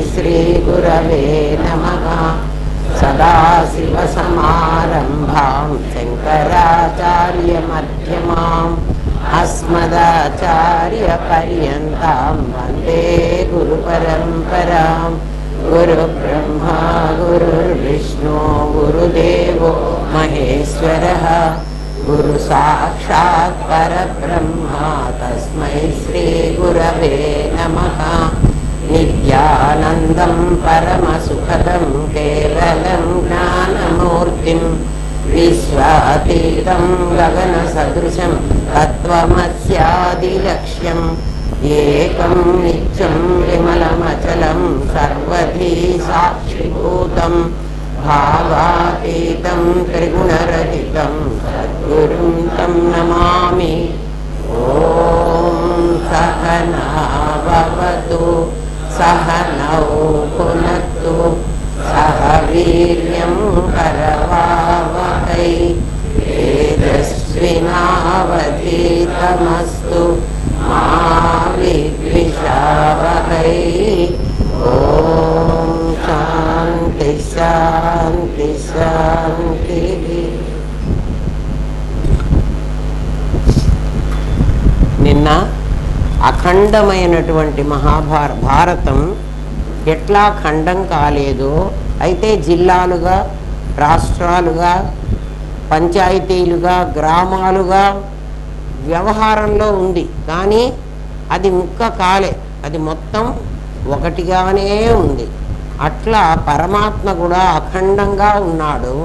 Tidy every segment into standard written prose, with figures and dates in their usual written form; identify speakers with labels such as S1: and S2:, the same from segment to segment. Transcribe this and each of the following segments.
S1: श्रीगुरवे नमः। सदाशिवसमारम्भां शङ्कराचार्यमध्यमाम् अस्मदाचार्यपर्यन्तां वन्दे गुरुपरम्पराम्। गुरुब्रह्मा गुरुर्विष्णु गुरुदेवो महेश्वरः गुरुसाक्षात् परब्रह्मा तस्मै श्रीगुरवे नमः। नित्यानन्दं परमसुखदं केवलं ज्ञानमूर्तिं विश्वातीतं गगनसदृशं तत्त्वमस्यादिलक्ष्यम् एकं नित्यं विमलमचलं सर्वधी साक्षिभूतं भावातीतं त्रिगुणरहितं सद्गुरुं तं नमामि। ॐ सहना भवतु सहनौ भुनक्तु सह वीर्यं करवावहै तेजस्विनावधीतमस्तु मा विद्विषावहै। ॐ शान्ति शान्ति शान्तिः। నిన్న అఖండమైనటువంటి భారతం ఎట్లా ఖండం కాలేదో, అయితే జిల్లాలుగా, రాష్ట్రాలుగా, పంచాయతీలుగా, గ్రామాలుగా వ్యవహారంలో ఉంది. కానీ అది ముక్క కాలే, అది మొత్తం ఒకటిగానే ఉంది. అట్లా పరమాత్మ కూడా అఖండంగా ఉన్నాడు.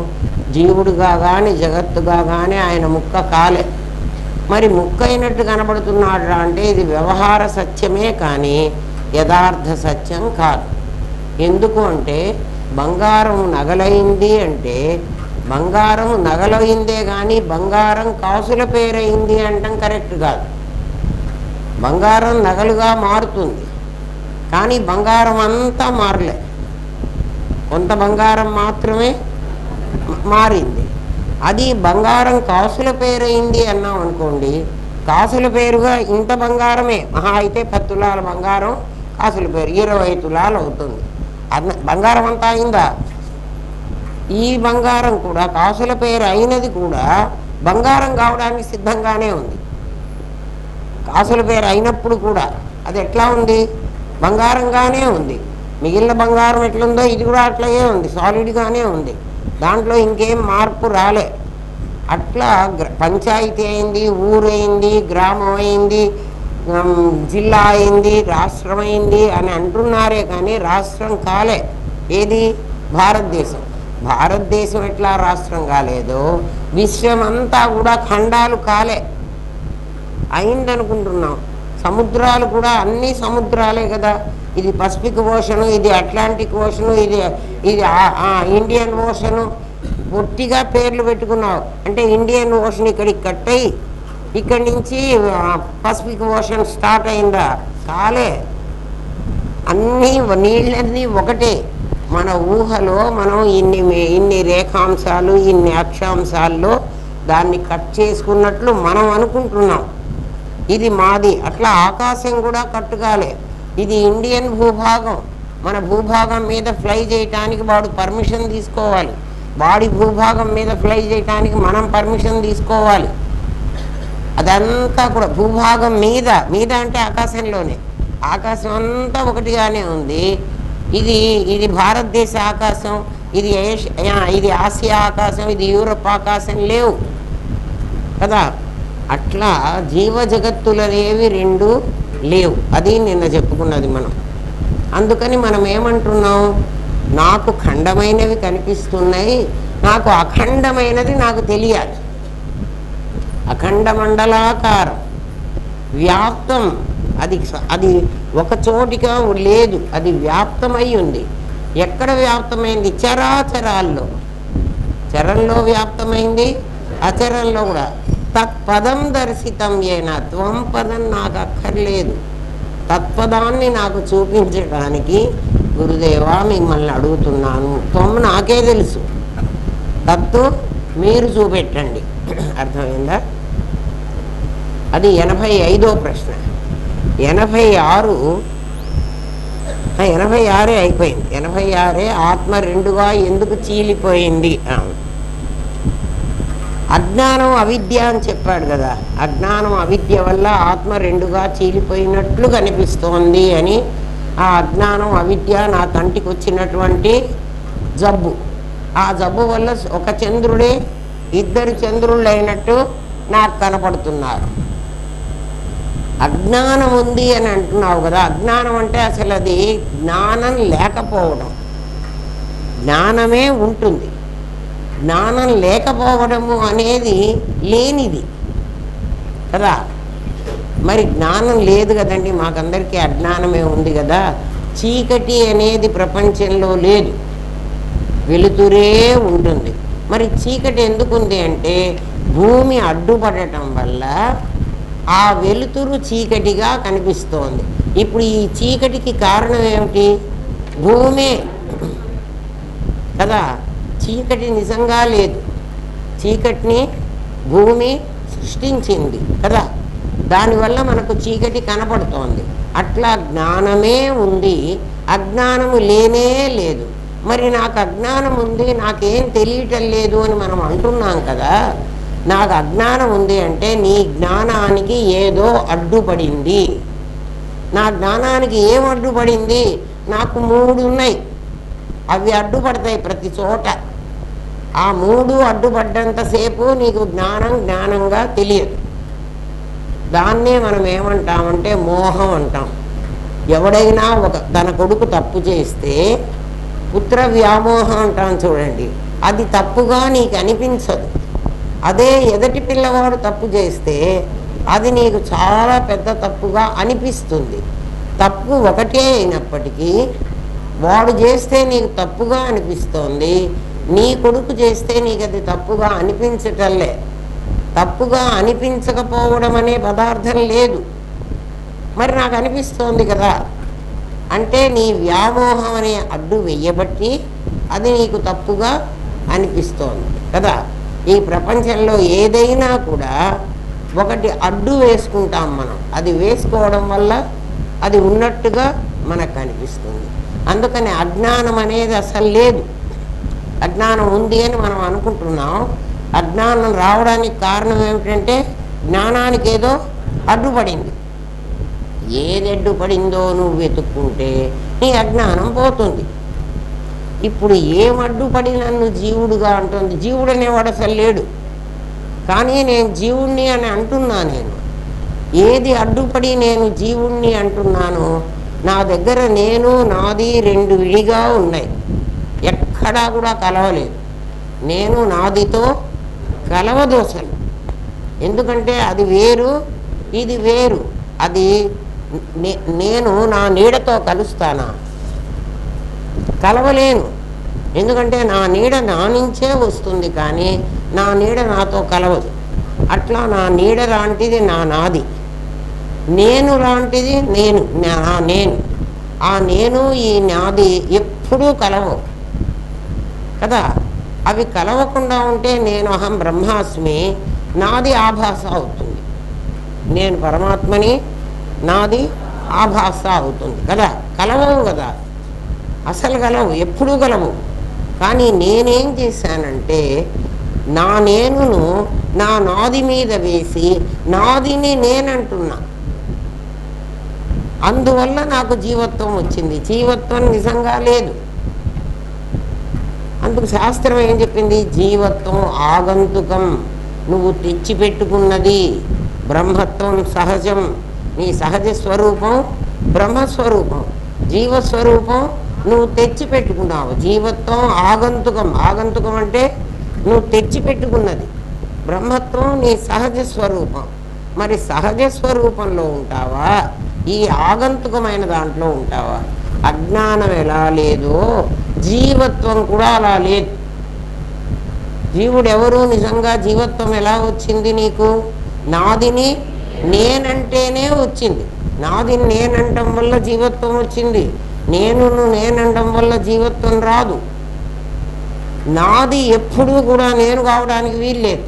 S1: జీవుడుగా కానీ జగత్తుగా కానీ ఆయన ముక్క కాలే. మరి ముక్కైనట్టు కనబడుతున్నాడు అంటే ఇది వ్యవహార సత్యమే కానీ యథార్థ సత్యం కాదు. ఎందుకు అంటే బంగారం నగలైంది అంటే బంగారం నగలైందే కానీ బంగారం కాసుల పేరైంది అంటాం కరెక్ట్ కాదు. బంగారం నగలుగా మారుతుంది కానీ బంగారం అంతా మారలే, కొంత బంగారం మాత్రమే మారింది. అది బంగారం కాసుల పేరైంది అన్నాం అనుకోండి, కాసుల పేరుగా ఇంత బంగారమే మహా అయితే 10 తులాల బంగారం కాసుల పేరు 20 తులాలు అవుతుంది. బంగారం అంతా అయిందా? ఈ బంగారం కూడా కాసుల పేరు అయినది కూడా బంగారం కావడానికి సిద్ధంగానే ఉంది. కాసుల పేరు అయినప్పుడు కూడా అది ఎట్లా ఉంది? బంగారంగానే ఉంది. మిగిలిన బంగారం ఎట్లుందో ఇది కూడా అట్లాగే ఉంది, సాలిడ్గానే ఉంది. దాంట్లో ఇంకేం మార్పు రాలే. అట్లా పంచాయతీ అయింది, ఊరైంది, గ్రామం అయింది, జిల్లా అయింది, రాష్ట్రం అయింది అని అంటున్నారే కానీ రాష్ట్రం కాలే. ఏది? భారతదేశం. భారతదేశం ఎట్లా రాష్ట్రం కాలేదో విశ్వం అంతా కూడా ఖండాలు కాలే, అయిందనుకుంటున్నాం. సముద్రాలు కూడా అన్ని సముద్రాలే కదా. ఇది పసిఫిక్ ఓషను, ఇది అట్లాంటిక్ ఓషను, ఇది ఇండియన్ ఓషను. పొట్టిగా పేర్లు పెట్టుకున్నావు అంటే ఇండియన్ ఓషన్ ఇక్కడికి కట్టయి, ఇక్కడి నుంచి పసిఫిక్ ఓషన్ స్టార్ట్ అయిందా? కాలే. అన్నీ నీళ్ళన్నీ ఒకటే. మన ఊహలో మనం ఇన్ని రేఖాంశాలు, ఇన్ని అక్షాంశాల్లో దాన్ని కట్ చేసుకున్నట్లు మనం అనుకుంటున్నాం ఇది మాది. అట్లా ఆకాశం కూడా కట్టుకాలే. ఇది ఇండియన్ భూభాగం. మన భూభాగం మీద ఫ్లై చేయటానికి వాడు పర్మిషన్ తీసుకోవాలి, వాడి భూభాగం మీద ఫ్లై చేయటానికి మనం పర్మిషన్ తీసుకోవాలి. అదంతా కూడా భూభాగం మీద అంటే ఆకాశంలోనే. ఆకాశం అంతా ఒకటిగానే ఉంది. ఇది భారతదేశ ఆకాశం, ఇది ఆసియా ఆకాశం, ఇది యూరప్ ఆకాశం లేవు కదా. అట్లా జీవ జగత్తులనేవి రెండు లేవు. అది నిన్న చెప్పుకున్నది మనం. అందుకని మనం ఏమంటున్నాం? నాకు ఖండమైనవి కనిపిస్తున్నాయి, నాకు అఖండమైనది నాకు తెలియాలి. అఖండ మండలాకారం వ్యాప్తం, అది ఒక చోటిగా లేదు, అది వ్యాప్తమై ఉంది. ఎక్కడ వ్యాప్తమైంది? చరాచరాల్లో. చరంలో వ్యాప్తమైంది, అచరంలో కూడా. తత్పదం దర్శితం ఏనా, త్వం పదం నాకు అక్కర్లేదు. తత్పదాన్ని నాకు చూపించడానికి గురుదేవా మిమ్మల్ని అడుగుతున్నాను. త్వం నాకే తెలుసు, తత్తు మీరు చూపెట్టండి. అర్థమైందా? అది 85వ ప్రశ్న. 86 86 అయిపోయింది. 86 ఆత్మ రెండుగా ఎందుకు చీలిపోయింది? అజ్ఞానం అవిద్య అని చెప్పాడు కదా. అజ్ఞానం అవిద్య వల్ల ఆత్మ రెండుగా చీలిపోయినట్లు కనిపిస్తోంది అని. ఆ అజ్ఞానం అవిద్య నా కంటికి వచ్చినటువంటి జబ్బు. ఆ జబ్బు వల్ల ఒక చంద్రుడే ఇద్దరు చంద్రుళ్ళు అయినట్టు నాకు కనపడుతున్నారు. అజ్ఞానం ఉంది అని అంటున్నావు కదా. అజ్ఞానం అంటే అసలు అది జ్ఞానం లేకపోవడం. జ్ఞానమే ఉంటుంది, జ్ఞానం లేకపోవడము అనేది లేనిది కదా. మరి జ్ఞానం లేదు కదండి, మాకందరికీ అజ్ఞానమే ఉంది కదా. చీకటి అనేది ప్రపంచంలో లేదు, వెలుతురే ఉంటుంది. మరి చీకటి ఎందుకుంది అంటే భూమి అడ్డుపడటం వల్ల ఆ వెలుతురు చీకటిగా కనిపిస్తోంది. ఇప్పుడు ఈ చీకటికి కారణం ఏమిటి? భూమే కదా. చీకటి నిజంగా లేదు, చీకటిని భూమి సృష్టించింది కదా. దానివల్ల మనకు చీకటి కనపడుతోంది. అట్లా జ్ఞానమే ఉంది, అజ్ఞానము లేనే లేదు. మరి నాకు అజ్ఞానం ఉంది, నాకేం తెలియటం లేదు అని మనం అంటున్నాం కదా. నాకు అజ్ఞానం ఉంది అంటే నీ జ్ఞానానికి ఏదో అడ్డుపడింది. నా జ్ఞానానికి ఏం అడ్డుపడింది? నాకు 3 ఉన్నాయి, అవి అడ్డుపడతాయి ప్రతి చోట. ఆ 3 అడ్డుపడ్డంతసేపు నీకు జ్ఞానం జ్ఞానంగా తెలియదు. దాన్నే మనం ఏమంటామంటే మోహం అంటాం. ఎవడైనా తన కొడుకు తప్పు చేస్తే పుత్ర వ్యామోహం అంటాం చూడండి, అది తప్పుగా నీకు అనిపించదు. అదే ఎదటి పిల్లవాడు తప్పు చేస్తే అది నీకు చాలా పెద్ద తప్పుగా అనిపిస్తుంది. తప్పు ఒకటే అయినప్పటికీ వాడు చేస్తే నీకు తప్పుగా అనిపిస్తోంది, నీ కొడుకు చేస్తే నీకు అది తప్పుగా అనిపించటంలే. తప్పుగా అనిపించకపోవడం అనే పదార్థం లేదు. మరి నాకు అనిపిస్తోంది కదా అంటే నీ వ్యామోహం అనే అడ్డు వెయ్యబట్టి అది నీకు తప్పుగా అనిపిస్తోంది కదా. ఈ ప్రపంచంలో ఏదైనా కూడా ఒకటి అడ్డు వేసుకుంటాం మనం. అది వేసుకోవడం వల్ల అది ఉన్నట్టుగా మనకు అనిపిస్తుంది. అందుకని అజ్ఞానం అనేది అసలు లేదు. అజ్ఞానం ఉంది అని మనం అనుకుంటున్నాం. అజ్ఞానం రావడానికి కారణం ఏమిటంటే జ్ఞానానికి ఏదో అడ్డుపడింది. ఏది అడ్డుపడిందో నువ్వు వెతుక్కుంటే నీ అజ్ఞానం పోతుంది. ఇప్పుడు ఏం అడ్డుపడి నన్ను జీవుడుగా అంటుంది? జీవుడు అనేవాడు అసలు లేడు, కానీ నేను జీవుణ్ణి అని అంటున్నా. నేను ఏది అడ్డుపడి నేను జీవుణ్ణి అంటున్నాను? నా దగ్గర నేను నాది 2 విడిగా ఉన్నాయి, ఎక్కడా కూడా కలవలేదు. నేను నాదితో కలవదు అసలు. ఎందుకంటే అది వేరు, ఇది వేరు. అది నేను నా నీడతో కలుస్తానా? కలవలేను. ఎందుకంటే నా నీడ నా నుంచే వస్తుంది, కానీ నా నీడ నాతో కలవదు. అట్లా నా నీడ లాంటిది నా నాది, నేను లాంటిది నేను. ఆ నేను ఈ నాది ఎప్పుడూ కలవవు కదా. అవి కలవకుండా ఉంటే నేను అహం బ్రహ్మాస్మి, నాది ఆభాస అవుతుంది. నేను పరమాత్మని, నాది ఆభాస అవుతుంది కదా. కలవవు కదా, అసలు కలవు, ఎప్పుడూ కలవు. కానీ నేనేం చేశానంటే నా నేనును నా నాది మీద వేసి నాదిని నేనంటున్నా. అందువల్ల నాకు జీవత్వం వచ్చింది. జీవత్వం నిజంగా లేదు. అందుకు శాస్త్రం ఏం చెప్పింది? జీవత్వం ఆగంతుకం, నువ్వు తెచ్చిపెట్టుకున్నది. బ్రహ్మత్వం సహజం, నీ సహజ స్వరూపం బ్రహ్మస్వరూపం. జీవస్వరూపం నువ్వు తెచ్చిపెట్టుకున్నావు. జీవత్వం ఆగంతుకం. ఆగంతుకం అంటే నువ్వు తెచ్చిపెట్టుకున్నది. బ్రహ్మత్వం నీ సహజ స్వరూపం. మరి సహజ స్వరూపంలో ఉంటావా, ఈ ఆగంతుకమైన దాంట్లో ఉంటావా? అజ్ఞానం ఎలా లేదో జీవత్వం కూడా అలా లేదు. జీవుడు ఎవరు? నిజంగా జీవత్వం ఎలా వచ్చింది నీకు? నాదిని నేనంటేనే వచ్చింది. నాదిని నేనంటం వల్ల జీవత్వం వచ్చింది. నేనంటం వల్ల జీవత్వం రాదు. నాది ఎప్పుడూ కూడా నేను కావడానికి వీల్లేదు.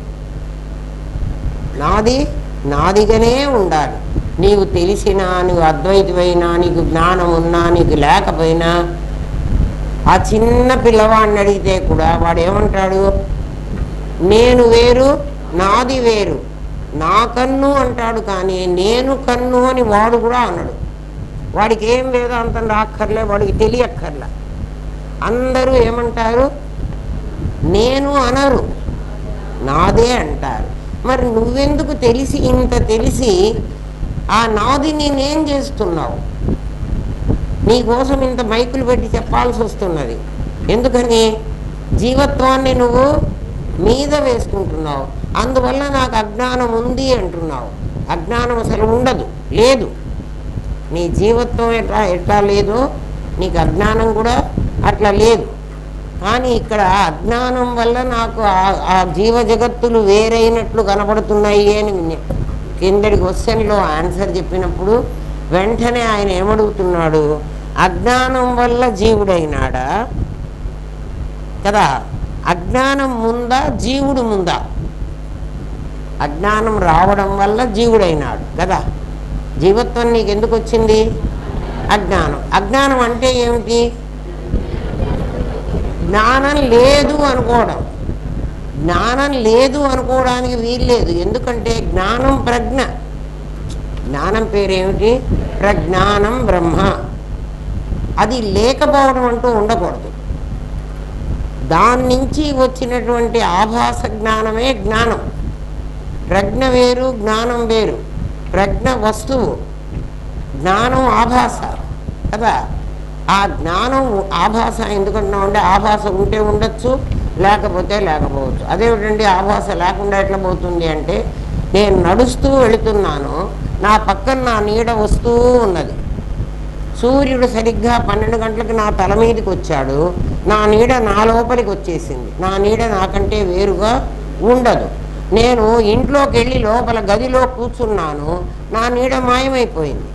S1: నాది నాదిగానే ఉండాలి. నీవు తెలిసినా, నువ్వు అద్వైతమైనా, నీకు జ్ఞానం ఉన్నా, నీకు లేకపోయినా, ఆ చిన్న పిల్లవాడిని అడిగితే కూడా వాడు ఏమంటాడు? నేను వేరు, నాది వేరు, నా కన్ను అంటాడు. కానీ నేను కన్ను అని వాడు కూడా అన్నాడు. వాడికి ఏం వేదాంతం రాక్కర్లే, వాడికి తెలియక్కర్లే. అందరూ ఏమంటారు? నేను అనరు, నాదే అంటారు. మరి నువ్వెందుకు తెలిసి, ఇంత తెలిసి ఆ నాది నేనేం చేస్తున్నావు? నీకోసం ఇంత మైకులు పెట్టి చెప్పాల్సి వస్తున్నది. ఎందుకని? జీవత్వాన్ని నువ్వు మీద వేసుకుంటున్నావు. అందువల్ల నాకు అజ్ఞానం ఉంది అంటున్నావు. అజ్ఞానం అసలు ఉండదు, లేదు. నీ జీవత్వం ఎట్లా లేదో నీకు అజ్ఞానం కూడా అట్లా లేదు. కానీ ఇక్కడ అజ్ఞానం వల్ల నాకు ఆ జీవ జగత్తులు వేరైనట్లు కనబడుతున్నాయి అని కిందటి క్వశ్చన్లో ఆన్సర్ చెప్పినప్పుడు వెంటనే ఆయన ఏమడుగుతున్నాడు? అజ్ఞానం వల్ల జీవుడైనాడా కదా? అజ్ఞానం ముందా, జీవుడు ముందా? అజ్ఞానం రావడం వల్ల జీవుడైనాడు కదా. జీవత్వం నీకు ఎందుకు వచ్చింది? అజ్ఞానం. అజ్ఞానం అంటే ఏమిటి? జ్ఞానం లేదు అనుకోవడం. జ్ఞానం లేదు అనుకోవడానికి వీల్లేదు. ఎందుకంటే జ్ఞానం ప్రజ్ఞ. జ్ఞానం పేరేమిటి? ప్రజ్ఞానం బ్రహ్మ. అది లేకపోవడం అంటూ ఉండకూడదు. దాని నుంచి వచ్చినటువంటి ఆభాస జ్ఞానమే జ్ఞానం. ప్రజ్ఞ వేరు, జ్ఞానం వేరు. ప్రజ్ఞ వస్తువు, జ్ఞానం ఆభాస కదా. ఆ జ్ఞానం ఆభాస ఎందుకంటున్నామంటే ఆభాస ఉంటే ఉండొచ్చు, లేకపోతే లేకపోవచ్చు. అదేమిటండి ఆభాస లేకుండా ఎట్లా పోతుంది అంటే, నేను నడుస్తూ వెళుతున్నాను, నా పక్కన నా నీడ వస్తూ ఉన్నది. సూర్యుడు సరిగ్గా 12 గంటలకు నా తల మీదకి వచ్చాడు, నా నీడ నా లోపలికి వచ్చేసింది. నా నీడ నాకంటే వేరుగా ఉండదు. నేను ఇంట్లోకి వెళ్ళి లోపల గదిలో కూర్చున్నాను, నా నీడ మాయమైపోయింది.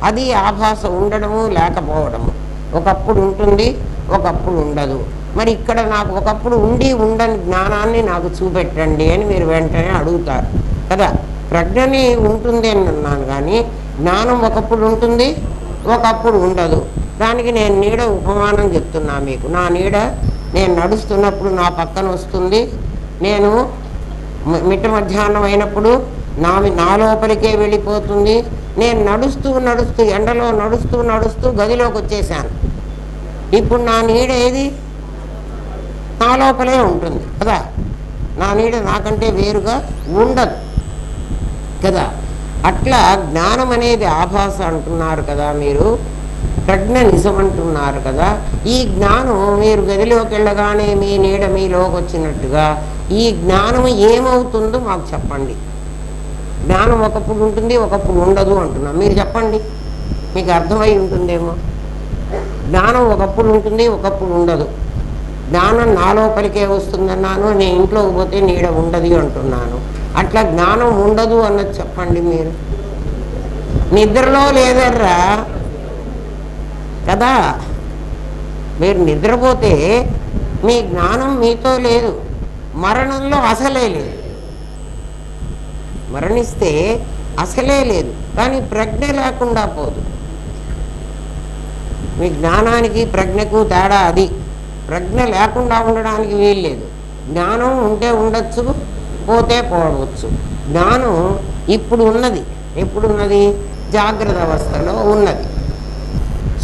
S1: అది ఆభాస ఉండడము లేకపోవడము. ఒకప్పుడు ఉంటుంది, ఒకప్పుడు ఉండదు. మరి ఇక్కడ నాకు ఒకప్పుడు ఉండి ఉండని జ్ఞానాన్ని నాకు చూపెట్టండి అని మీరు వెంటనే అడుగుతారు కదా. ప్రజ్ఞని ఉంటుంది అని అన్నాను, కానీ జ్ఞానం ఒకప్పుడు ఉంటుంది, ఒకప్పుడు ఉండదు. దానికి నేను నీడ ఉపమానం చెప్తున్నా మీకు. నా నీడ నేను నడుస్తున్నప్పుడు నా పక్కన వస్తుంది, నేను మిట్ట మధ్యాహ్నం అయినప్పుడు నా లోపలికే వెళ్ళిపోతుంది. నేను నడుస్తూ నడుస్తూ ఎండలో నడుస్తూ నడుస్తూ గదిలోకి వచ్చేసాను. ఇప్పుడు నా నీడ ఏది? నా లోపలే ఉంటుంది కదా. నా నీడ నాకంటే వేరుగా ఉండదు కదా. అట్లా జ్ఞానం అనేది ఆభాస అంటున్నారు కదా మీరు, ప్రజ్ఞ నిజం అంటున్నారు కదా. ఈ జ్ఞానం మీరు గదిలోకి వెళ్ళగానే మీ నీడ మీలోకి వచ్చినట్టుగా ఈ జ్ఞానం ఏమవుతుందో మాకు చెప్పండి. జ్ఞానం ఒకప్పుడు ఉంటుంది, ఒకప్పుడు ఉండదు అంటున్నాం. మీరు చెప్పండి, మీకు అర్థమై ఉంటుందేమో. జ్ఞానం ఒకప్పుడు ఉంటుంది, ఒకప్పుడు ఉండదు. జ్ఞానం నా లోపలికే వస్తుందన్నాను, నేను ఇంట్లోకి పోతే నీడ ఉండదు అంటున్నాను. అట్లా జ్ఞానం ఉండదు అన్నది చెప్పండి మీరు. నిద్రలో లేదర్రా కదా. మీరు నిద్రపోతే మీ జ్ఞానం మీతో లేదు, మరణంలో అసలే లేదు. మరణిస్తే అసలే లేదు, కానీ ప్రజ్ఞ లేకుండా పోదు. మీ జ్ఞానానికి ప్రజ్ఞకు తేడా అది. ప్రజ్ఞ లేకుండా ఉండడానికి వీల్లేదు. జ్ఞానం ఉంటే ఉండొచ్చు, పోతే పోవచ్చు. జ్ఞానం ఇప్పుడు ఉన్నది. ఎప్పుడున్నది? జాగ్రత్త అవస్థలో ఉన్నది.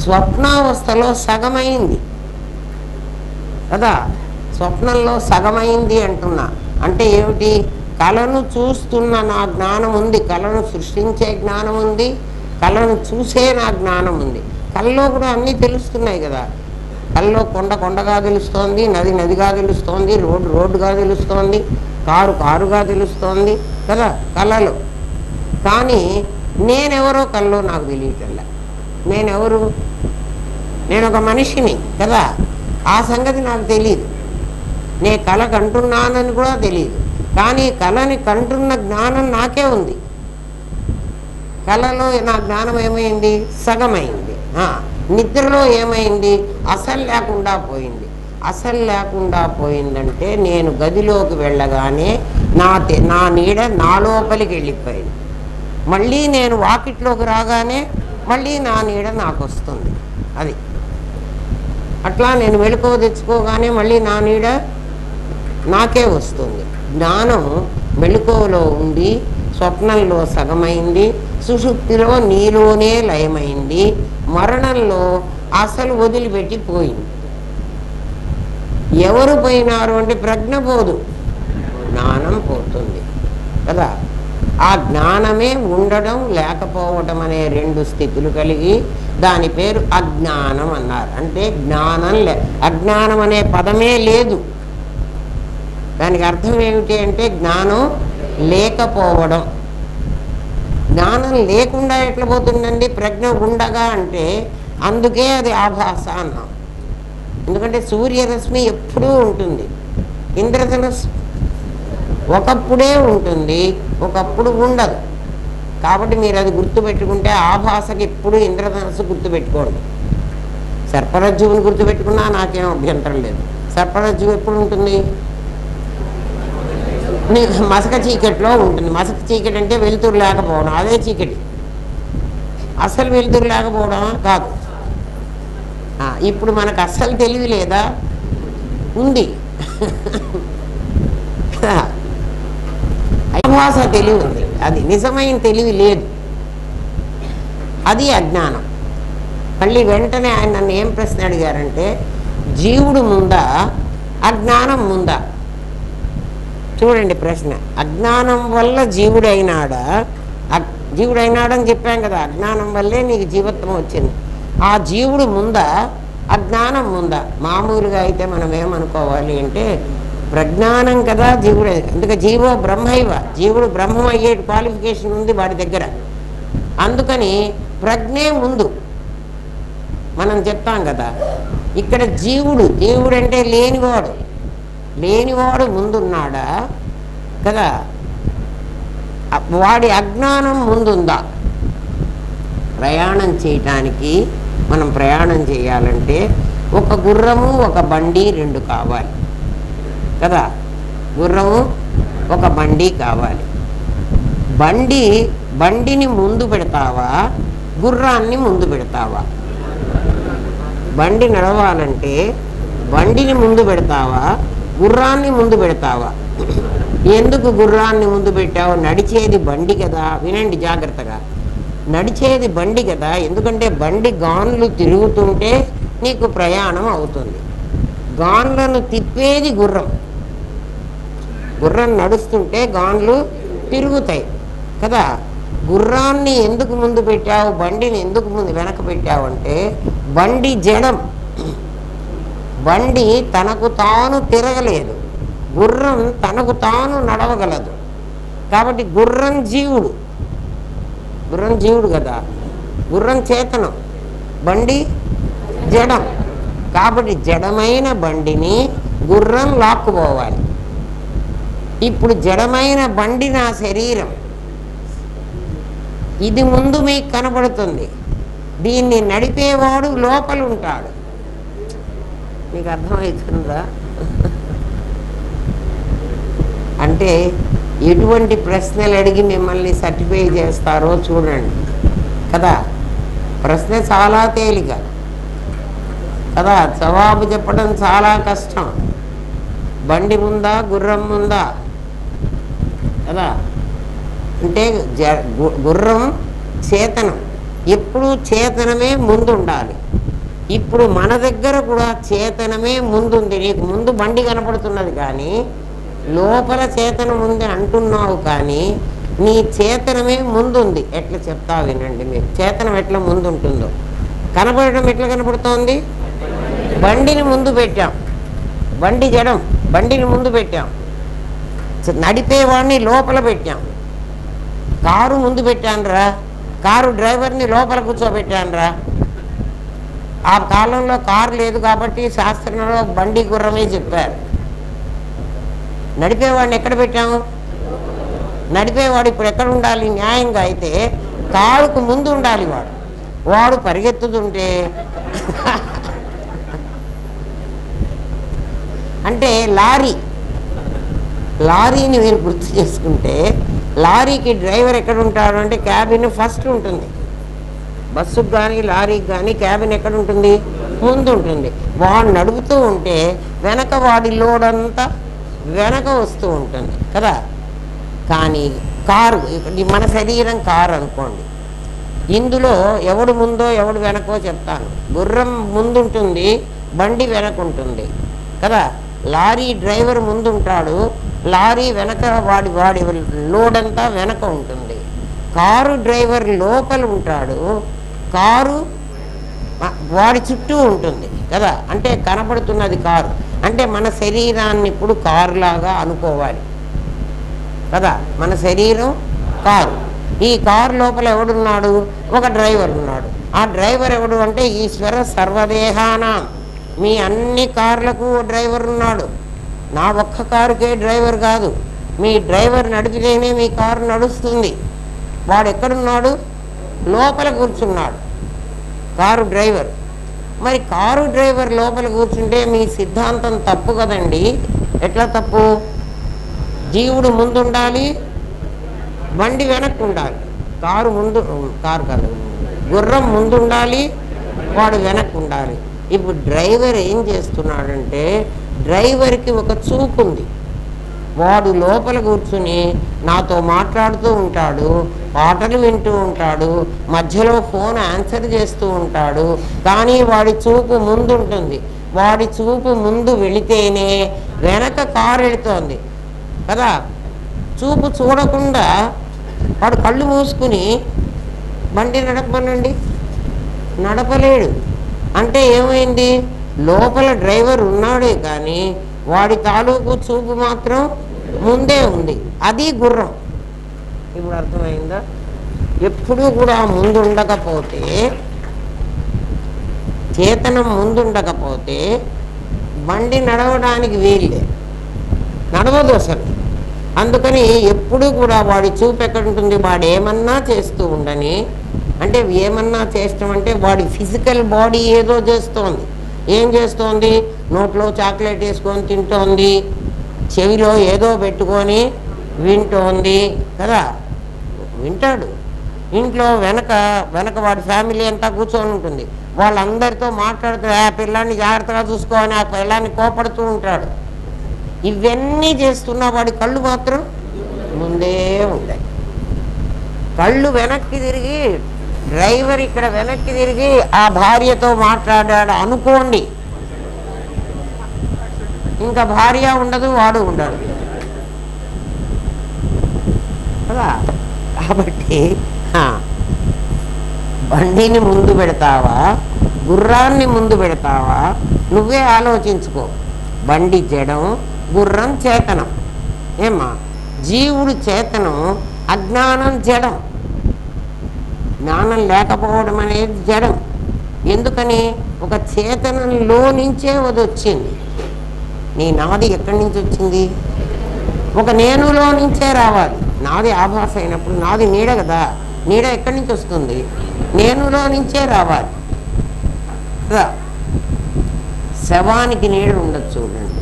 S1: స్వప్నావస్థలో సగమైంది కదా. స్వప్నంలో సగమైంది అంటున్నా. అంటే ఏమిటి? కళను చూస్తున్న నా జ్ఞానం ఉంది, కళను సృష్టించే జ్ఞానం ఉంది, కళను చూసే నా జ్ఞానం ఉంది. కళ్ళలో కూడా అన్నీ తెలుస్తున్నాయి కదా. కళ్ళలో కొండ కొండగా తెలుస్తోంది, నది నదిగా తెలుస్తోంది, రోడ్డు రోడ్డుగా తెలుస్తోంది, కారు కారుగా తెలుస్తోంది కదా కళలో. కానీ నేనెవరో కళ్ళలో నాకు తెలియటల్లా. నేనెవరు? నేను ఒక మనిషిని కదా. ఆ సంగతి నాకు తెలియదు. నే కళ కంటున్నానని కూడా తెలియదు. కానీ కళని కంటున్న జ్ఞానం నాకే ఉంది. కళలో నా జ్ఞానం ఏమైంది? సగమైంది. నిద్రలో ఏమైంది? అసలు లేకుండా పోయింది. అసలు లేకుండా పోయిందంటే నేను గదిలోకి వెళ్ళగానే నా నీడ నా లోపలికి వెళ్ళిపోయింది. మళ్ళీ నేను వాకిట్లోకి రాగానే మళ్ళీ నా నీడ నాకు వస్తుంది. అది అట్లా నేను మెలకువ తెచ్చుకోగానే మళ్ళీ నా నీడ నాకే వస్తుంది. జ్ఞానం మెలకువలో ఉండి స్వప్నంలో సగమైంది, సుషుప్తిలో నీలోనే లయమైంది, మరణంలో అసలు వదిలిపెట్టి పోయింది. ఎవరు పోయినారు అంటే ప్రజ్ఞ పోదు, జ్ఞానం పోతుంది కదా. ఆ జ్ఞానమే ఉండడం లేకపోవడం అనే రెండు స్థితులు కలిగి దాని పేరు అజ్ఞానం అన్నారు. అంటే జ్ఞానం అజ్ఞానం అనే పదమే లేదు. దానికి అర్థం ఏమిటి అంటే జ్ఞానం లేకపోవడం. జ్ఞానం లేకుండా ఎట్లా పోతుందండి ప్రజ్ఞ ఉండగా అంటే? అందుకే అది ఆభాస అన్నాం. ఎందుకంటే సూర్యరశ్మి ఎప్పుడూ ఉంటుంది, ఇంద్రధనుస్సు ఒకప్పుడే ఉంటుంది, ఒకప్పుడు ఉండదు. కాబట్టి మీరు అది గుర్తుపెట్టుకుంటే ఆభాసకి ఎప్పుడు ఇంద్రధనుస్సు గుర్తుపెట్టుకోండి. సర్పరజ్జువుని గుర్తుపెట్టుకున్నా నాకేం అభ్యంతరం లేదు. సర్పరజ్జువు ఎప్పుడు ఉంటుంది? మసక చీకటిలో ఉంటుంది. మసక చీకటి అంటే వెలుతురు లేకపోవడం, అదే చీకటి. అసలు వెలుతురు లేకపోవడం కాదు. ఇప్పుడు మనకు అస్సలు తెలివి లేదా? ఉంది. ఆభాస తెలివి ఉంది, అది నిజమైన తెలివి లేదు. అది అజ్ఞానం. మళ్ళీ వెంటనే ఆయన నన్ను ఏం ప్రశ్న అడిగారంటే, జీవుడు ముందా అజ్ఞానం ముందా? చూడండి ప్రశ్న. అజ్ఞానం వల్ల జీవుడైనాడా? జీవుడైనాడని చెప్పాం కదా, అజ్ఞానం వల్లే నీకు జీవత్వం వచ్చింది. ఆ జీవుడు ముందా అజ్ఞానం ముందా? మామూలుగా అయితే మనం ఏమనుకోవాలి అంటే ప్రజ్ఞానం కదా జీవుడే. అందుకే జీవో బ్రహ్మైవ, జీవుడు బ్రహ్మం అయ్యే క్వాలిఫికేషన్ ఉంది వాడి దగ్గర. అందుకని ప్రజ్ఞే ముందు మనం చెప్తాం కదా. ఇక్కడ జీవుడు, జీవుడు అంటే లేనివాడు, లేనివాడు ముందున్నాడా కదా. వాడి అజ్ఞానం ముందుందా? ప్రయాణం చేయటానికి మనం ప్రయాణం చేయాలంటే ఒక గుర్రము ఒక బండి రెండు కావాలి కదా. గుర్రము ఒక బండి కావాలి. బండిని ముందు పెడతావా, గుర్రాన్ని ముందు పెడతావా? బండి నడవాలంటే బండిని ముందు పెడతావా, గుర్రాన్ని ముందు పెడతావా? ఎందుకు గుర్రాన్ని ముందు పెట్టావు? నడిచేది బండి కదా. వినండి జాగ్రత్తగా, నడిచేది బండి కదా. ఎందుకంటే బండి గాన్లు తిరుగుతుంటే నీకు ప్రయాణం అవుతుంది. గాన్లను తిప్పేది గుర్రం. గుర్రం నడుస్తుంటే గాన్లు తిరుగుతాయి కదా. గుర్రాన్ని ఎందుకు ముందు పెట్టావు, బండిని ఎందుకు ముందు వెనక పెట్టావు అంటే బండి జడం. బండి తనకు తాను తిరగలేదు, గుర్రం తనకు తాను నడవగలదు. కాబట్టి గుర్రం జీవుడు, గుర్రం జీవుడు కదా. గుర్రం చేతనం, బండి జడం. కాబట్టి జడమైన బండిని గుర్రం లాక్కుపోవాలి. ఇప్పుడు జడమైన బండి నా శరీరం, ఇది ముందు మీకు కనబడుతుంది. దీన్ని నడిపేవాడు లోపల ఉంటాడు. మీకు అర్థమవుతుందా? అంటే ఎటువంటి ప్రశ్నలు అడిగి మిమ్మల్ని సర్టిఫై చేస్తారో చూడండి కదా. ప్రశ్న చాలా తేలిక కదా, జవాబు చెప్పడం చాలా కష్టం. బండి ముందా గుర్రం ముందా కదా. అంటే గుర్రం చేతనం, ఎప్పుడు చేతనమే ముందు ఉండాలి. ఇప్పుడు మన దగ్గర కూడా చేతనమే ముందుంది. నీకు ముందు బండి కనపడుతున్నది కానీ లోపల చేతనం ఉంది అంటున్నావు, కానీ నీ చేతనమే ముందుంది. ఎట్లా చెప్తా వినండి. మీకు చేతనం ఎట్లా ముందుంటుందో కనపడడం ఎట్లా కనపడుతోంది? బండిని ముందు పెట్టాం, బండి జడం, బండిని ముందు పెట్టాం. నడిపేవాడిని లోపల పెట్టాం. కారు ముందు పెట్టానురా, కారు డ్రైవర్ని లోపల కూర్చోబెట్టానురా. ఆ కాలంలో కారు లేదు కాబట్టి శాస్త్రంలో బండి గుర్రమే చెప్పారు. నడిపేవాడిని ఎక్కడ పెట్టాము? నడిపేవాడు ఇప్పుడు ఎక్కడ ఉండాలి? న్యాయంగా అయితే కారుకు ముందు ఉండాలి. వాడు పరిగెత్తుతుంటే అంటే లారీని మీరు గుర్తు చేసుకుంటే లారీకి డ్రైవర్ ఎక్కడ ఉంటాడు అంటే క్యాబిన్ ఫస్ట్ ఉంటుంది. బస్సుకు కానీ లారీకి కానీ క్యాబిన్ ఎక్కడ ఉంటుంది? ముందు ఉంటుంది. వాడు నడుపుతూ ఉంటే వెనక వాడి లోడ్ అంతా వెనక వస్తూ ఉంటుంది కదా. కానీ కారు, మన శరీరం కారు అనుకోండి, ఇందులో ఎవడు ముందో ఎవడు వెనకో చెప్తాను. గుర్రం ముందుంటుంది, బండి వెనక ఉంటుంది కదా. లారీ డ్రైవర్ ముందుంటాడు, లారీ వెనక వాడి వాడి లోడ్ అంతా వెనక ఉంటుంది. కారు డ్రైవర్ లోపల ఉంటాడు, కారు వాడి చుట్టూ ఉంటుంది కదా. అంటే కనపడుతున్నది కారు. అంటే మన శరీరాన్ని ఇప్పుడు కారులాగా అనుకోవాలి కదా. మన శరీరం కారు. ఈ కారు లోపల ఎవడున్నాడు? ఒక డ్రైవర్ ఉన్నాడు. ఆ డ్రైవర్ ఎవడు అంటే ఈశ్వర సర్వదేహానాం. మీ అన్ని కార్లకు డ్రైవర్ ఉన్నాడు. నా ఒక్క కారుకే డ్రైవర్ కాదు. మీ డ్రైవర్ నడిపితేనే మీ కారు నడుస్తుంది. వాడు ఎక్కడున్నాడు? లోపల కూర్చున్నాడు కారు డ్రైవర్. మరి కారు డ్రైవర్ లోపల కూర్చుంటే మీ సిద్ధాంతం తప్పు కదండి. ఎట్లా తప్పు? జీవుడు ముందుండాలి, బండి వెనక్కు ఉండాలి. కారు కాదు, గుర్రం ముందుండాలి, వాడు వెనక్కు ఉండాలి. ఇప్పుడు డ్రైవర్ ఏం చేస్తున్నాడంటే, డ్రైవర్కి ఒక చూపు ఉంది. వాడు లోపల కూర్చుని నాతో మాట్లాడుతూ ఉంటాడు, పాటలు వింటూ ఉంటాడు, మధ్యలో ఫోన్ ఆన్సర్ చేస్తూ ఉంటాడు. కానీ వాడి చూపు ముందు ఉంటుంది. వాడి చూపు ముందు వెళితేనే వెనక కారు వెళుతోంది కదా. చూపు చూడకుండా వాడు కళ్ళు మూసుకుని బండి నడపనండి, నడపలేడు. అంటే ఏమైంది? లోపల డ్రైవర్ ఉన్నాడే కానీ వాడి తాలూకు చూపు మాత్రం ముందే ఉంది. అది గుర్రం. ఇప్పుడు అర్థమైందా? ఎప్పుడూ కూడా ముందుండకపోతే, చేతనం ముందుండకపోతే బండి నడవడానికి వీల్లే, నడవదు అసలు. అందుకని ఎప్పుడూ కూడా వాడి చూపు ఎక్కడ ఉంటుంది? వాడు ఏమన్నా చేస్తూ ఉండని. అంటే ఏమన్నా చేస్తాం అంటే వాడి ఫిజికల్ బాడీ ఏదో చేస్తోంది. ఏం చేస్తోంది? నోట్లో చాక్లెట్ వేసుకొని తింటోంది, చెవిలో ఏదో పెట్టుకొని వింటోంది కదా. వింటాడు. ఇంట్లో వెనక వాడి ఫ్యామిలీ అంతా కూర్చొని ఉంటుంది. వాళ్ళందరితో మాట్లాడుతూ ఆ పిల్లాన్ని జాగ్రత్తగా చూసుకోని ఆ పిల్లాన్ని కోపడుతూ ఉంటాడు. ఇవన్నీ చేస్తున్నా వాడి కళ్ళు మాత్రం ముందే ఉంటాయి. కళ్ళు వెనక్కి తిరిగి, డ్రైవర్ ఇక్కడ వెనక్కి తిరిగి ఆ భార్యతో మాట్లాడాడు అనుకోండి, ఇంకా భార్య ఉండదు, వాడు ఉండడు కదా. కాబట్టి బండిని ముందు పెడతావా, గుర్రాన్ని ముందు పెడతావా? నువ్వే ఆలోచించుకో. బండి జడం, గుర్రం చేతనం. ఏమా? జీవుడు చేతనం, అజ్ఞానం జడం. జ్ఞానం లేకపోవడం అనేది జడం. ఎందుకని? ఒక చేతనంలో నుంచే అది వచ్చింది. నీ నాది ఎక్కడి నుంచి వచ్చింది? ఒక నేనులో నుంచే రావాలి. నాది ఆభాస అయినప్పుడు నాది నీడ కదా. నీడ ఎక్కడి నుంచి వస్తుంది? నేనులో నుంచే రావాలి కదా. శవానికి నీడ ఉండదు చూడండి.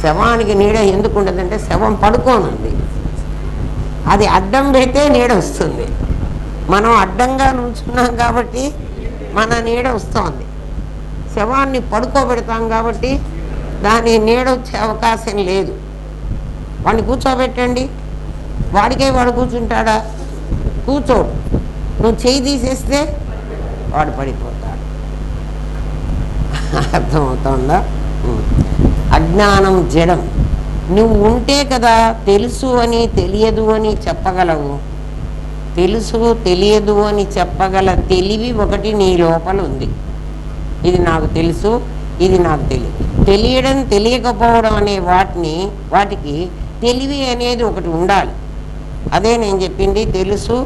S1: శవానికి నీడ ఎందుకు ఉండదంటే శవం పడుకోనుంది. అది అడ్డం పెడితే నీడ వస్తుంది. మనం అడ్డంగా నుంచున్నాం కాబట్టి మన నీడ వస్తుంది. శవాన్ని పడుకోబెడతాం కాబట్టి దాని నీడ వచ్చే అవకాశం లేదు. వాడిని కూర్చోబెట్టండి, వాడికే వాడు కూర్చుంటాడా? కూర్చోడు. నువ్వు చేయి తీసేస్తే వాడు పడిపోతాడు. అర్థమవుతుందా? అజ్ఞానం జడం. నువ్వు ఉంటే కదా తెలుసు అని తెలియదు అని చెప్పగలవు. తెలుసు తెలియదు అని చెప్పగల తెలివి ఒకటి నీ లోపల ఉంది. ఇది నాకు తెలుసు, ఇది నాకు తెలియదు. తెలియడం తెలియకపోవడం అనే వాటికి తెలివి అనేది ఒకటి ఉండాలి. అదే నేను చెప్పింది. తెలుసు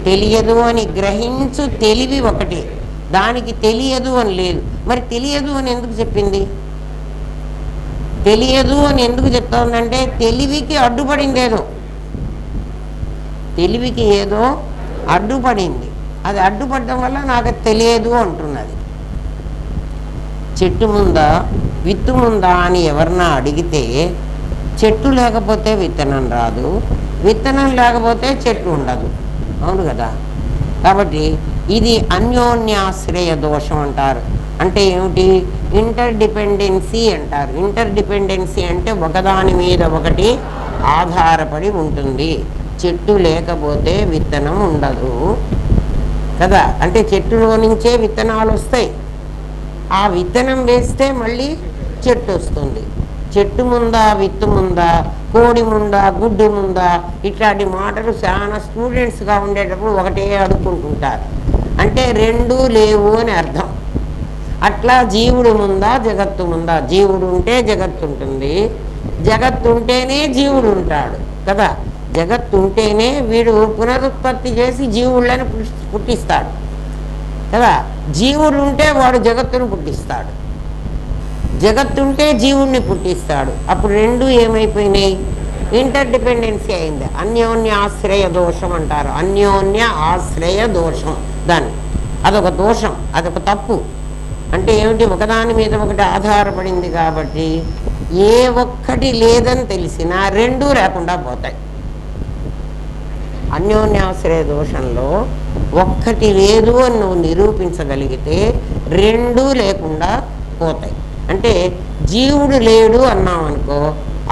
S1: తెలియదు అని గ్రహించు తెలివి ఒకటి, దానికి తెలియదు అని లేదు. మరి తెలియదు అని ఎందుకు చెప్పింది? తెలియదు అని ఎందుకు చెప్తోందంటే తెలివికి అడ్డుపడింది ఏదో. తెలివికి ఏదో అడ్డుపడింది. అది అడ్డుపడడం వల్ల నాకు తెలియదు అంటున్నది. చెట్టు ముందా విత్తు ముందా అని ఎవరన్నా అడిగితే చెట్టు లేకపోతే విత్తనం రాదు, విత్తనం లేకపోతే చెట్టు ఉండదు. అవును కదా. కాబట్టి ఇది అన్యోన్యాశ్రయ దోషం అంటారు. అంటే ఏమిటి? ఇంటర్డిపెండెన్సీ అంటారు. ఇంటర్డిపెండెన్సీ అంటే ఒకదాని మీద ఒకటి ఆధారపడి ఉంటుంది. చెట్టు లేకపోతే విత్తనం ఉండదు కదా. అంటే చెట్టులో నుంచే విత్తనాలు వస్తాయి. ఆ విత్తనం వేస్తే మళ్ళీ చెట్టు వస్తుంది. చెట్టు ముందా విత్తు ముందా, కోడి ముందా గుడ్డు ముందా, ఇట్లాంటి మాటలు చాలా స్టూడెంట్స్గా ఉండేటప్పుడు ఒకటే అడుక్కుంటుంటారు. అంటే రెండూ లేవు అని అర్థం. అట్లా జీవుడు ముందా జగత్తు ముందా? జీవుడు ఉంటే జగత్తు ఉంటుంది, జగత్తు ఉంటేనే జీవుడు ఉంటాడు కదా. జగత్తు ఉంటేనే వీడు పునరుత్పత్తి చేసి జీవుళ్ళని పుట్టిస్తాడు కదా. జీవుడు ఉంటే వాడు జగత్తును పుట్టిస్తాడు, జగత్తుంటే జీవుణ్ణి పుట్టిస్తాడు. అప్పుడు రెండు ఏమైపోయినాయి? ఇంటర్డిపెండెన్సీ అయింది. అన్యోన్య ఆశ్రయ దోషం అంటారు. అన్యోన్య ఆశ్రయ దోషం దాన్ని. అదొక దోషం, అదొక తప్పు. అంటే ఏమిటి? ఒకదాని మీద ఒకటి ఆధారపడింది కాబట్టి ఏ ఒక్కటి లేదని తెలిసినా రెండూ లేకుండా పోతాయి. అన్యోన్యాశ్రయ దోషంలో ఒక్కటి లేదు అని నువ్వు నిరూపించగలిగితే రెండూ లేకుండా పోతాయి. అంటే జీవుడు లేడు అన్నామనుకో,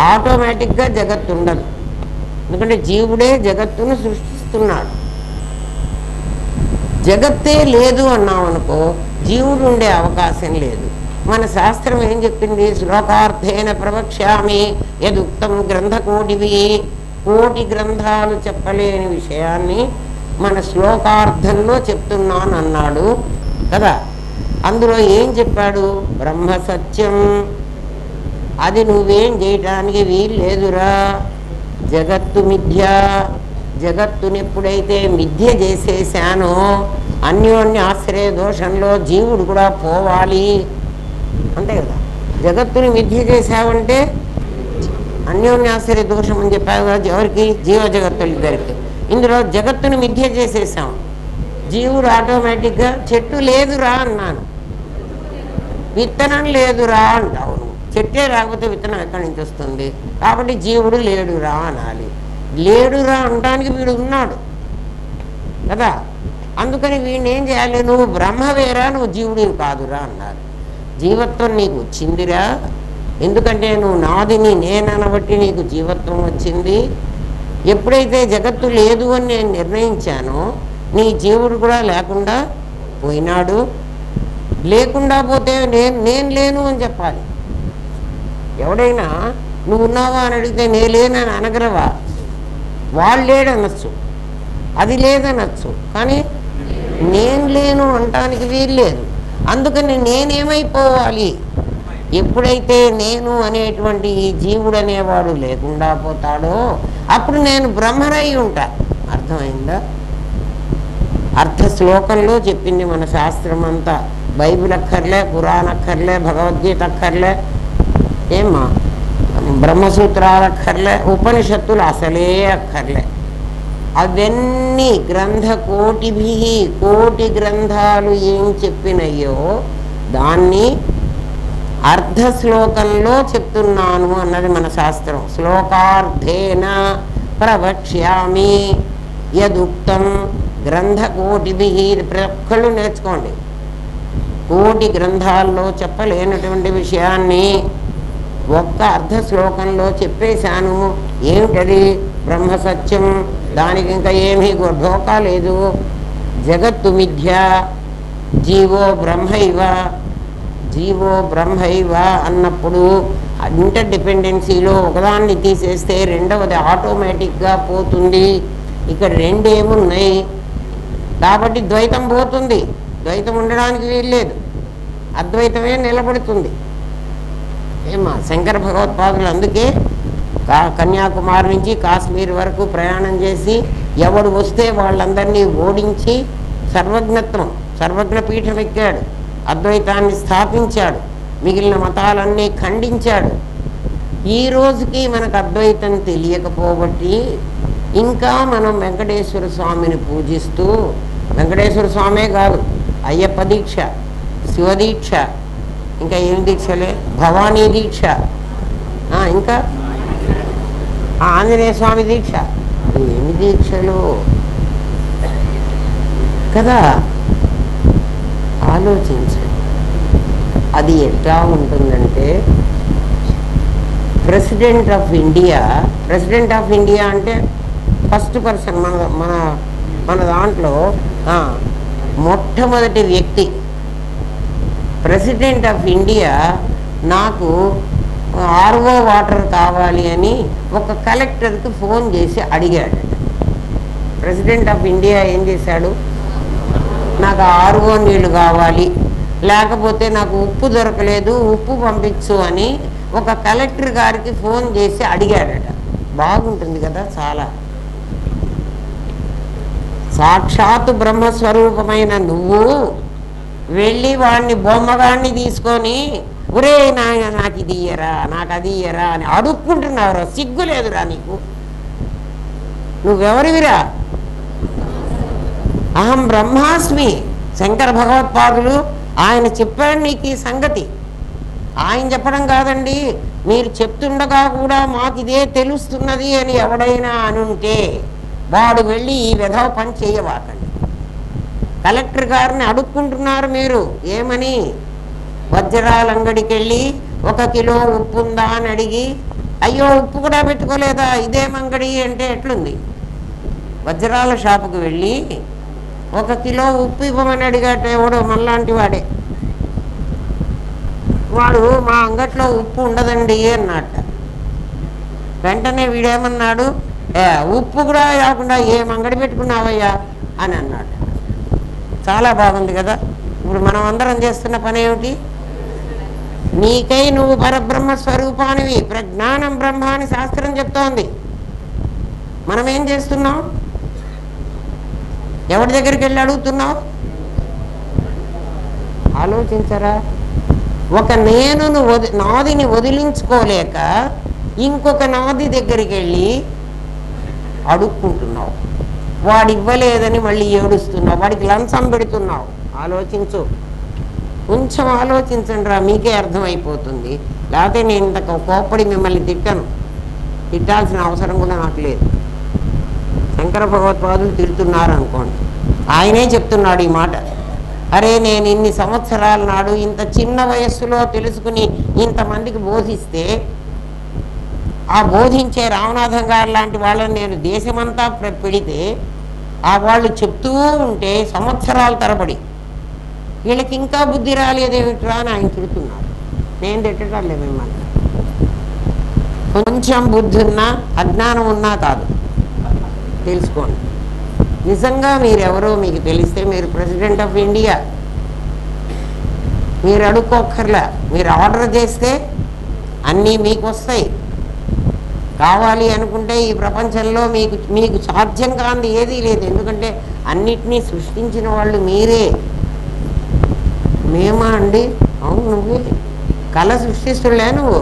S1: ఆటోమేటిక్గా జగత్తు ఉండదు. ఎందుకంటే జీవుడే జగత్తును సృష్టిస్తున్నాడు. జగత్తే లేదు అన్నామనుకో, జీవుడు ఉండే అవకాశం లేదు. మన శాస్త్రం ఏం చెప్పింది? శ్లోకార్థేన ప్రవక్ష్యామి యదుక్తం గ్రంథకోటివి. కోటి గ్రంథాలు చెప్పలేని విషయాన్ని మన శ్లోకార్థంలో చెప్తున్నాను అన్నాడు కదా. అందులో ఏం చెప్పాడు? బ్రహ్మ సత్యం, అది నువ్వేం చేయటానికి వీలు లేదురా. జగత్తు మిథ్య, జగత్తుని ఎప్పుడైతే మిథ్య చేసేసానో అన్యోన్య ఆశ్రయ దోషంలో జీవుడు కూడా పోవాలి అంతే కదా. జగత్తుని మిథ్య చేసావంటే అన్యోన్యాశ్రయ దోషం అని చెప్పావు కదా. ఎవరికి? జీవ జగత్తులు ఇద్దరికి. ఇందులో జగత్తుని మిథ్య చేసేసాం, జీవుడు ఆటోమేటిక్గా చెట్టు లేదురా అన్నాను, విత్తనం లేదురా అంటావు. చెట్టే రాకపోతే విత్తనం ఎక్కడి నుంచి వస్తుంది? కాబట్టి జీవుడు లేడురా అనాలి. లేడురా అనడానికి వీడు ఉన్నాడు కదా. అందుకని వీడిని ఏం చేయాలి? నువ్వు బ్రహ్మవేరా, నువ్వు జీవుడివి కాదురా అన్నారు. జీవత్వం నీకు వచ్చిందిరా, ఎందుకంటే నువ్వు నాదిని నేననబట్టి నీకు జీవత్వం వచ్చింది. ఎప్పుడైతే జగత్తు లేదు అని నేను నిర్ణయించానో నీ జీవుడు కూడా లేకుండా పోయినాడు. లేకుండా పోతే నేను లేను అని చెప్పాలి. ఎవడైనా నువ్వు ఉన్నావా అని అడిగితే నేను లేనని అనగలవా? వాళ్ళు లేడనొచ్చు, అది లేదనొచ్చు, కానీ నేను లేను అనటానికి వీలు లేదు. అందుకని నేనేమైపోవాలి? ఎప్పుడైతే నేను అనేటువంటి ఈ జీవుడు అనేవాడు లేకుండా పోతాడో అప్పుడు నేను బ్రహ్మనై ఉంటా. అర్థమైందా? అర్థ శ్లోకంలో చెప్పింది మన శాస్త్రం అంతా. బైబిల్ అక్కర్లే, పురాణ అక్కర్లే, భగవద్గీత అక్కర్లే, ఏమ్మా బ్రహ్మసూత్రాలు అక్కర్లే, ఉపనిషత్తులు అసలే అక్కర్లే. అవన్నీ గ్రంథ కోటి గ్రంథాలు ఏం చెప్పినయ్యో దాన్ని అర్ధ శ్లోకంలో చెప్తున్నాను అన్నది మన శాస్త్రం. శ్లోకార్థేన ప్రవక్ష్యామి యదుక్తం గ్రంథకోటిభి. ప్రతి ఒక్కళ్ళు నేర్చుకోండి. కోటి గ్రంథాల్లో చెప్పలేనటువంటి విషయాన్ని ఒక్క అర్ధ శ్లోకంలో చెప్పేశాను. ఏమిటది? బ్రహ్మసత్యం. దానికి ఇంకా ఏమీ ఢోకా లేదు. జగత్తు మిథ్య, జీవో బ్రహ్మైవ. జీవో బ్రహ్మైవ అన్నప్పుడు ఇంటర్ డిపెండెన్సీలో ఒకదాన్ని తీసేస్తే రెండవది ఆటోమేటిక్గా పోతుంది. ఇక్కడ రెండేమున్నాయి కాబట్టి ద్వైతం పోతుంది. ద్వైతం ఉండడానికి వీల్లేదు, అద్వైతమే నిలబడుతుంది. ఏమా శంకర భగవత్పాదులు అందుకే కన్యాకుమారి నుంచి కాశ్మీర్ వరకు ప్రయాణం చేసి ఎవడు వస్తే వాళ్ళందరినీ ఓడించి సర్వజ్ఞ పీఠం ఎక్కాడు. అద్వైతాన్ని స్థాపించాడు, మిగిలిన మతాలన్నీ ఖండించాడు. ఈ రోజుకి మనకు అద్వైతం తెలియకపోబట్టి ఇంకా మనం వెంకటేశ్వర స్వామిని పూజిస్తూ, వెంకటేశ్వర స్వామే కాదు, అయ్యప్ప దీక్ష, శివదీక్ష, ఇంకా ఏం దీక్షలే, భవానీ దీక్ష, ఇంకా ఆంజనేయ స్వామి దీక్ష, ఏమి దీక్షలు కదా, ఆలోచించండి. అది ఎట్లా ఉంటుందంటే ప్రెసిడెంట్ ఆఫ్ ఇండియా అంటే ఫస్ట్ పర్సన్, మన మన మన దాంట్లో మొట్టమొదటి వ్యక్తి ప్రెసిడెంట్ ఆఫ్ ఇండియా నాకు ఆర్ఓ వాటర్ కావాలి అని ఒక కలెక్టర్కి ఫోన్ చేసి అడిగాడు. ప్రెసిడెంట్ ఆఫ్ ఇండియా ఏం చేశాడు, నాకు ఆర్ఓ నీళ్ళు కావాలి, లేకపోతే నాకు ఉప్పు దొరకలేదు, ఉప్పు పంపించు అని ఒక కలెక్టర్ గారికి ఫోన్ చేసి అడిగాడట. బాగుంటుంది కదా, చాలా. సాక్షాత్తు బ్రహ్మస్వరూపమైన నువ్వు వెళ్ళి వాడిని బొమ్మగాడిని తీసుకొని ఒరే నాయన నాకు ఇది ఇయ్యరా, నాకు అది ఇయ్యరా అని అడుక్కుంటున్నావురా, సిగ్గు లేదురా నీకు? నువ్వెవరివిరా? అహం బ్రహ్మాస్మి. శంకర భగవత్పాదులు ఆయన చెప్పాడు నీకు ఈ సంగతి. ఆయన చెప్పడం కాదండి, మీరు చెప్తుండగా కూడా మాకు ఇదే తెలుస్తున్నది అని ఎవడైనా అనుంటే వాడు వెళ్ళి ఈ విధవ పని చేయవాకండి. కలెక్టర్ గారిని అడుక్కుంటున్నారు మీరు, ఏమని? వజ్రాల అంగడికి వెళ్ళి 1 కిలో ఉప్పు ఉందా అని అడిగి, అయ్యో ఉప్పు కూడా పెట్టుకోలేదా, ఇదేం అంగడి అంటే ఎట్లుంది? వజ్రాల షాపుకి వెళ్ళి 1 కిలో ఉప్పు ఇవ్వమని అడిగాట ఎవడో మనలాంటి వాడే. వాడు మా అంగట్లో ఉప్పు ఉండదండి అన్నట్ట. వెంటనే వీడేమన్నాడు, ఉప్పు కూడా కాకుండా ఏం అంగడి పెట్టుకున్నావయ్యా అని అన్నాడు. చాలా బాగుంది కదా. ఇప్పుడు మనం అందరం చేస్తున్న పని ఏమిటి? నీకై నువ్వు పరబ్రహ్మ స్వరూపానివి, ప్రజ్ఞానం బ్రహ్మ అని శాస్త్రం చెప్తోంది. మనం ఏం చేస్తున్నాం? ఎవరి దగ్గరికి వెళ్ళి అడుగుతున్నావు? ఆలోచించరా? ఒక నేనును నాదిని వదిలించుకోలేక ఇంకొక నాది దగ్గరికి వెళ్ళి అడుక్కుంటున్నావు. వాడు ఇవ్వలేదని మళ్ళీ ఏడుస్తున్నావు, వాడికి లంచం పెడుతున్నావు. ఆలోచించు, కొంచెం ఆలోచించండి రా, మీకే అర్థమైపోతుంది. లేకపోతే నేను ఇంత కోప్పడి మిమ్మల్ని తిట్టాల్సిన అవసరం కూడా నాకు లేదు. శంకర భగవత్పాదులు తిడుతున్నారు అనుకోండి, ఆయనే చెప్తున్నాడు ఈ మాట. అరే నేను ఇన్ని సంవత్సరాల నాడు ఇంత చిన్న వయస్సులో తెలుసుకుని ఇంతమందికి బోధిస్తే, ఆ బోధించే రామనాథం గారు లాంటి వాళ్ళని నేను దేశమంతా పెడితే ఆ వాళ్ళు చెప్తూ ఉంటే సంవత్సరాల తరబడి వీళ్ళకి ఇంకా బుద్ధి రాలేదేమిట్రా అని ఆయన తిడుతున్నారు. నేను తిట్టడంలే మిమ్మల్ని. కొంచెం బుద్ధి ఉన్నా అజ్ఞానం ఉన్నా కాదు, తెలుసుకోండి. నిజంగా మీరెవరో మీకు తెలిస్తే మీరు ప్రెసిడెంట్ ఆఫ్ ఇండియా. మీరు అడుక్కోక్కర్లా, మీరు ఆర్డర్ చేస్తే అన్నీ మీకు వస్తాయి. కావాలి అనుకుంటే ఈ ప్రపంచంలో మీకు సాధ్యం కానిది ఏదీ లేదు. ఎందుకంటే అన్నిటినీ సృష్టించిన వాళ్ళు మీరే. మేమా అండి? అవును, నువ్వే. కళ సృష్టిస్తులే నువ్వు.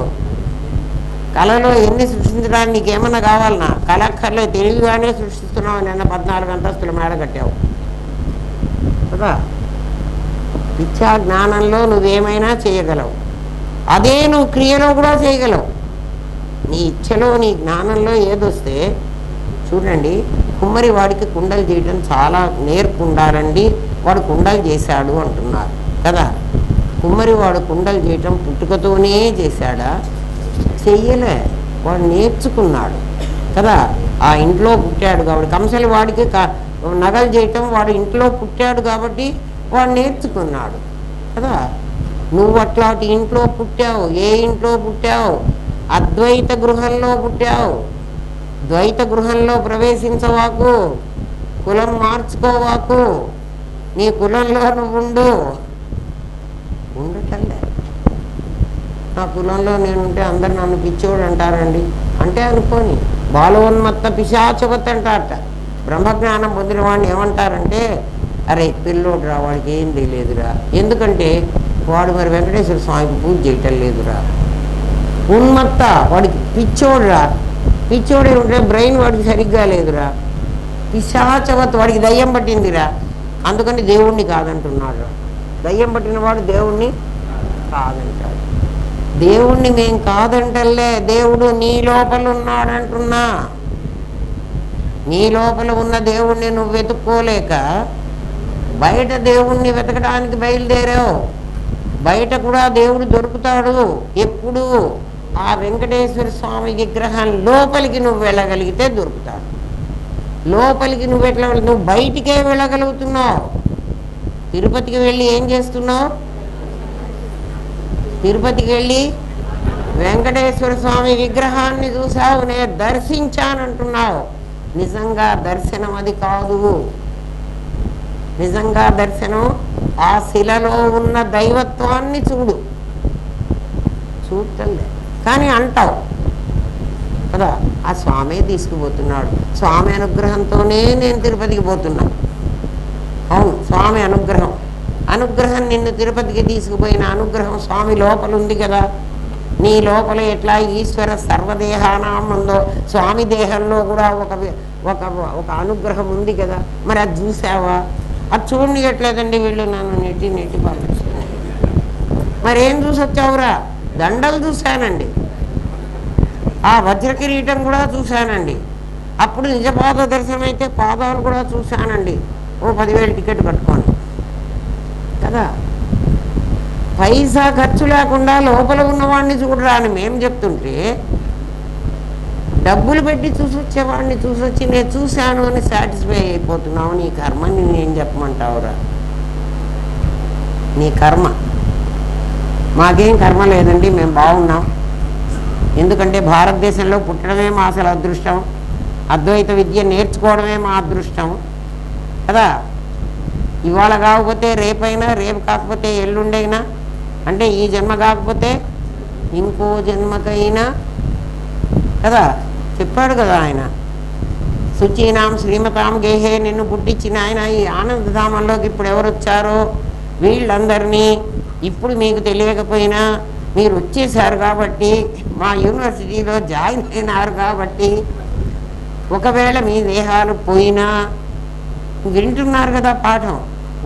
S1: కళలో ఎన్ని సృష్టించడానికి నీకేమన్నా కావాలన్నా? కళ అక్కర్లో తెలివిగానే సృష్టిస్తున్నావు. నిన్న 14 అంతస్తుల మేడ కట్టావు కదా. ఇచ్చా జ్ఞానంలో నువ్వేమైనా చేయగలవు. అదే నువ్వు క్రియలో కూడా చేయగలవు. నీ ఇచ్చలో నీ జ్ఞానంలో ఏదొస్తే చూడండి. కుమ్మరి వాడికి కుండలు చేయడం చాలా నేర్పుండాలండి, వాడు కుండలు చేశాడు అంటున్నారు కదా. కుమ్మరి వాడు కుండలు చేయటం పుట్టుకతోనే చేశాడా? చెయ్యలే, వాడు నేర్చుకున్నాడు కదా. ఆ ఇంట్లో పుట్టాడు కాబట్టి. కంసలి వాడికి నగలు చేయటం వాడు ఇంట్లో పుట్టాడు కాబట్టి వాడు నేర్చుకున్నాడు కదా. నువ్వు అట్లాంటి ఇంట్లో పుట్టావు. ఏ ఇంట్లో పుట్టావు? అద్వైత గృహంలో పుట్టావు. ద్వైత గృహంలో ప్రవేశించవాకు, కులం మార్చుకోవాకు. నీ కులంలో నువ్వు ఉండటంలే. నా కులంలో నేనుంటే అందరు నన్ను పిచ్చోడు అంటారండి అంటే అనుకోని. బాలోన్మత్త పిశాచవత్ అంటారట. బ్రహ్మజ్ఞానం పొందిన వాడిని ఏమంటారంటే, అరే పిల్లోడు రా, వాడికి ఏం తెలియదురా. ఎందుకంటే వాడు మరి వెంకటేశ్వర స్వామికి పూజ చేయటం లేదురా. ఉన్మత్త, వాడికి పిచ్చోడురా. పిచ్చోడే ఉంటే బ్రెయిన్ వాడికి సరిగ్గా లేదురా. పిశాచవత్, వాడికి దయ్యం పట్టిందిరా, అందుకని దేవుణ్ణి కాదంటున్నాడు. దయ్యం పట్టిన వాడు దేవుణ్ణి కాదంటాడు. దేవుణ్ణి మేం కాదంటల్లే, దేవుడు నీ లోపల ఉన్నాడంటున్నా. నీ లోపల ఉన్న దేవుణ్ణి నువ్వు వెతుక్కోలేక బయట దేవుణ్ణి వెతకడానికి బయలుదేరావు. బయట కూడా దేవుడు దొరుకుతాడు. ఎప్పుడు ఆ వెంకటేశ్వర స్వామి విగ్రహం లోపలికి నువ్వు వెళ్ళగలిగితే దొరుకుతాడు. లోపలికి నువ్వు ఎట్లా నువ్వు బయటికే వెళ్ళగలుగుతున్నావు. తిరుపతికి వెళ్ళి ఏం చేస్తున్నావు? తిరుపతికి వెళ్ళి వెంకటేశ్వర స్వామి విగ్రహాన్ని చూసావు, నేను దర్శించానంటున్నావు. నిజంగా దర్శనం అది కాదు. నిజంగా దర్శనం ఆ శిలలో ఉన్న దైవత్వాన్ని చూడు. చూడలే కానీ అంటావు కదా, ఆ స్వామి తీసుకుపోతున్నాడు, స్వామి అనుగ్రహంతోనే నేను తిరుపతికి పోతున్నా. అవును, స్వామి అనుగ్రహం. అనుగ్రహం నిన్ను తిరుపతికి తీసుకుపోయిన అనుగ్రహం స్వామి లోపల ఉంది కదా. నీ లోపల ఎట్లా ఈశ్వర సర్వదేహానాం ఉందో స్వామి దేహంలో కూడా ఒక అనుగ్రహం ఉంది కదా. మరి అది చూసావా? అది చూడనియట్లేదండి వీళ్ళు నన్ను నెట్టి పంపిస్తున్నారు. మరి ఏం చూసి వచ్చావురా? దండలు చూశానండి, ఆ వజ్ర కిరీటం కూడా చూశానండి. అప్పుడు నిజపాద దర్శనం అయితే పాదాలు కూడా చూశానండి. ఓ 10,000 టికెట్ కట్టుకోండి కదా. పైసా ఖర్చు లేకుండా లోపల ఉన్నవాడిని చూడరా అని మేము చెప్తుంటే, డబ్బులు పెట్టి చూసి వచ్చేవాడిని చూసొచ్చి నేను చూశాను అని సాటిస్ఫై అయిపోతున్నావు. నీ కర్మని నేను చెప్పమంటావురా? నీ కర్మ. మాకేం కర్మ లేదండి, మేము బాగున్నాం. ఎందుకంటే భారతదేశంలో పుట్టడమే మా అసలు అదృష్టం, అద్వైత విద్య నేర్చుకోవడమే మా అదృష్టం కదా. ఇవాళ కాకపోతే రేపైనా, రేపు కాకపోతే ఎల్లుండైనా, అంటే ఈ జన్మ కాకపోతే ఇంకో జన్మకైనా కదా. చెప్పాడు కదా ఆయన, శుచీనాం శ్రీమతాం గేహే, నిన్ను పుట్టించిన ఆయన ఈ ఆనందధామంలోకి ఇప్పుడు ఎవరు వచ్చారో వీళ్ళందరినీ ఇప్పుడు మీకు తెలియకపోయినా మీరు వచ్చేసారు కాబట్టి, మా యూనివర్సిటీలో జాయిన్ అయినారు కాబట్టి, ఒకవేళ మీ దేహాలు పోయినా వింటున్నారు కదా పాఠం.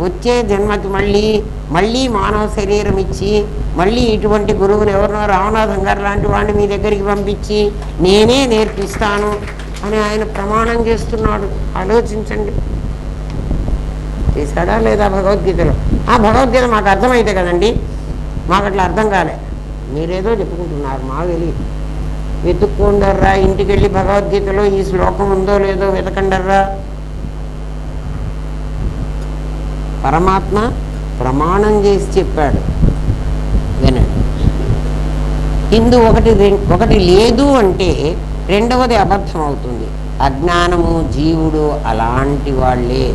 S1: వచ్చే జన్మకి మళ్ళీ మానవ శరీరం ఇచ్చి మళ్ళీ ఇటువంటి గురువుని ఎవరినో రామనాథం గారు లాంటి వాడిని మీ దగ్గరికి పంపించి నేనే నేర్పిస్తాను అని ఆయన ప్రమాణం చేస్తున్నాడు. ఆలోచించండి, చేశాడా లేదా భగవద్గీతలో? ఆ భగవద్గీత మాకు అర్థమైతే కదండి, మాకు అట్లా అర్థం కాలే. మీరేదో చెప్పుకుంటున్నారు, మాకు తెలియదు. వెతుక్కోండర్రా, ఇంటికి వెళ్ళి భగవద్గీతలో ఈ శ్లోకం ఉందో లేదో వెతకండర్రా. పరమాత్మ ప్రమాణం చేసి చెప్పాడు, వినండి. హిందూ ఒకటి లేదు అంటే రెండవది అబద్ధం అవుతుంది. అజ్ఞానము, జీవుడు అలాంటి వాళ్ళే.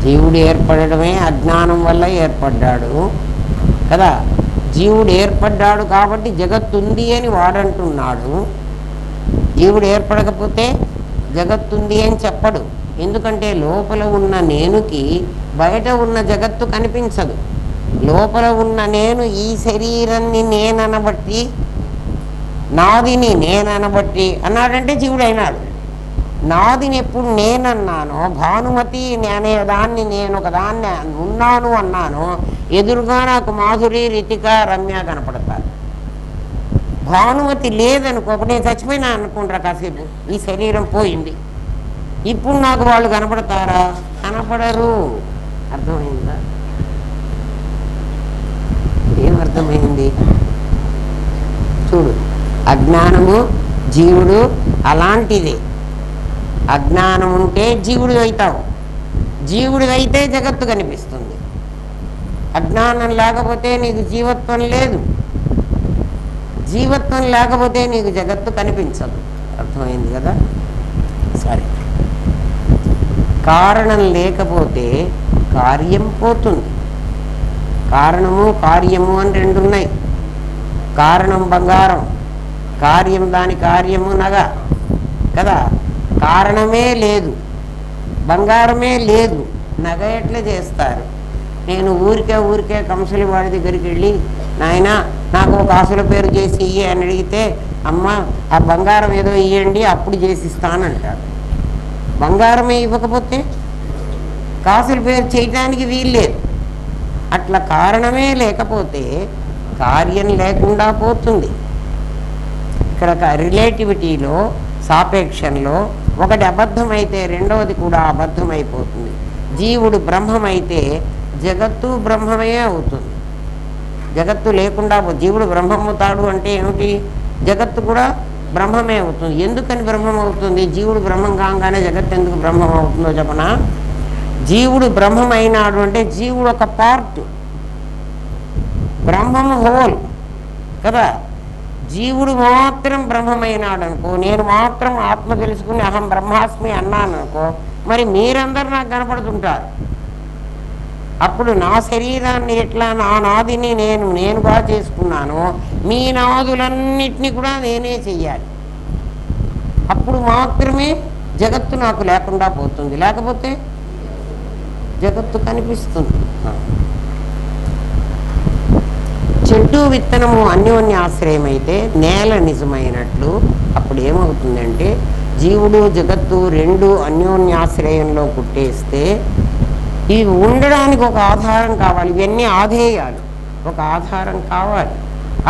S1: జీవుడు ఏర్పడమే అజ్ఞానం వల్ల ఏర్పడ్డాడు కదా. జీవుడు ఏర్పడ్డాడు కాబట్టి జగత్తుంది అని వాడంటున్నాడు. జీవుడు ఏర్పడకపోతే జగత్తుంది అని చెప్పడు. ఎందుకంటే లోపల ఉన్న నేనుకి బయట ఉన్న జగత్తు కనిపించదు. లోపల ఉన్న నేను ఈ శరీరాన్ని నేననబట్టి, నాదిని నేననబట్టి అన్నాడంటే జీవుడు అయినాడు. నాదిని ఎప్పుడు నేనన్నానో, భానుమతి అనేదాన్ని నేను ఒకదాన్ని ఉన్నాను అన్నాను, ఎదురుగా నాకు మాధురి, రితిక, రమ్య కనపడతారు. భానుమతి లేదనుకో, నేను చచ్చిపోయినా అనుకుంటారా కాసేపు, ఈ శరీరం పోయింది, ఇప్పుడు నాకు వాళ్ళు కనపడతారా? కనపడరు. అర్థమైందా? ఏమర్థమైంది? చూడు, అజ్ఞానము జీవుడు అలాంటిదే. అజ్ఞానం ఉంటే జీవుడు అవుతావు, జీవుడు అయితే జగత్తు కనిపిస్తుంది. అజ్ఞానం లేకపోతే నీకు జీవత్వం లేదు, జీవత్వం లేకపోతే నీకు జగత్తు కనిపించదు. అర్థమైంది కదా? సరే, కారణం లేకపోతే కార్యం పోతుంది. కారణము కార్యము అని రెండు ఉన్నాయి. కారణం బంగారం, కార్యం దాని కార్యము నగ కదా. కారణమే లేదు, బంగారమే లేదు, నగ ఎట్లా చేస్తారు? నేను ఊరికే కంసలి వాడి దగ్గరికి వెళ్ళి, నాయన నాకు ఒక కాసుల పేరు చేసి ఇయ్యి అని అడిగితే, అమ్మ ఆ బంగారం ఏదో ఇవ్వండి అప్పుడు చేసిస్తానంటాడు. బంగారమే ఇవ్వకపోతే కాసుల పేరు చేయడానికి వీల్లేదు. అట్లా కారణమే లేకపోతే కార్యం లేకుండా పోతుంది. ఇక్కడ రిలేటివిటీలో, సాపేక్షంలో ఒకటి అబద్ధమైతే రెండవది కూడా అబద్ధమైపోతుంది. జీవుడు బ్రహ్మమైతే జగత్తు బ్రహ్మమే అవుతుంది. జగత్తు లేకుండా జీవుడు బ్రహ్మమవుతాడు అంటే ఏమిటి? జగత్తు కూడా బ్రహ్మమే అవుతుంది. ఎందుకని బ్రహ్మం అవుతుంది? జీవుడు బ్రహ్మం కాగానే జగత్తు ఎందుకు బ్రహ్మం అవుతుందో చెప్పనా? జీవుడు బ్రహ్మం అయినాడు అంటే జీవుడు ఒక పార్ట్, బ్రహ్మము హోల్ కదా. జీవుడు మాత్రం బ్రహ్మమైనాడు అనుకో, నేను మాత్రం ఆత్మ తెలుసుకుని అహం బ్రహ్మాస్మి అన్నాను అనుకో, మరి మీరందరూ నాకు కనపడుతుంటారు. అప్పుడు నా శరీరాన్ని ఎట్లా నా నాదిని నేనుగా చేసుకున్నాను, మీ నాదులన్నిటినీ కూడా నేనే చెయ్యాలి. అప్పుడు మాత్రమే జగత్తు నాకు లేకుండా పోతుంది, లేకపోతే జగత్తు కనిపిస్తుంది. చెట్టు విత్తనము అన్యోన్యాశ్రయమైతే నేల నిజమైనట్లు అప్పుడు ఏమవుతుందంటే జీవుడు జగత్తు రెండు అన్యోన్యాశ్రయంలో పుట్టేస్తే ఇవి ఉండడానికి ఒక ఆధారం కావాలి. ఇవన్నీ ఆధేయాలు, ఒక ఆధారం కావాలి.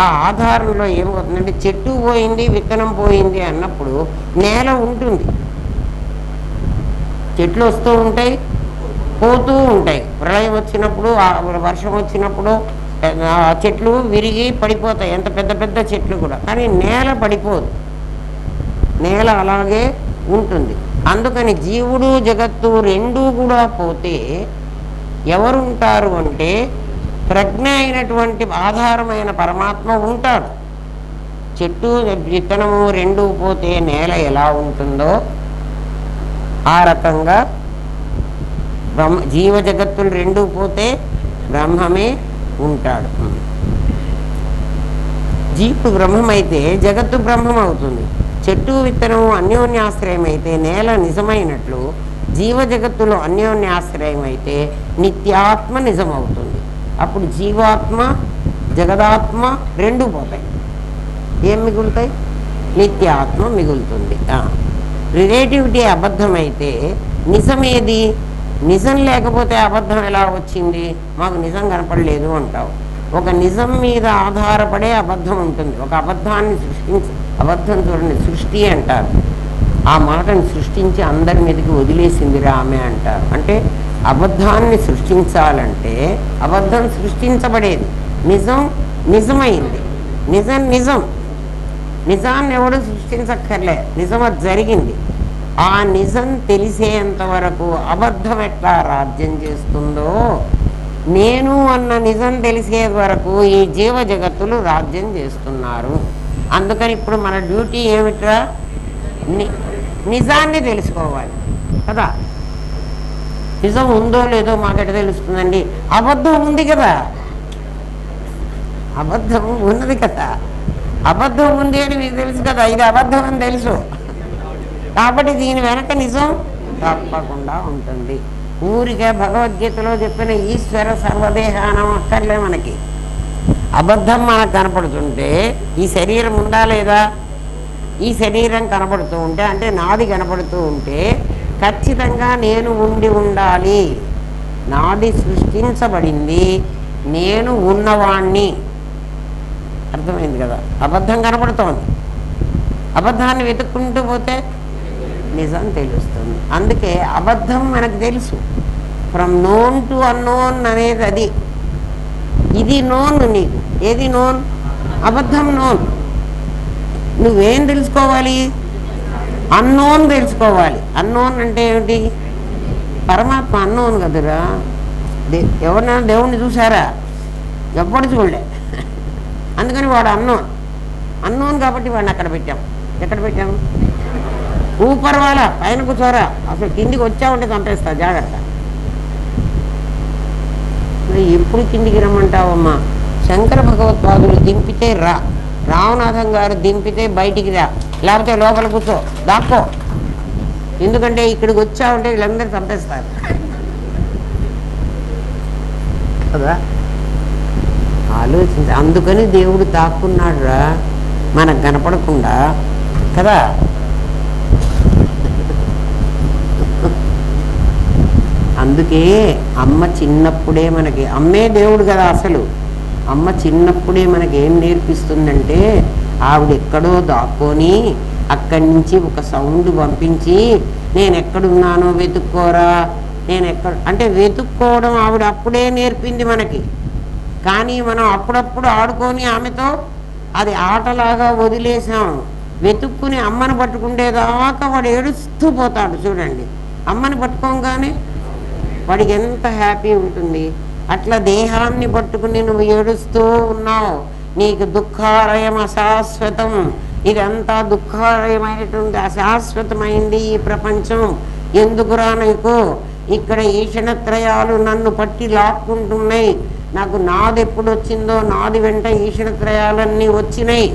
S1: ఆ ఆధారంలో ఏమవుతుందంటే చెట్టు పోయింది విత్తనం పోయింది అన్నప్పుడు నేల ఉంటుంది. చెట్లు వస్తూ ఉంటాయి, పోతూ ఉంటాయి. ప్రళయం వచ్చినప్పుడు, వర్షం వచ్చినప్పుడు చెట్లు విరిగి పడిపోతాయి, ఎంత పెద్ద పెద్ద చెట్లు కూడా. కానీ నేల పడిపోదు, నేల అలాగే ఉంటుంది. అందుకని జీవుడు జగత్తు రెండూ కూడా పోతే ఎవరుంటారు అంటే ప్రజ్ఞ అయినటువంటి ఆధారమైన పరమాత్మ ఉంటాడు. చెట్టు విత్తనము రెండూ పోతే నేల ఎలా ఉంటుందో ఆ రకంగా జీవ జగత్తులు రెండూ పోతే బ్రహ్మమే ఉంటాడు. జీవుడు బ్రహ్మమైతే జగత్తు బ్రహ్మం అవుతుంది. చెట్టు విత్తనము అన్యోన్యాశ్రయం అయితే నేల నిజమైనట్లు జీవ జగత్తులో అన్యోన్యాశ్రయం అయితే నిత్యాత్మ నిజమవుతుంది. అప్పుడు జీవాత్మ జగదాత్మ రెండు పోతాయి. ఏం మిగులుతాయి? నిత్యాత్మ మిగులుతుంది. రిలేటివిటీ అబద్ధమైతే నిజమేది? నిజం లేకపోతే అబద్ధం ఎలా వచ్చింది? మాకు నిజం కనపడలేదు అంటావు. ఒక నిజం మీద ఆధారపడే అబద్ధం ఉంటుంది. ఒక అబద్ధాన్ని అబద్ధం చూడండి, సృష్టి అంటారు. ఆ మాటను సృష్టించి అందరి మీదకి వదిలేసిందిరా ఆమె అంటారు. అంటే అబద్ధాన్ని సృష్టించాలంటే అబద్ధం సృష్టించబడేది, నిజం నిజమైంది. నిజం నిజాన్ని ఎవడు సృష్టించక్కర్లే, నిజం అది జరిగింది. ఆ నిజం తెలిసేంత వరకు అబద్ధం ఎట్లా రాజ్యం చేస్తుందో నేను అన్న నిజం తెలిసే వరకు ఈ జీవ జగత్తులు రాజ్యం చేస్తున్నారు. అందుకని ఇప్పుడు మన డ్యూటీ ఏమిట్రా? నిజాన్ని తెలుసుకోవాలి కదా. నిజం ఉందో లేదో మాకెట తెలుస్తుందండి? అబద్ధం ఉంది కదా, అబద్ధం ఉన్నది కదా. అబద్ధం ఉంది అని మీకు తెలుసు కదా, ఇది అబద్ధం అని తెలుసు. కాబట్టి దీని వెనక నిజం తప్పకుండా ఉంటుంది. ఊరికే భగవద్గీతలో చెప్పిన ఈశ్వర సర్వదేహానం అక్కర్లే మనకి. అబద్ధం మనకు కనపడుతుంటే ఈ శరీరం ఉందా లేదా? ఈ శరీరం కనపడుతూ ఉంటే అంటే నాది కనపడుతూ ఉంటే ఖచ్చితంగా నేను ఉండాలి. నాది సృష్టించబడింది, నేను ఉన్నవాణ్ణి. అర్థమైంది కదా? అబద్ధం కనపడుతోంది, అబద్ధాన్ని వెతుక్కుంటూ పోతే నిజం తెలుస్తుంది. అందుకే అబద్ధం మనకు తెలుసు. ఫ్రమ్ నోన్ టు అన్నోన్ అనేది అది. ఇది నోన్. నీకు ఏది నోన్? అబద్ధం నోన్. నువ్వేం తెలుసుకోవాలి? అన్నోన్ తెలుసుకోవాలి. అన్నోన్ అంటే ఏమిటి? పరమాత్మ అన్నోన్ కదరా. ఎవరినైనా దేవుణ్ణి చూసారా? ఎవ్వడు చూడలే. అందుకని వాడు అన్నోన్ కాబట్టి వాడిని అక్కడ పెట్టాం. ఎక్కడ పెట్టాము? ఊపర్ వాళ్ళ పైన కూర్చోరా, అసలు కిందికి వచ్చావంటే చంపేస్తా, జాగ్రత్త. ఎప్పుడు కిందికి రమ్మంటావమ్మా? శంకర భగవత్పాదులు దింపితే రా, రామనాథం గారు దింపితే బయటికి రా, లేకపోతే లోపల కూర్చో, దాక్కో. ఎందుకంటే ఇక్కడికి వచ్చావంటే వీళ్ళందరూ చంపేస్తారు కదా. ఆలోచించ. అందుకని దేవుడు దాక్కున్నాడు రా, మనకు కనపడకుండా కదా. అందుకే అమ్మ చిన్నప్పుడే మనకి, అమ్మే దేవుడు కదా అసలు. అమ్మ చిన్నప్పుడే మనకేం నేర్పిస్తుందంటే ఆవిడ ఎక్కడో దాక్కొని అక్కడి నుంచి ఒక సౌండ్ పంపించి నేను ఎక్కడున్నానో వెతుక్కోరా, నేను ఎక్కడ అంటే వెతుక్కోవడం ఆవిడ అప్పుడే నేర్పింది మనకి. కానీ మనం అప్పుడప్పుడు ఆడుకొని ఆమెతో అది ఆటలాగా వదిలేసాం. వెతుక్కుని అమ్మను పట్టుకుండేదాకా వాడు ఏడుస్తూ పోతాడు చూడండి. అమ్మని పట్టుకోగానే వాడికి ఎంత హ్యాపీ ఉంటుంది. అట్లా దేహాన్ని పట్టుకుని నువ్వు ఏడుస్తూ ఉన్నావు, నీకు దుఃఖాలయం అశాశ్వతం, ఇదంతా దుఃఖాలయమైనటువంటి అశాశ్వతమైంది ఈ ప్రపంచం, ఎందుకురా నీకు, ఇక్కడ ఈషణత్రయాలు నన్ను పట్టి లాక్కుంటున్నాయి, నాకు నాది ఎప్పుడు వచ్చిందో నాది వెంట ఈషణత్రయాలన్నీ వచ్చినాయి,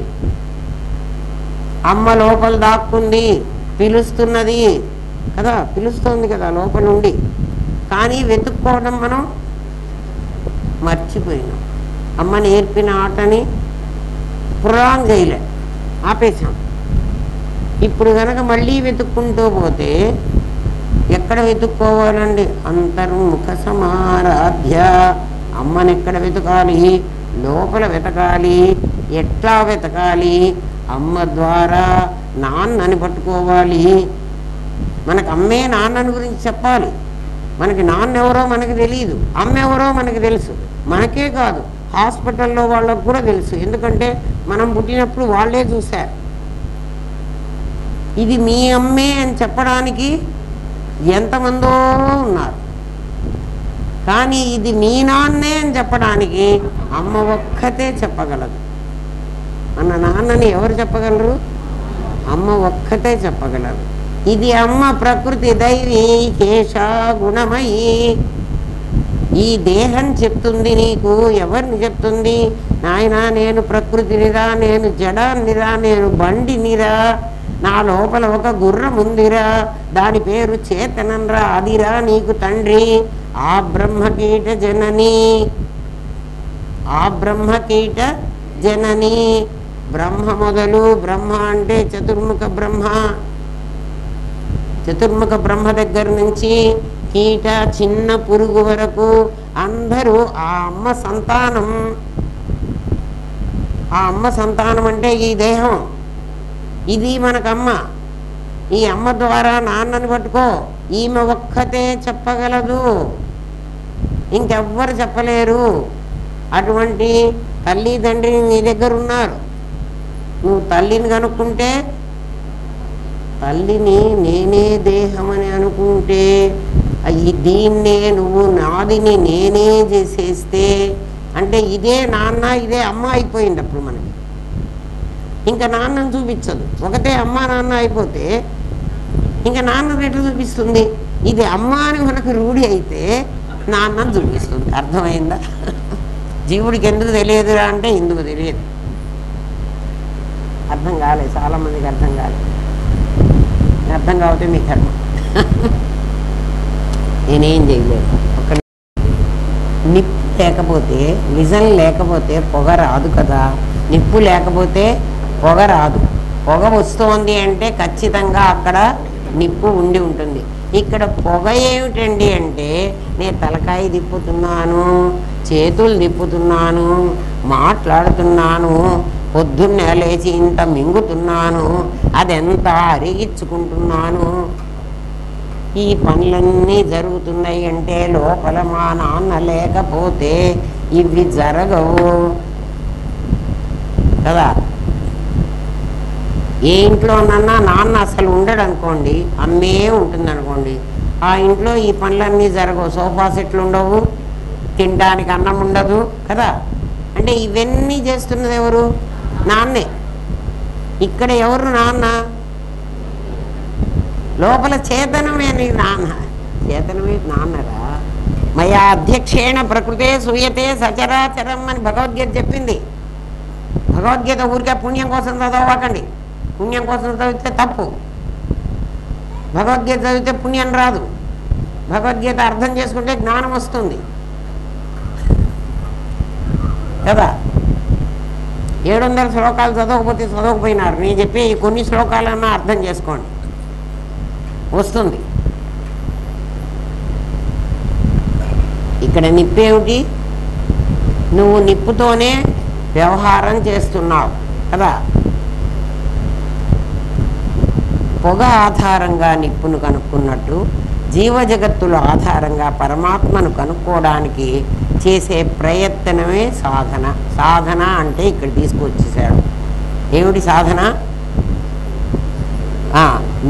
S1: అమ్మ లోపల దాక్కుంది పిలుస్తున్నది కదా, పిలుస్తుంది కదా లోపల నుండి, కానీ వెతుక్కోవడం మనం మర్చిపోయినాం. అమ్మ నేర్పిన ఆటని పురాణం చేయలే, ఆపేశాం. ఇప్పుడు కనుక మళ్ళీ వెతుక్కుంటూ పోతే ఎక్కడ వెతుక్కోవాలండి? అంతర్ముఖ సమారాధ్య. అమ్మని ఎక్కడ వెతకాలి? లోపల వెతకాలి. ఎట్లా వెతకాలి? అమ్మ ద్వారా నాన్నని పట్టుకోవాలి. మనకు అమ్మే నాన్నని గురించి చెప్పాలి. మనకి నాన్న ఎవరో మనకు తెలియదు, అమ్మ ఎవరో మనకు తెలుసు. మనకే కాదు, హాస్పిటల్లో వాళ్ళకు కూడా తెలుసు. ఎందుకంటే మనం పుట్టినప్పుడు వాళ్ళే చూశారు. ఇది మీ అమ్మే అని చెప్పడానికి ఎంతమందో ఉన్నారు, కానీ ఇది మీ నాన్నే అని చెప్పడానికి అమ్మ ఒక్కతే చెప్పగలదు. మన నాన్నని ఎవరు చెప్పగలరు? అమ్మ ఒక్కతే చెప్పగలరు. ఇది అమ్మ ప్రకృతి దైవీ కేశ గుణమయీ. ఈ దేహం చెప్తుంది నీకు. ఎవరిని చెప్తుంది? నాయన నేను ప్రకృతినిరా, నేను జడాన్నిరా, నేను బండినిరా, నా లోపల ఒక గుర్రం ఉందిరా, దాని పేరు చేతనంరా, అదిరా నీకు తండ్రి. ఆ బ్రహ్మకీట జనని, ఆ బ్రహ్మకీట జనని. బ్రహ్మ మొదలు, బ్రహ్మ అంటే చతుర్ముఖ బ్రహ్మ, చతుర్ముఖ బ్రహ్మ దగ్గర నుంచి కీట చిన్న పురుగు వరకు అందరూ ఆ అమ్మ సంతానం. ఆ అమ్మ సంతానం అంటే ఈ దేహం, ఇది మనకమ్మ. ఈ అమ్మ ద్వారా నాన్నని పట్టుకో. ఈమె ఒక్కతే చెప్పగలదు, ఇంకెవ్వరు చెప్పలేరు. అటువంటి తల్లి తండ్రి నీ దగ్గర ఉన్నారు. నువ్వు తల్లిని కనుక్కుంటే, తల్లిని నేనే దేహం అని అనుకుంటే, దీన్నే నువ్వు నాదిని నేనే చేసేస్తే, అంటే ఇదే నాన్న ఇదే అమ్మ అయిపోయింది. అప్పుడు మనకి ఇంకా నాన్నను చూపించదు. ఒకటే అమ్మ నాన్న అయిపోతే ఇంకా నాన్నను ఎట్లా చూపిస్తుంది? ఇది అమ్మ అని మనకు రూఢి అయితే నాన్నను చూపిస్తుంది. అర్థమైందా? జీవుడికి ఎందుకు తెలియదురా అంటే ఎందుకు తెలియదు. అర్థం కాలేదు, చాలామందికి అర్థం కాలేదు. అర్థం కాకపోతే మీ కర్మ, నేనేం చేయలేదు. ఒక నిప్పు లేకపోతే, విజన్ లేకపోతే పొగ రాదు కదా. నిప్పు లేకపోతే పొగ రాదు. పొగ వస్తోంది అంటే ఖచ్చితంగా అక్కడ నిప్పు ఉండి ఉంటుంది. ఇక్కడ పొగ ఏమిటండి అంటే, నేను తలకాయ తిప్పుతున్నాను, చేతులు తిప్పుతున్నాను, మాట్లాడుతున్నాను, పొద్దున్నే లేచి ఇంత మింగుతున్నాను, అదెంత అరిగించుకుంటున్నాను, ఈ పనులన్నీ జరుగుతున్నాయి అంటే లోపల మా నాన్న లేకపోతే ఇవి జరగవు కదా. ఏ ఇంట్లోనన్నా నాన్న అసలు ఉండడు అనుకోండి, అమ్మే ఉంటుంది అనుకోండి, ఆ ఇంట్లో ఈ పనులన్నీ జరగవు. సోఫా సెట్లు ఉండవు, తినడానికి అన్నం ఉండదు కదా. అంటే ఇవన్నీ చేస్తున్నది ఎవరు? నాన్నే. ఇక్కడ ఎవరు నాన్న? లోపల చేతనమే నీ నాన్న. చేతనమే నాన్నరా. మయా అధ్యక్షేణ ప్రకృతే సూయతే సచరాచరం అని భగవద్గీత చెప్పింది. భగవద్గీత ఊరికే పుణ్యం కోసం చదవకండి. పుణ్యం కోసం చదివితే తప్పు. భగవద్గీత చదివితే పుణ్యం రాదు. భగవద్గీత అర్థం చేసుకుంటే జ్ఞానం వస్తుంది కదా. 700 శ్లోకాలు చదవకపోతే చదవకపోయినారు. నేను చెప్పే ఈ కొన్ని శ్లోకాలన్నా అర్థం చేసుకోండి, వస్తుంది. ఇక్కడ నిప్పేమిటి? నువ్వు నిప్పుతోనే వ్యవహారం చేస్తున్నావు కదా. పొగ ఆధారంగా నిప్పును కనుక్కున్నట్టు జీవజగత్తుల ఆధారంగా పరమాత్మను కనుక్కోవడానికి చేసే ప్రయత్నమే సాధన. సాధన అంటే ఇక్కడ తీసుకొచ్చేసాడు. ఏమిటి సాధన?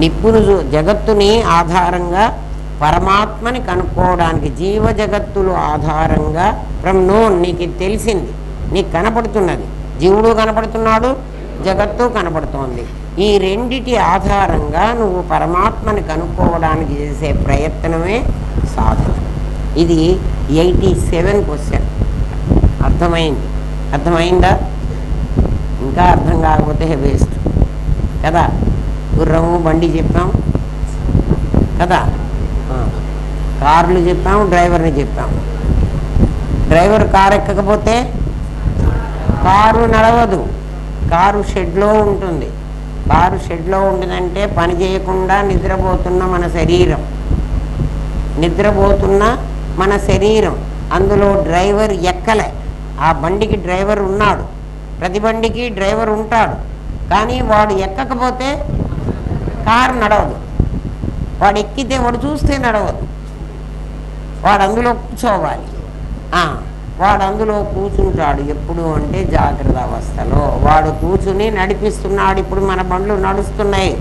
S1: నిప్పును జగత్తుని ఆధారంగా పరమాత్మని కనుక్కోవడానికి, జీవజగత్తులు ఆధారంగా ఫ్రమ్ నోన్, నీకు తెలిసింది, నీకు కనపడుతున్నది, జీవుడు కనపడుతున్నాడు, జగత్తు కనపడుతోంది. ఈ రెండిటి ఆధారంగా నువ్వు పరమాత్మని కనుక్కోవడానికి చేసే ప్రయత్నమే సాధన. ఇది 87 క్వశ్చన్. అర్థమైందా? ఇంకా అర్థం కాకపోతే వేస్ట్ కదా. గుర్రము బండి చెప్పాం కదా, కార్లు చెప్పాము, డ్రైవర్ని చెప్పాము. డ్రైవర్ కారు ఎక్కకపోతే కారు నడవదు. కారు షెడ్లో ఉంటుంది. కారు షెడ్లో ఉంటుందంటే పని చేయకుండా నిద్రపోతున్న మన శరీరం అందులో డ్రైవర్ ఎక్కలే. ఆ బండికి డ్రైవర్ ఉన్నాడు, ప్రతి బండికి డ్రైవర్ ఉంటాడు. కానీ వాడు ఎక్కకపోతే కారు నడవదు. వాడు ఎక్కితే వాడు చూస్తే నడవదు. వాడు అందులో కూర్చోవాలి. వాడు అందులో కూర్చుంటాడు ఎప్పుడు అంటే జాగ్రత్త అవస్థలో. వాడు కూర్చుని నడిపిస్తున్నాడు. ఇప్పుడు మన బండ్లు నడుస్తున్నాయి,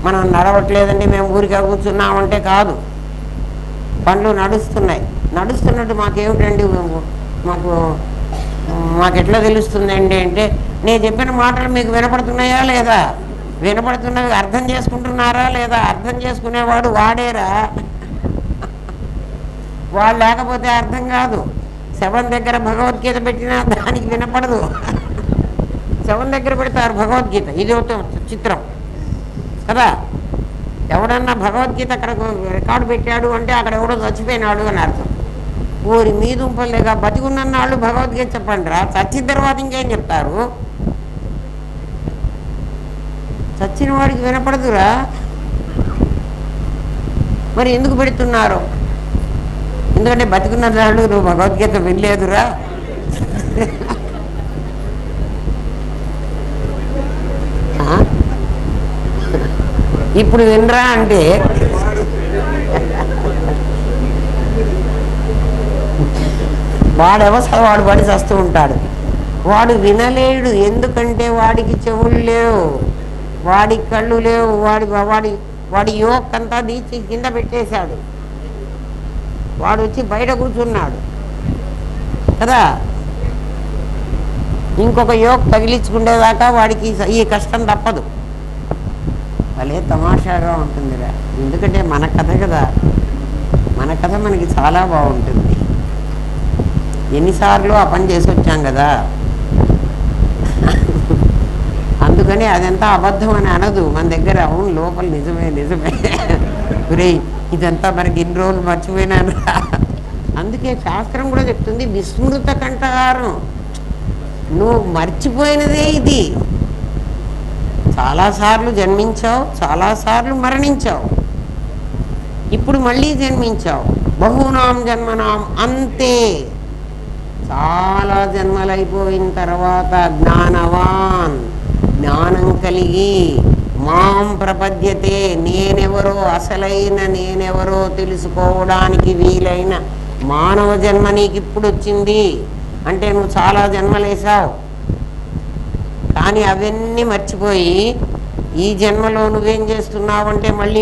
S1: మనం నడవట్లేదండి మేము ఊరికే కూర్చున్నామంటే కాదు. బండ్లు నడుస్తున్నట్టు మాకేమిటండి, మాకు ఎట్లా తెలుస్తుందండి అంటే, నేను చెప్పిన మాటలు మీకు వినపడుతున్నాయా లేదా? వినపడుతున్నవి అర్థం చేసుకుంటున్నారా లేదా? అర్థం చేసుకునేవాడు వాడేరా. వాడు లేకపోతే అర్థం కాదు. శవం దగ్గర భగవద్గీత పెట్టినా దానికి వినపడదు. శవం దగ్గర పెడతారు భగవద్గీత. ఇది ఒక చిత్రం కదా. ఎవడన్నా భగవద్గీత అక్కడ రికార్డు పెట్టాడు అంటే అక్కడ ఎవడో చచ్చిపోయినాడు అని అర్థం. ఊరి మీదుంపలేగా బతికున్నన్నాళ్ళు భగవద్గీత చెప్పండి రా. చచ్చిన తర్వాత ఇంకేం చెప్తారు? చచ్చిన వాడికి వినపడదురా. మరి ఎందుకు పెడుతున్నారు? ఎందుకంటే బతికున్న నాళ్ళు నువ్వు భగవద్గీత వినలేదురా. ఇప్పుడు వినరా అంటే వాడు పడి చస్తూ ఉంటాడు. వాడు వినలేడు. ఎందుకంటే వాడికి చెవులు లేవు, వాడికి కళ్ళు లేవు. వాడి యోక్ అంతా తీసి కింద పెట్టేశాడు. వాడు వచ్చి బయట కూర్చున్నాడు కదా. ఇంకొక యోక్ తగిలించుకునేదాకా వాడికి ఈ కష్టం తప్పదు. భలే తమాషాగా ఉంటుందిరా. ఎందుకంటే మన కథ కదా, మన కథ మనకి చాలా బాగుంటుంది. ఎన్నిసార్లు ఆ పని చేసి వచ్చాం కదా. అందుకని అదంతా అబద్ధం అని అనదు మన దగ్గర. అవును లోపల నిజమే గురే ఇదంతా మనకి ఇన్ని రోజులు మర్చిపోయినాను. అందుకే శాస్త్రం కూడా చెప్తుంది విస్మృత కంఠహారం. నువ్వు మర్చిపోయినదే ఇది. చాలాసార్లు జన్మించావు, చాలాసార్లు మరణించావు, ఇప్పుడు మళ్ళీ జన్మించావు. బహూనాం జన్మనాం అంతే. చాలా జన్మలైపోయిన తర్వాత జ్ఞానవాన్, జ్ఞానం కలిగి మాం ప్రపద్యతే, నేనెవరో, అసలైన నేనెవరో తెలుసుకోవడానికి వీలైన మానవ జన్మ నీకు ఇప్పుడు వచ్చింది. అంటే నువ్వు చాలా జన్మలేసావు, కానీ అవన్నీ మర్చిపోయి ఈ జన్మలో నువ్వేం చేస్తున్నావు అంటే మళ్ళీ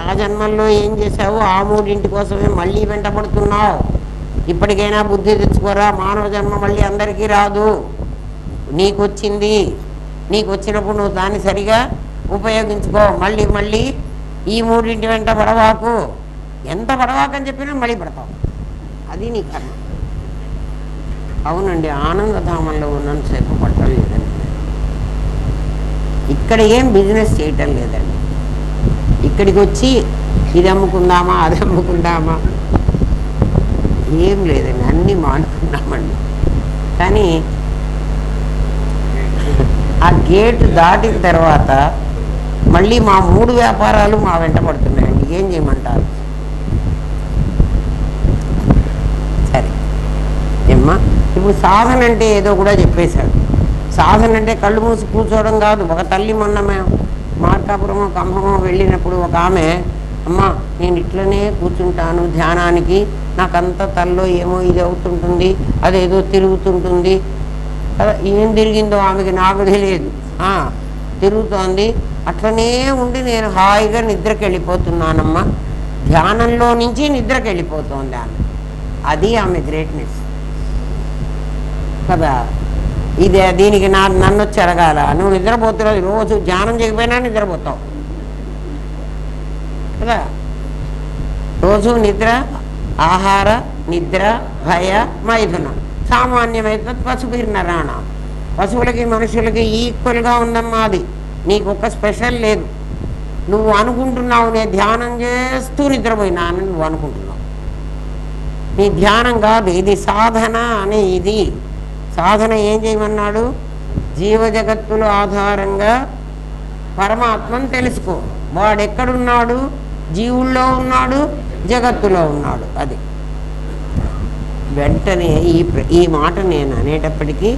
S1: ఆ జన్మల్లో ఏం చేసావు ఆ మూడింటి కోసమే మళ్ళీ వెంటపడుతున్నావు. ఇప్పటికైనా బుద్ధి తెచ్చుకోరా. మానవ జన్మ మళ్ళీ అందరికీ రాదు. నీకు వచ్చింది, నీకు వచ్చినప్పుడు నువ్వు దాన్ని సరిగా ఉపయోగించుకో. మళ్ళీ ఈ మూడింటి వెంట పడవాకు. ఎంత పడవాకని చెప్పినా మళ్ళీ పడతావు. అది నీ కర్మ. అవునండి, ఆనందధామంలో ఉన్నంతసేపు పట్టడం లేదండి. ఇక్కడ ఏం బిజినెస్ చేయటం లేదండి. ఇక్కడికి వచ్చి ఇది అమ్ముకుందామా అది అమ్ముకుందామా ఏం లేదండి, అన్నీ మానుకున్నామండి. కానీ ఆ గేటు దాటిన తర్వాత మళ్ళీ మా 3 వ్యాపారాలు మా వెంట పడుతున్నాయండి. ఏం చేయమంటారు? సరే ఏమ్మా. ఇప్పుడు సాధన అంటే ఏదో కూడా చెప్పేశాడు. సాధన అంటే కళ్ళు మూసి కూర్చోవడం కాదు. ఒక తల్లి మొన్న మేము మార్కాపురమో కంభమో వెళ్ళినప్పుడు ఒక ఆమె, అమ్మ నేను ఇట్లనే కూర్చుంటాను ధ్యానానికి, నాకంతా తల్లో ఏమో ఇది అవుతుంటుంది, అదేదో తిరుగుతుంటుంది కదా. ఏం తిరిగిందో ఆమెకి నాకు తెలియదు, తిరుగుతోంది. అట్లనే ఉండి నేను హాయిగా నిద్రకి వెళ్ళిపోతున్నానమ్మా, ధ్యానంలో నుంచి నిద్రకి వెళ్ళిపోతుంది ఆమె. అది ఆమె గ్రేట్నెస్ కదా. ఇదే దీనికి నన్ను వచ్చి అడగాల, నువ్వు నిద్రపోతున్నావు, రోజు ధ్యానం చేయకపోయినా నిద్రపోతావు కదా. రోజు నిద్ర, ఆహార, నిద్ర, భయ, మైథునం సామాన్యమైతే పశుభిర్నరాణ. పశువులకి మనుషులకి ఈక్వల్గా ఉందమ్మా. అది నీకు ఒక స్పెషల్ లేదు. నువ్వు అనుకుంటున్నావు నేను ధ్యానం చేస్తూ నిద్రపోయినానని నువ్వు అనుకుంటున్నావు. నీ ధ్యానం కాదు ఇది, సాధన అనే ఇది. సాధన ఏం చేయమన్నాడు? జీవ జగత్తుల ఆధారంగా పరమాత్మను తెలుసుకో. వాడెక్కడున్నాడు? జీవుల్లో ఉన్నాడు, జగత్తులో ఉన్నాడు. అది వెంటనే ఈ మాట నేను అనేటప్పటికీ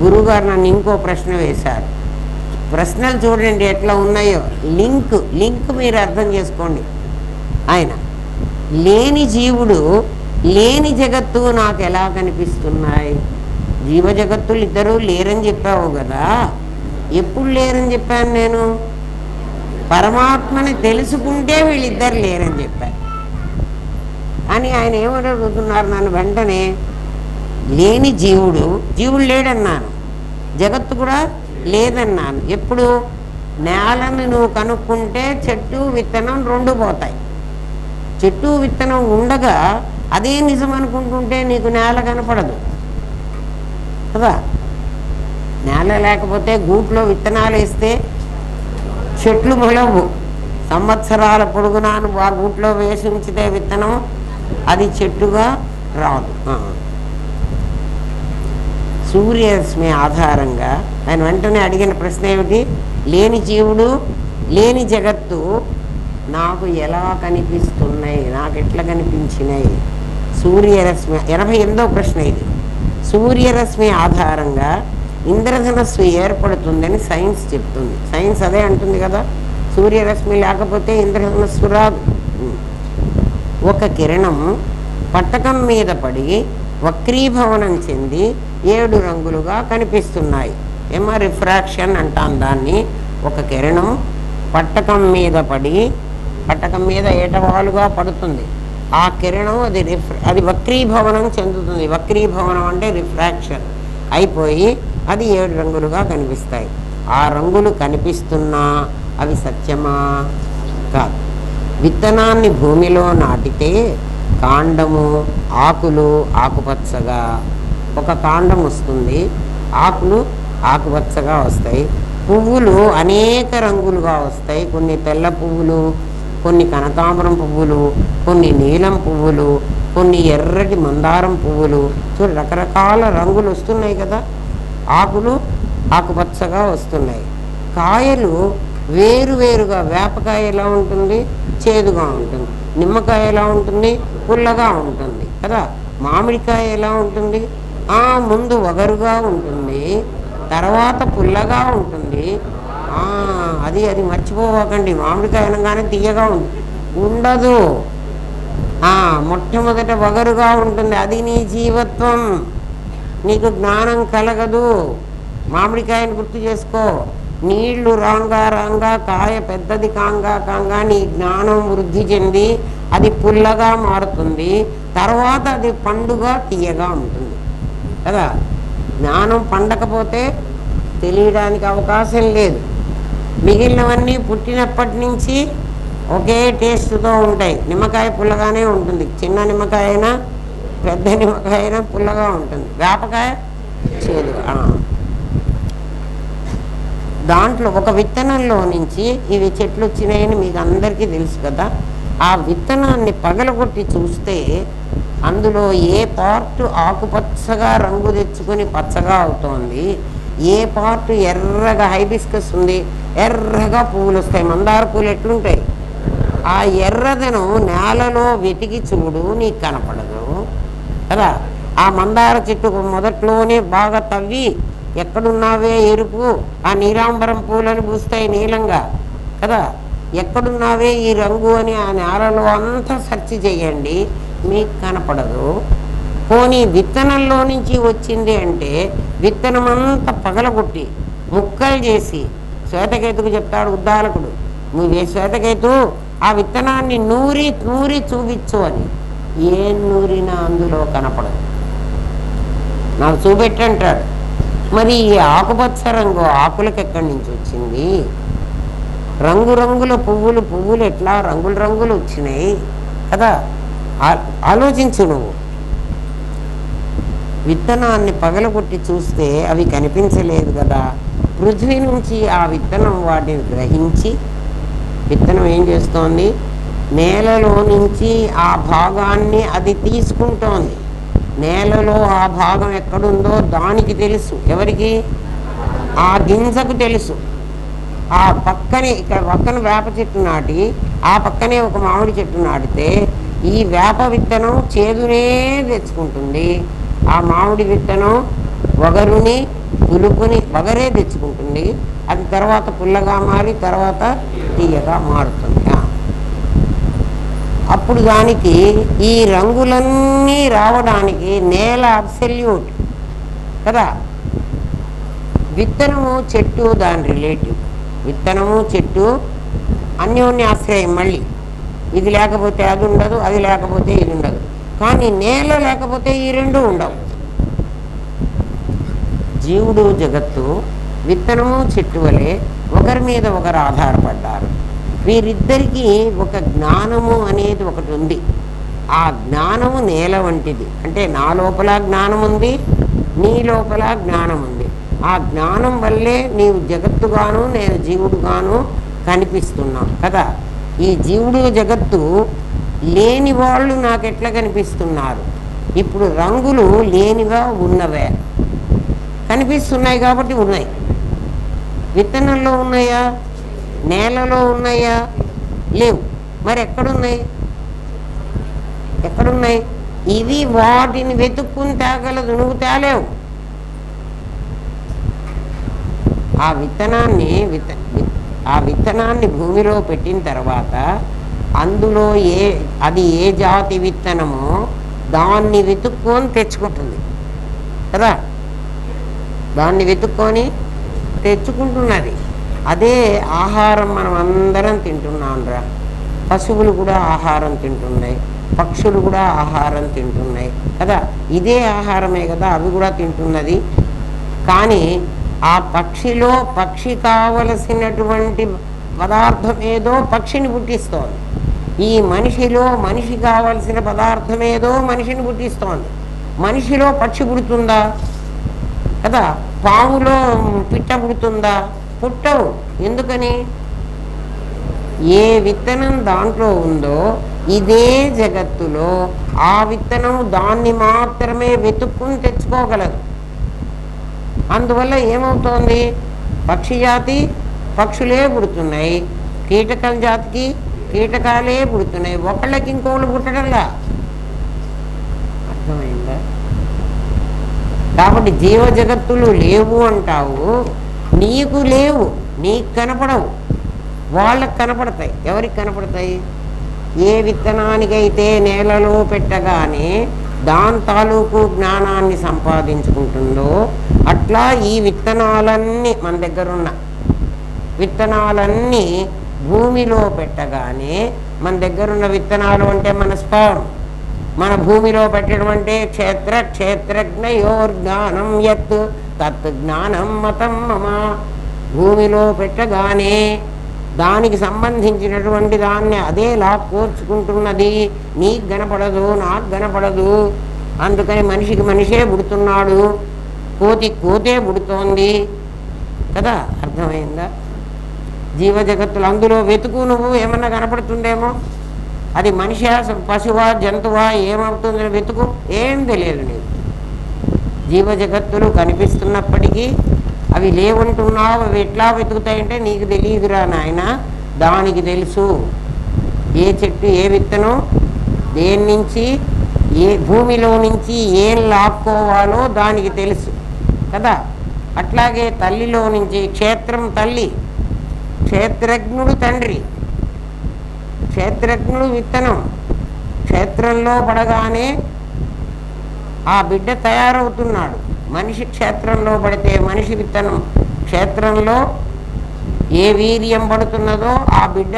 S1: గురువుగారు నన్ను ఇంకో ప్రశ్న వేశారు. ప్రశ్నలు చూడండి ఎట్లా ఉన్నాయో. లింక్ మీరు అర్థం చేసుకోండి. ఆయన లేని జీవుడు, లేని జగత్తు నాకు ఎలా కనిపిస్తున్నాయి? జీవ జగత్తులు ఇద్దరు లేరని చెప్పావు కదా. ఎప్పుడు లేరని చెప్పాను నేను? పరమాత్మని తెలుసుకుంటే వీళ్ళిద్దరు లేరని చెప్పాను అని ఆయన ఏమని అడుగుతున్నారు నన్ను వెంటనే. లేని జీవుడు లేడన్నాను, జగత్తు కూడా లేదన్నాను. ఎప్పుడు? నేలను నువ్వు కనుక్కుంటే చెట్టు విత్తనం రెండు పోతాయి. చెట్టు విత్తనం ఉండగా అదే నిజం అనుకుంటుంటే నీకు నేల కనపడదు కదా. నేల లేకపోతే గూట్లో విత్తనాలు వేస్తే చెట్లు మొలవు. సంవత్సరాల పొడుగునా నువ్వు ఆ గూట్లో వేసి ఉంచితే విత్తనం అది చెట్టుగా రాదు. సూర్యరశ్మి ఆధారంగా ఆయన వెంటనే అడిగిన ప్రశ్న ఏమిటి? లేని జీవుడు, లేని జగత్తు నాకు ఎలా కనిపిస్తున్నాయి, నాకు ఎట్లా కనిపించినాయి? సూర్యరశ్మి 88వ ప్రశ్న ఇది. సూర్యరశ్మి ఆధారంగా ఇంద్రధనస్సు ఏర్పడుతుందని సైన్స్ చెప్తుంది. సైన్స్ అదే అంటుంది కదా, సూర్యరశ్మి లేకపోతే ఇంద్రధనస్సు రాదు. ఒక కిరణం పట్టకం మీద పడి వక్రీభవనం చెంది 7 రంగులుగా కనిపిస్తున్నాయి. ఏమో రిఫ్రాక్షన్ అంటాం దాన్ని. ఒక కిరణం పట్టకం మీద పడి, పట్టకం మీద ఏటవాలుగా పడుతుంది. ఆ కిరణం అది వక్రీభవనం చెందుతుంది. వక్రీభవనం అంటే రిఫ్రాక్షన్ అయిపోయి అది 7 రంగులుగా కనిపిస్తాయి. ఆ రంగులు కనిపిస్తున్నా అవి సత్యమా? కాదు. విత్తనాన్ని భూమిలో నాటితే కాండము, ఆకులు ఆకుపచ్చగా, ఒక కాండం వస్తుంది, ఆకులు ఆకుపచ్చగా వస్తాయి, పువ్వులు అనేక రంగులుగా వస్తాయి. కొన్ని తెల్ల పువ్వులు, కొన్ని కనకాంబరం పువ్వులు, కొన్ని నీలం పువ్వులు, కొన్ని ఎర్రటి మందారం పువ్వులు. చూడు రకరకాల రంగులు వస్తున్నాయి కదా. ఆకులు ఆకుపచ్చగా వస్తున్నాయి. కాయలు వేరువేరుగా, వేపకాయ ఎలా ఉంటుంది? చేదుగా ఉంటుంది. నిమ్మకాయ ఎలా ఉంటుంది? పుల్లగా ఉంటుంది కదా. మామిడికాయ ఎలా ఉంటుంది? ముందు వగరుగా ఉంటుంది, తర్వాత పుల్లగా ఉంటుంది. అది మర్చిపోకండి. మామిడికాయ అనగానే తీయగా ఉండదు. మొట్టమొదట వగరుగా ఉంటుంది. అది నీ జీవత్వం. నీకు జ్ఞానం కలగదు. మామిడికాయని గుర్తు చేసుకో. నీళ్లు రాంగా రాంగా కాయ పెద్దది కాంగా నీ జ్ఞానం వృద్ధి చెంది అది పుల్లగా మారుతుంది. తర్వాత అది పండుగా తీయగా ఉంటుంది కదా. జ్ఞానం పండకపోతే తెలియడానికి అవకాశం లేదు. మిగిలినవన్నీ పుట్టినప్పటి నుంచి ఒకే టేస్ట్తో ఉంటాయి. నిమ్మకాయ పుల్లగానే ఉంటుంది. చిన్న నిమ్మకాయ అయినా పెద్ద నిమ్మకాయ అయినా పుల్లగా ఉంటుంది. వేపకాయ చేదుగా. దాంట్లో ఒక విత్తనంలో నుంచి ఇవి చెట్లు వచ్చినాయని మీకు అందరికీ తెలుసు కదా. ఆ విత్తనాన్ని పగలగొట్టి చూస్తే అందులో ఏ పార్ట్ ఆకుపచ్చగా రంగు తెచ్చుకొని పచ్చగా అవుతోంది, ఏ పార్ట్ ఎర్రగా హైబిస్కస్ ఉంది, ఎర్రగా పువ్వులు వస్తాయి. మందార పూలు ఎట్లుంటాయి? ఆ ఎర్రదనం నేలలో వెతికి చూడు, నీకు కనపడదు కదా. ఆ మందార చెట్టు మొదట్లోనే బాగా తవ్వి ఎక్కడున్నావే ఎరుపు, ఆ నీలాంబరం పూలను పూస్తాయి నీలంగా కదా, ఎక్కడున్నావే ఈ రంగు అని ఆ నేలలో అంతా సెర్చ్ చేయండి, మీకు కనపడదు. పోనీ విత్తనంలో నుంచి వచ్చింది అంటే విత్తనం అంతా పగలగొట్టి ముక్కలు చేసి, శ్వేతకేతుకు చెప్తాడు ఉద్దాలకుడు, నువ్వే శ్వేతకేతు ఆ విత్తనాన్ని నూరి నూరి చూపించు అని. ఏం నూరినా అందులో కనపడదు, నాకు చూపెట్టంటాడు. మరి ఈ ఆకుపచ్చ రంగు ఆకులకు ఎక్కడి నుంచి వచ్చింది? రంగురంగుల పువ్వులు ఎట్లా రంగులు రంగులు వచ్చినాయి కదా, ఆలోచించు నువ్వు. విత్తనాన్ని పగలగొట్టి చూస్తే అవి కనిపించలేదు కదా. పృథ్వీ నుంచి ఆ విత్తనం వాటిని గ్రహించి, విత్తనం ఏం చేస్తోంది, నేలలో నుంచి ఆ భాగాన్ని అది తీసుకుంటోంది. నేలలో ఆ భాగం ఎక్కడుందో దానికి తెలుసు. ఎవరికి? ఆ గింజకు తెలుసు. ఆ పక్కనే, ఇక్కడ పక్కన వేప చెట్టు నాటి ఆ పక్కనే ఒక మామిడి చెట్టు నాటితే ఈ వేప విత్తనం చేదునే తెచ్చుకుంటుంది, ఆ మామిడి విత్తనం వగరుని పులుపుని వగరే తెచ్చుకుంటుంది. అది తర్వాత పుల్లగా మారి తర్వాత తీయగా మారుతుంది. అప్పుడు దానికి ఈ రంగులన్నీ రావడానికి నేల అబ్సల్యూట్ కదా. విత్తనము చెట్టు దాని రిలేటివ్. విత్తనము చెట్టు అన్యోన్యాశ్రయం. మళ్ళీ ఇది లేకపోతే అది ఉండదు, అది లేకపోతే ఇది ఉండదు. కానీ నేల లేకపోతే ఈ రెండు ఉండవు. జీవుడు జగత్తు విత్తనము చెట్టు వలె ఒకరి మీద ఒకరు ఆధారపడ్డారు. వీరిద్దరికీ ఒక జ్ఞానము అనేది ఒకటి ఉంది. ఆ జ్ఞానము నేల వంటిది. అంటే నా లోపల జ్ఞానం ఉంది, నీ లోపల జ్ఞానం ఉంది. ఆ జ్ఞానం వల్లే నీవు జగత్తుగాను నేను జీవుడుగాను కనిపిస్తున్నాం కదా. ఈ జీవుడు జగత్తు లేని వాళ్ళు నాకు ఎట్లా కనిపిస్తున్నారు? ఇప్పుడు రంగులు లేనివా ఉన్నవే? కనిపిస్తున్నాయి కాబట్టి ఉన్నాయి. విత్తనంలో ఉన్నాయా? నేలలో ఉన్నాయా? లేవు. మరి ఎక్కడున్నాయి? ఎక్కడున్నాయి? ఇవి వాటిని వెతుక్కుని తేగలదు, నువ్వు తేలేవు. ఆ విత్తనాన్ని భూమిలో పెట్టిన తర్వాత అందులో అది ఏ జాతి విత్తనమో దాన్ని వెతుక్కొని తెచ్చుకుంటుంది కదా. దాన్ని వెతుక్కొని తెచ్చుకుంటున్నది. అదే ఆహారం మనం అందరం తింటున్నాం రా. పశువులు కూడా ఆహారం తింటున్నాయి, పక్షులు కూడా ఆహారం తింటున్నాయి కదా. ఇదే ఆహారమే కదా అవి కూడా తింటున్నది. కానీ ఆ పక్షిలో పక్షి కావలసినటువంటి పదార్థం ఏదో పక్షిని పుట్టిస్తోంది. ఈ మనిషిలో మనిషి కావలసిన పదార్థం ఏదో మనిషిని పుట్టిస్తోంది. మనిషిలో పక్షి పుడుతుందా కదా? పాములో పిట్ట పుడుతుందా? పుట్టవు. ఎందుకని? ఏ విత్తనం దాంట్లో ఉందో ఇదే జగత్తులో ఆ విత్తనం దాన్ని మాత్రమే వెతుక్కుని తెచ్చుకోగలదు. అందువల్ల ఏమవుతోంది? పక్షి జాతి పక్షులే పుడుతున్నాయి, కీటకల జాతికి కీటకాలే పుడుతున్నాయి. ఒకళ్ళకి ఇంకోళ్ళు పుట్టడంలా. అర్థమైందా? కాబట్టి జీవ జగత్తులు లేవు అంటావు, నీకు లేవు, నీకు కనపడవు, వాళ్ళకు కనపడతాయి. ఎవరికి కనపడతాయి? ఏ విత్తనానికైతే నేలలో పెట్టగానే దాని తాలూకు జ్ఞానాన్ని సంపాదించుకుంటుందో అట్లా ఈ విత్తనాలన్నీ మన దగ్గరున్న విత్తనాలన్నీ భూమిలో పెట్టగానే మన దగ్గరున్న విత్తనాలు అంటే మన స్పర్మ్, మన భూమిలో పెట్టడం అంటే క్షేత్రజ్ఞయోర్జ్ఞానం యత్ తత్ జ్ఞానం మతం మమ. భూమిలో పెట్టగానే దానికి సంబంధించినటువంటి దాన్ని అదే లాక్కోర్చుకుంటున్నది. నీకు కనపడదు, నాకు కనపడదు. అందుకని మనిషికి మనిషే పుడుతున్నాడు, కోతి కోతే పుడుతోంది కదా. అర్థమైందా? జీవ జగత్తులు అందులో వెతుకు, నువ్వు ఏమన్నా కనపడుతుందేమో. అది మనిషా పశువా జంతువా ఏమవుతుందని వెతుకు, ఏం తెలియదు నీకు. జీవ జగత్తులు కనిపిస్తున్నప్పటికీ అవి లేవంటున్నావు. అవి ఎట్లా వెతుకుతాయంటే నీకు తెలియదురా నాయన, దానికి తెలుసు. ఏ చెట్టు ఏ విత్తనం దేని నుంచి ఏ భూమిలో నుంచి ఏం లాక్కోవాలో దానికి తెలుసు కదా. అట్లాగే తల్లిలో నుంచి క్షేత్రం తల్లి, క్షేత్రజ్ఞుడు తండ్రి, క్షేత్రజ్ఞుడు విత్తనం. క్షేత్రంలో పడగానే ఆ బిడ్డ తయారవుతున్నాడు. మనిషి క్షేత్రంలో పడితే మనిషి విత్తనం. క్షేత్రంలో ఏ వీర్యం పడుతున్నదో ఆ బిడ్డ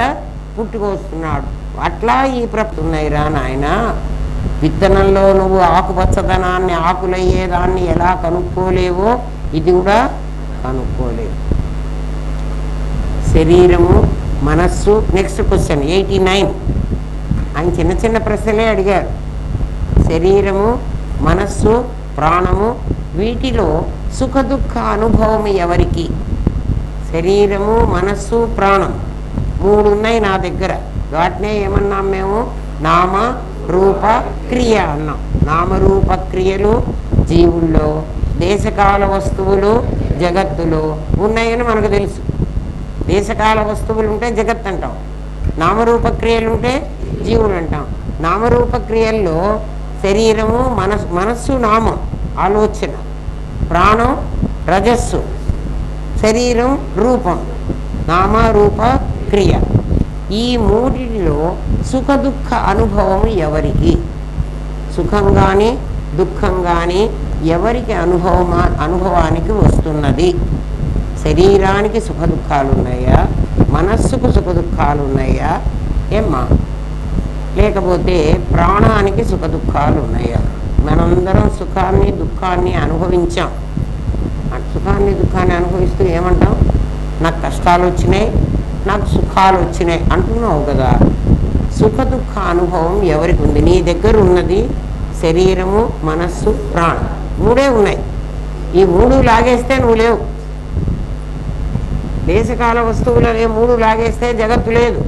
S1: పుట్టుకొస్తున్నాడు. అట్లా ఈ ఉన్నాయిరా నాయన. విత్తనంలో నువ్వు ఆకుపచ్చదనాన్ని, ఆకులయ్యేదాన్ని ఎలా కనుక్కోలేవో ఇది కూడా కనుక్కోలేవు. శరీరము, మనస్సు. Next question 89. ఆయన చిన్న చిన్న ప్రశ్నలే అడిగారు. శరీరము, మనస్సు, ప్రాణము, వీటిలో సుఖ దుఃఖ అనుభవం ఎవరికి? శరీరము, మనస్సు, ప్రాణం 3 ఉన్నాయి నా దగ్గర. వాటినే ఏమన్నాం మేము? నామ రూప క్రియ అన్నాం. నామరూప క్రియలు జీవుల్లో, దేశకాల వస్తువులు జగత్తులో ఉన్నాయని మనకు తెలుసు. దేశకాల వస్తువులు ఉంటే జగత్ అంటాం, నామరూప క్రియలు ఉంటే జీవుడు అంటాం. నామరూప క్రియల్లో శరీరము, మనస్సు నామం ఆలోచన, ప్రాణం రజస్సు, శరీరం రూపం, నామరూప క్రియ. ఈ మూడిలో సుఖ దుఃఖ అనుభవం ఎవరికి? సుఖం కానీ దుఃఖం కానీ ఎవరికి అనుభవానికి వస్తున్నది? శరీరానికి సుఖ దుఃఖాలు ఉన్నాయా? మనస్సుకు సుఖ దుఃఖాలు ఉన్నాయా ఏమ్మా? లేకపోతే ప్రాణానికి సుఖ దుఃఖాలు ఉన్నాయా? మనందరం సుఖాన్ని దుఃఖాన్ని అనుభవించాం. సుఖాన్ని దుఃఖాన్ని అనుభవిస్తూ ఏమంటాం? నాకు కష్టాలు వచ్చినాయి, నాకు సుఖాలు వచ్చినాయి అంటున్నావు కదా. సుఖ దుఃఖ అనుభవం ఎవరికి ఉంది? నీ దగ్గర ఉన్నది శరీరము, మనస్సు, ప్రాణం 3 ఉన్నాయి. ఈ 3 లాగేస్తే నువ్వు లేవు. దేశకాల వస్తువులనే 3 లాగేస్తే జగత్తు లేదు.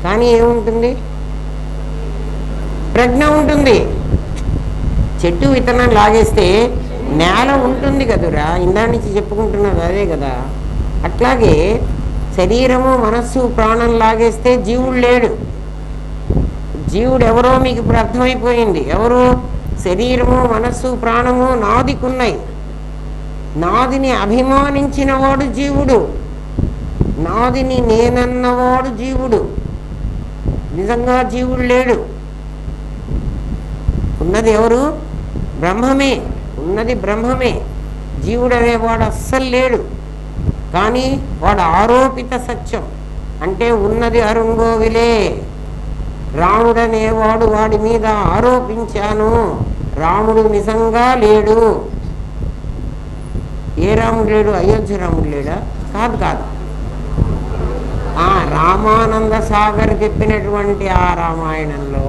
S1: కానీ ఏముంటుంది? ప్రజ్ఞ ఉంటుంది. చెట్టు విత్తనం లాగేస్తే నేల ఉంటుంది కదురా. ఇందా నుంచి చెప్పుకుంటున్నది అదే కదా. అట్లాగే శరీరము, మనస్సు, ప్రాణం లాగేస్తే జీవుడు లేడు. జీవుడు ఎవరో మీకు ఇప్పుడు అర్థమైపోయింది. ఎవరు? శరీరము, మనస్సు, ప్రాణము నాదికున్నాయి. నాదిని అభిమానించినవాడు జీవుడు. నాదిని నేనన్నవాడు జీవుడు. నిజంగా జీవుడు లేడు. ఉన్నది ఎవరు? బ్రహ్మమే. ఉన్నది బ్రహ్మమే. జీవుడు అనేవాడు అస్సలు లేడు. కానీ వాడు ఆరోపిత సత్యం. అంటే ఉన్నది అరుంగోవిలే. రాముడు అనేవాడు వాడి మీద ఆరోపించాను. రాముడు నిజంగా లేడు. ఏ రాముడు లేడు? అయోధ్య రాముడు లేడా? కాదు కాదు. రామానంద సాగర్ చెప్పినటువంటి ఆ రామాయణంలో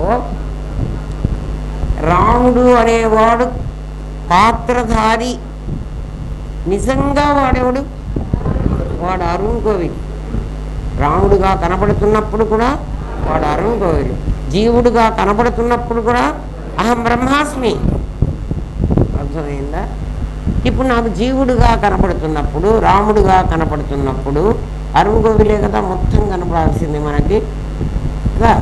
S1: రాముడు అనేవాడు పాత్రధారి. నిజంగా వాడెవడు? వాడు అరుణ్ గోవిల్. రాముడుగా కనపడుతున్నప్పుడు కూడా వాడు అరుణ్ గోవిల్. జీవుడుగా కనపడుతున్నప్పుడు కూడా అహం బ్రహ్మాస్మి. అర్థమైందా? ఇప్పుడు నాకు జీవుడుగా కనపడుతున్నప్పుడు, రాముడుగా కనపడుతున్నప్పుడు అరుణ్ గోవిలే కదా మొత్తం కనపడాల్సింది మనకి కదా.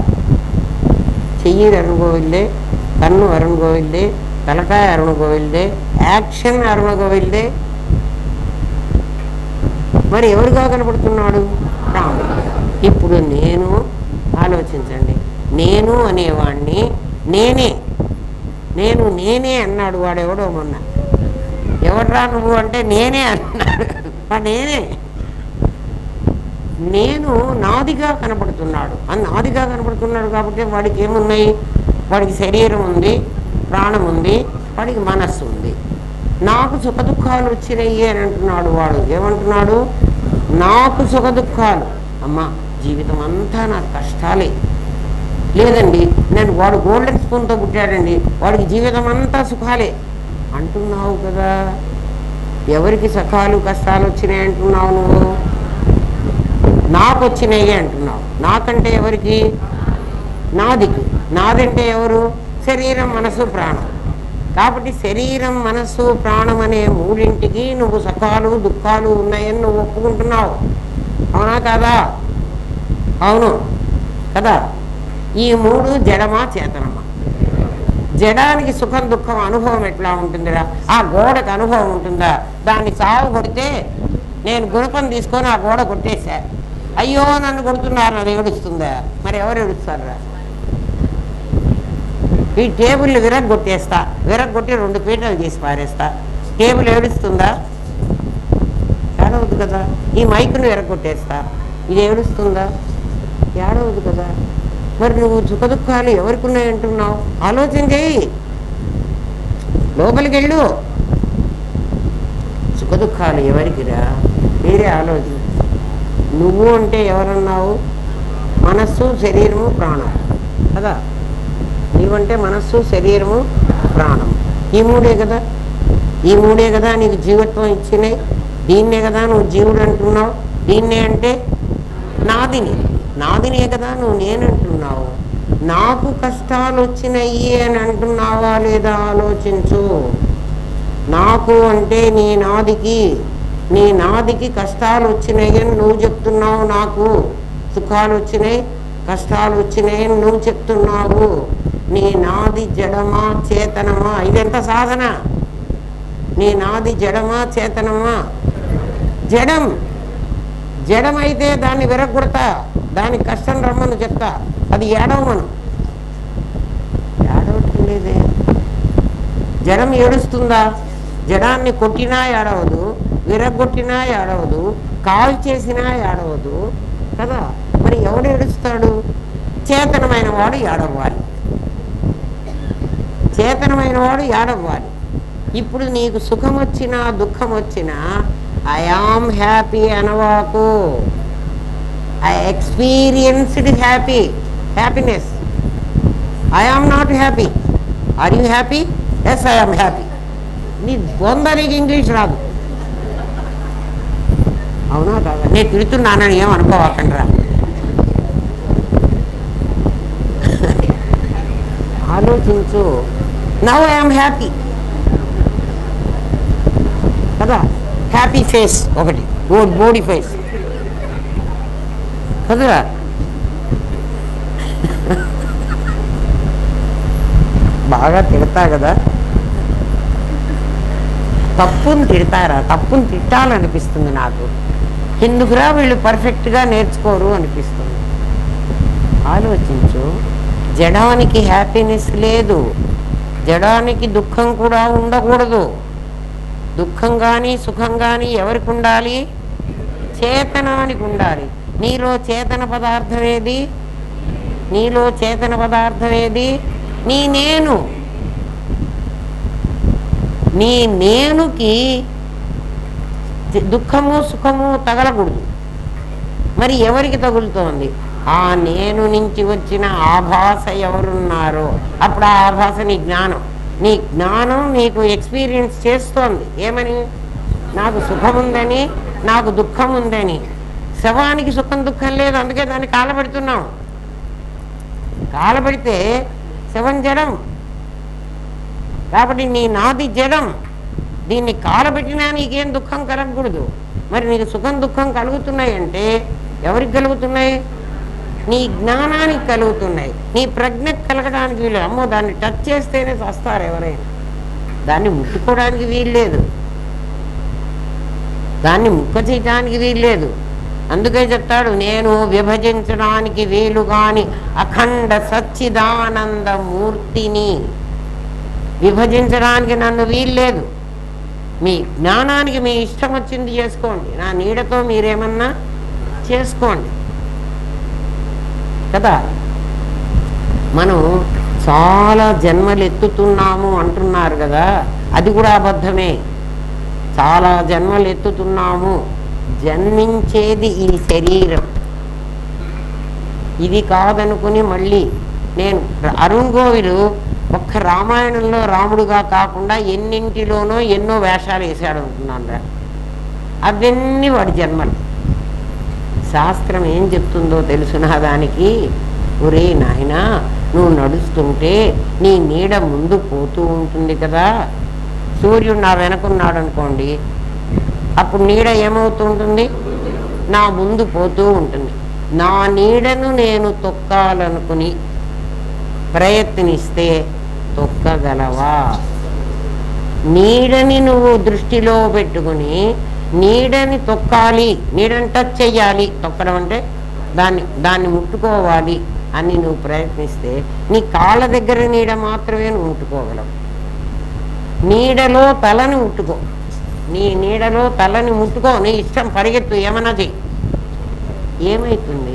S1: చెయ్యి అరుణ్ గోవిల్దే, కన్ను అరుణ్ గోవిల్దే, తలకాయ అరుణ్ గోవిల్దే, యాక్షన్ అరుణ్ గోవిల్దే. మరి ఎవరుగా కనపడుతున్నాడు? రాముడు. ఇప్పుడు నేను ఆలోచించండి. నేను అనేవాడిని నేనే అన్నాడు వాడెవడో మొన్న. ఎవడ్రా నువ్వు అంటే నేనే అన్నాడు. నేనే. నేను నాదిగా కనపడుతున్నాడు. నాదిగా కనపడుతున్నాడు కాబట్టి వాడికి ఏమున్నాయి? వాడికి శరీరం ఉంది, ప్రాణం ఉంది, వాడికి మనస్సు ఉంది. నాకు సుఖ దుఃఖాలు వచ్చినాయి అని అంటున్నాడు వాడు. ఏమంటున్నాడు? నాకు సుఖ దుఃఖాలు. అమ్మా జీవితం అంతా నాకు కష్టాలే. లేదండి నేను వాడు గోల్డెన్ స్పూన్తో పుట్టాడండి, వాడికి జీవితం అంతా సుఖాలే అంటున్నావు కదా. ఎవరికి సుఖాలు కష్టాలు వచ్చినాయి అంటున్నావు నువ్వు? నాకు వచ్చినాయి అంటున్నావు. నాకంటే ఎవరికి? నాదికి. నాదంటే ఎవరు? శరీరం, మనసు, ప్రాణం. కాబట్టి శరీరం, మనస్సు, ప్రాణం అనే 3ంటికి నువ్వు సుఖాలు దుఃఖాలు ఉన్నాయని నువ్వు ఒప్పుకుంటున్నావు. అవునా కదా? అవును కదా. ఈ మూడు జడమా చేతనమా? జడానికి సుఖం దుఃఖం అనుభవం ఎట్లా ఉంటుందిరా? ఆ గోడకు అనుభవం ఉంటుందా? దాన్ని సాగు కొడితే నేను గుణపం తీసుకొని ఆ గోడ కొట్టేశా, అయ్యో నన్ను కొడుతున్నారు, అది ఏడుస్తుందా? మరి ఎవరు ఏడుస్తారా? ఈ టేబుల్ని విరగొట్టేస్తా, విరగొట్టి 2 పీటలు చేసి పారేస్తా, టేబుల్ ఏడుస్తుందా? ఏడవద్దు కదా. ఈ మైకును విరగొట్టేస్తా, ఇది ఏడుస్తుందా? ఏడవద్దు కదా. మరి నువ్వు సుఖ దుఃఖాలు ఎవరికి ఉన్నాయంటున్నావు? ఆలోచన చేయి, లోపలికి వెళ్ళు. సుఖ దుఃఖాలు ఎవరికిరా? మీరే ఆలోచన. నువ్వు అంటే ఎవరన్నావు? మనస్సు, శరీరము, ప్రాణం కదా. నీవంటే మనస్సు, శరీరము, ప్రాణం, ఈ మూడే కదా. ఈ మూడే కదా నీకు జీవత్వం ఇచ్చినాయి. దీన్నే కదా నువ్వు జీవుడు అంటున్నావు. దీన్నే అంటే నాదిని, నాదినే కదా నువ్వు నేనంటున్నావు. నాకు కష్టాలు వచ్చినాయి అని అంటున్నావా లేదా ఆలోచించు. నాకు అంటే నీ నాదికి కష్టాలు వచ్చినాయి అని నువ్వు చెప్తున్నావు. నాకు సుఖాలు వచ్చినాయి, కష్టాలు వచ్చినాయి అని నువ్వు చెప్తున్నావు. నీ నాది జడమా చేతనమా? ఇదెంత సాధన. నీ నాది జడమా చేతనమా? జడం. జడమైతే దాన్ని విరగొడతా, దానికి కష్టం రమ్మను చెప్తా, అది ఏడవమను. ఏడవటం లేదే. జడం ఏడుస్తుందా? జడాన్ని కొట్టినా ఏడవదు, విరగొట్టినా ఏడవదు, కాల్ చేసినా ఏడవదు కదా. మరి ఎవడు ఏడుస్తాడు? చేతనమైన వాడు ఏడవ్వాలి, చేతనమైన వాడు ఏడవ్వాలి. ఇప్పుడు నీకు సుఖం వచ్చినా దుఃఖం వచ్చినా ఐ ఆమ్ హ్యాపీ అనవాకు. I experienced happiness. I am not happy. Are you happy? Yes, I am happy. నీ బొందరికి ఇంగ్లీష్ రాదు, అవునా కాదా? నేను తిడుతున్నానని ఏమనుకోవాకండి రా. ఆలోచించు. నౌ ఐ ఆమ్ హ్యాపీ కదా. హ్యాపీ ఫేస్ ఒకటి, బోడీ ఫేస్ కదా. బాగా తిడతా కదా. తప్పుని తిడతారా? తప్పుని తిట్టాలనిపిస్తుంది నాకు. ఎందుకురా వీళ్ళు పర్ఫెక్ట్గా నేర్చుకోరు అనిపిస్తుంది. ఆలోచించు. జడానికి హ్యాపీనెస్ లేదు, జడానికి దుఃఖం కూడా ఉండకూడదు. దుఃఖం కానీ సుఖం కానీ ఎవరికి ఉండాలి? చేతనానికి ఉండాలి. నీలో చేతన పదార్థం ఏది? నీలో చేతన పదార్థం ఏది? నీ నేను. నీ నేనుకి దుఃఖము సుఖము తగలకూడదు. మరి ఎవరికి తగులుతోంది? ఆ నేను నుంచి వచ్చిన ఆభాస ఎవరున్నారో అప్పుడు ఆ ఆభాస నీ జ్ఞానం. నీ జ్ఞానం నీకు ఎక్స్పీరియన్స్ చేస్తోంది. ఏమని? నాకు సుఖం ఉందని, నాకు దుఃఖం ఉందని. శవానికి సుఖం దుఃఖం లేదు, అందుకే దాన్ని కాలబెడుతున్నాం. కాలబెడితే శవం జడం కాబట్టి నీ నాది జడం. దీన్ని కాలబెట్టినా నీకేం దుఃఖం కలగకూడదు. మరి నీకు సుఖం దుఃఖం కలుగుతున్నాయంటే ఎవరికి కలుగుతున్నాయి? నీ జ్ఞానానికి కలుగుతున్నాయి. నీ ప్రజ్ఞకు కలగడానికి వీలు. అమ్మో దాన్ని టచ్ చేస్తేనే వస్తారు ఎవరైనా. దాన్ని ముట్టుకోవడానికి వీల్లేదు, దాన్ని ముక్క చేయడానికి వీల్లేదు. అందుకే చెప్తాడు, నేను విభజించడానికి వీలు కాని అఖండ సచ్చిదానంద మూర్తిని. విభజించడానికి నన్ను వీల్లేదు. మీ జ్ఞానానికి మీ ఇష్టం వచ్చింది చేసుకోండి. నా నీడతో మీరేమన్నా చేసుకోండి కదా. మనం చాలా జన్మలు ఎత్తుతున్నాము అంటున్నారు కదా, అది కూడా అబద్ధమే. చాలా జన్మలు ఎత్తుతున్నాము. జన్మించేది ఈ శరీరం. ఇది కాదనుకుని మళ్ళీ నేను అరుణ్ గోవిలు ఒక్క రామాయణంలో రాముడుగా కాకుండా ఎన్నింటిలోనో ఎన్నో వేషాలు వేసాడు అనుకున్నాను రా. అవన్నీ వాడి జన్మలు. శాస్త్రం ఏం చెప్తుందో తెలుసునా దానికి? ఒరే నాయనా, నువ్వు నడుస్తుంటే నీ నీడ ముందు పోతూ ఉంటుంది కదా. సూర్యుడు నా వెనకున్నాడు అనుకోండి, అప్పుడు నీడ ఏమవుతూ ఉంటుంది? నా ముందు పోతూ ఉంటుంది. నా నీడను నేను తొక్కాలనుకుని ప్రయత్నిస్తే తొక్కగలవా? నీడని నువ్వు దృష్టిలో పెట్టుకుని నీడని తొక్కాలి, నీడని టచ్ చెయ్యాలి, తొక్కడం అంటే దాన్ని ముట్టుకోవాలి అని నువ్వు ప్రయత్నిస్తే నీ కాళ్ళ దగ్గర నీడ మాత్రమే నువ్వు ముట్టుకోగలవు. నీడలో తలని ముట్టుకో, నీ నీడలో తలని ముట్టుకో, నీ ఇష్టం పరిగెత్తు, ఏమన్నా చెయ్యి, ఏమవుతుంది?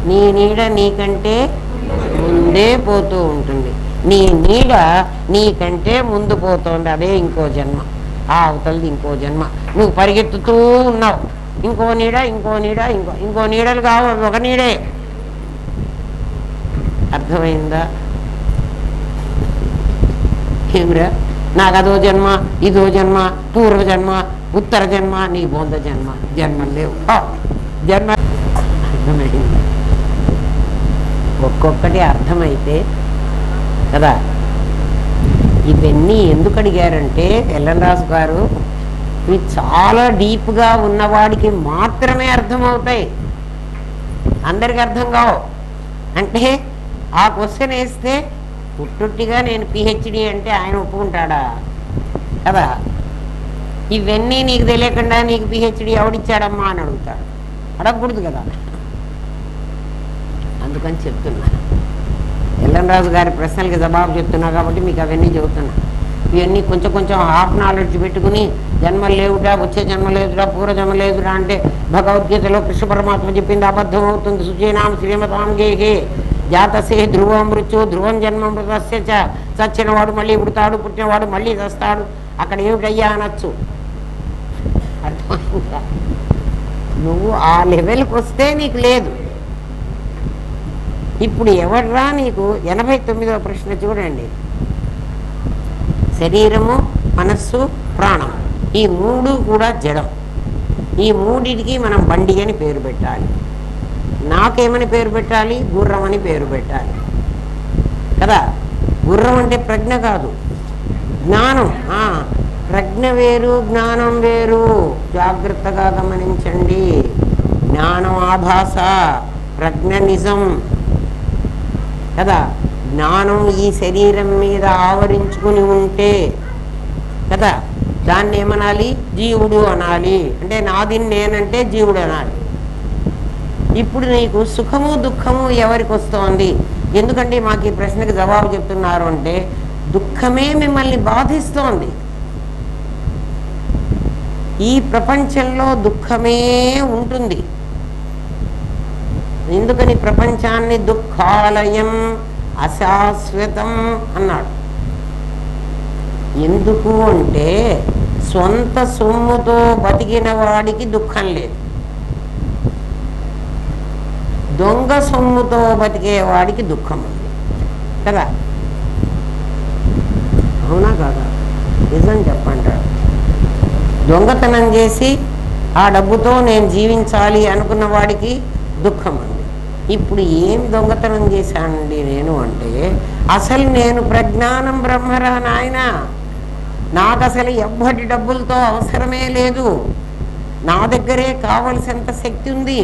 S1: నీ నీడ నీకంటే ముందే పోతూ ఉంటుంది. నీ నీడ నీకంటే ముందు పోతుంది, అదే ఇంకో జన్మ, ఆ అవతలది ఇంకో జన్మ. నువ్వు పరిగెత్తుతూ ఉన్నావు, ఇంకో నీడ ఇంకో నీడ ఇంకో నీడలు కావు, ఒక నీడే. అర్థమైందా? ఏమిరా నాకు అదో జన్మ, ఇదో జన్మ, పూర్వజన్మ, ఉత్తర జన్మ, నీ బొంద జన్మ, జన్మలు లేవు, జన్మ. అర్థమైంది? ఒక్కొక్కటి అర్థమైతే కదా. ఇవన్నీ ఎందుకు అడిగారంటే ఎల్ఎన్ గారు, ఇవి చాలా డీప్గా ఉన్నవాడికి మాత్రమే అర్థమవుతాయి, అందరికి అర్థం కావు. అంటే ఆ క్వశ్చన్ వేస్తే పుట్టుట్టిగా నేను పిహెచ్డి అంటే ఆయన ఒప్పుకుంటాడా కదా. ఇవన్నీ నీకు తెలియకుండా నీకు పిహెచ్డి ఎవడిచ్చాడమ్మా అని అడుగుతాడు, అడగకూడదు కదా. అందుకని చెప్తున్నా, ఎల్ఎన్ గారి ప్రశ్నలకి జవాబు చెప్తున్నా కాబట్టి మీకు అవన్నీ చెబుతున్నా. ఇవన్నీ కొంచెం కొంచెం హాఫ్ నాలెడ్జ్ పెట్టుకుని జన్మలు లేవురా, వచ్చే జన్మ లేదురా, పూర్వజన్మ లేదురా అంటే భగవద్గీతలో కృష్ణ పరమాత్మ చెప్పింది అబద్ధం అవుతుంది. శుచీనాం శ్రీమతాం గేహే జాతసే ధ్రువం మృత్యు ధ్రువం జన్మ మృతస్య చ, చచ్చినవాడు మళ్ళీ పుడతాడు, పుట్టినవాడు మళ్ళీ చస్తాడు, అక్కడ ఏమిటయ్యా అనొచ్చు. అర్థమైందా? నువ్వు ఆ లెవెల్కి వస్తే నీకు లేదు. ఇప్పుడు ఎవర్రా నీకు 89వ ప్రశ్న చూడండి. శరీరము, మనస్సు, ప్రాణం, ఈ మూడు కూడా జడం. ఈ మూడిటికి మనం బండి అని పేరు పెట్టాలి. నాకేమని పేరు పెట్టాలి? గుర్రం అని పేరు పెట్టాలి కదా. గుర్రం అంటే ప్రజ్ఞ కాదు, జ్ఞానం. ప్రజ్ఞ వేరు, జ్ఞానం వేరు, జాగ్రత్తగా గమనించండి. జ్ఞానం ఆభాస, ప్రజ్ఞ నిజం కదా. జ్ఞానం ఈ శరీరం మీద ఆవరించుకుని ఉంటే కదా, దాన్ని ఏమనాలి? జీవుడు అనాలి. అంటే నాది నేనంటే జీవుడు అనాలి. ఇప్పుడు నీకు సుఖము దుఃఖము ఎవరికి వస్తోంది? ఎందుకంటే మాకు ఈ ప్రశ్నకి జవాబు చెప్తున్నారు అంటే దుఃఖమే మిమ్మల్ని బాధిస్తోంది. ఈ ప్రపంచంలో దుఃఖమే ఉంటుంది. ఎందుకని ప్రపంచాన్ని దుఃఖాలయం అశాశ్వతం అన్నాడు. ఎందుకు అంటే సొంత సొమ్ముతో బతికిన వాడికి దుఃఖం లేదు, దొంగ సొమ్ముతో బతికేవాడికి దుఃఖం ఉంది కదా. అవునా కాదా? నిజం చెప్పంటాడు. దొంగతనం చేసి ఆ డబ్బుతో నేను జీవించాలి అనుకున్న వాడికి దుఃఖం ఉంది. ఇప్పుడు ఏం దొంగతనం చేశానండి నేను అంటే, అసలు నేను ప్రజ్ఞానం బ్రహ్మరా నాయన, నాకు అసలు ఎవ్వటి డబ్బులతో అవసరమే లేదు, నా దగ్గరే కావలసినంత శక్తి ఉంది.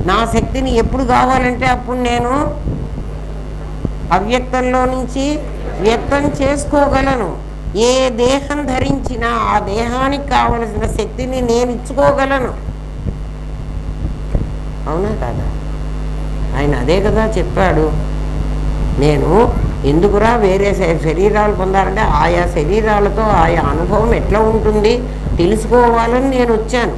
S1: నా శక్తిని ఎప్పుడు కావాలంటే అప్పుడు నేను అవ్యక్తంలో నుంచి వ్యక్తం చేసుకోగలను. ఏ దేహం ధరించినా ఆ దేహానికి కావలసిన శక్తిని నేను ఇచ్చుకోగలను. అవునా కాదా? ఆయన అదే కదా చెప్పాడు. నేను ఎందుకురా వేరే శరీరాలు పొందాలంటే ఆయా శరీరాలతో ఆయా అనుభవం ఎట్లా ఉంటుంది తెలుసుకోవాలని నేను వచ్చాను.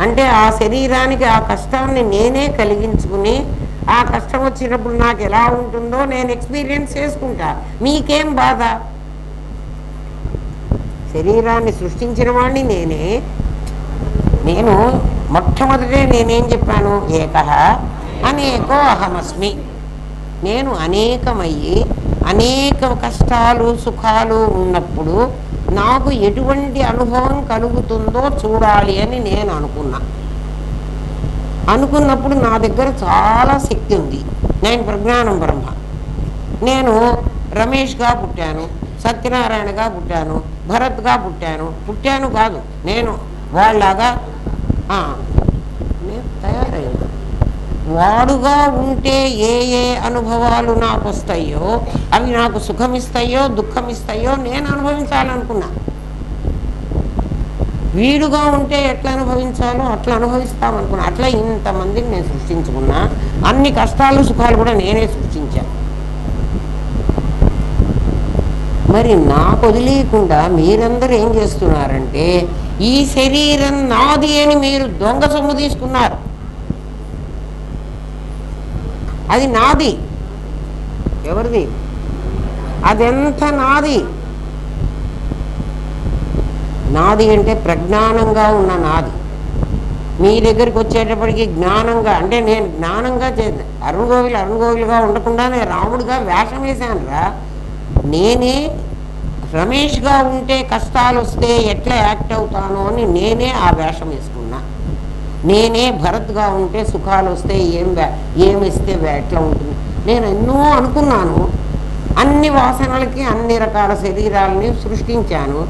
S1: అంటే ఆ శరీరానికి ఆ కష్టాన్ని నేనే కలిగించుకుని ఆ కష్టం వచ్చినప్పుడు నాకు ఎలా ఉంటుందో నేను ఎక్స్పీరియన్స్ చేసుకుంటా. మీకేం బాధ? శరీరాన్ని సృష్టించిన వాడిని నేనే. నేను మొట్టమొదటే నేనేం చెప్పాను? ఏకః అనేకో అహమస్మి. నేను అనేకమయ్యి అనేక కష్టాలు సుఖాలు ఉన్నప్పుడు నాకు ఎటువంటి అనుభవం కలుగుతుందో చూడాలి అని నేను అనుకున్నప్పుడు నా దగ్గర చాలా శక్తి ఉంది. నేను ప్రజ్ఞానం బ్రహ్మ. నేను రమేష్గా పుట్టాను, సత్యనారాయణగా పుట్టాను, భరత్గా పుట్టాను కాదు, నేను వాళ్ళలాగా నేను తయారైనా. వాడుగా ఉంటే ఏ ఏ అనుభవాలు నాకు వస్తాయో అవి నాకు సుఖమిస్తాయో దుఃఖమిస్తాయో నేను అనుభవించాలనుకున్నా. వీడుగా ఉంటే ఎట్లా అనుభవించాలో అట్లా అనుభవిస్తామనుకున్నా. అట్లా ఇంతమందిని నేను సృష్టించుకున్నా. అన్ని కష్టాలు సుఖాలు కూడా నేనే సృష్టించాను. మరి నాకు వదిలేయకుండా మీరందరూ ఏం చేస్తున్నారంటే ఈ శరీరం నాది అని మీరు దొంగ సొమ్ము తీసుకున్నారు. అది నాది. ఎవరిది? అదెంత నాది. నాది అంటే ప్రజ్ఞానంగా ఉన్న నాది. మీ దగ్గరికి వచ్చేటప్పటికి జ్ఞానంగా అంటే నేను జ్ఞానంగా అరుణగోవిలుగా ఉండకుండా నేను రాముడిగా వేషం వేశాను రా. నేనే రమేష్గా ఉంటే కష్టాలు వస్తే ఎట్లా యాక్ట్ అవుతానో అని నేనే ఆ వేషం వేసుకున్నా. నేనే భరత్గా ఉంటే సుఖాలు వస్తే ఏమిస్తే ఎట్లా ఉంటుంది నేను ఎన్నో అనుకున్నాను. అన్ని వాసనలకి అన్ని రకాల శరీరాలని సృష్టించాను.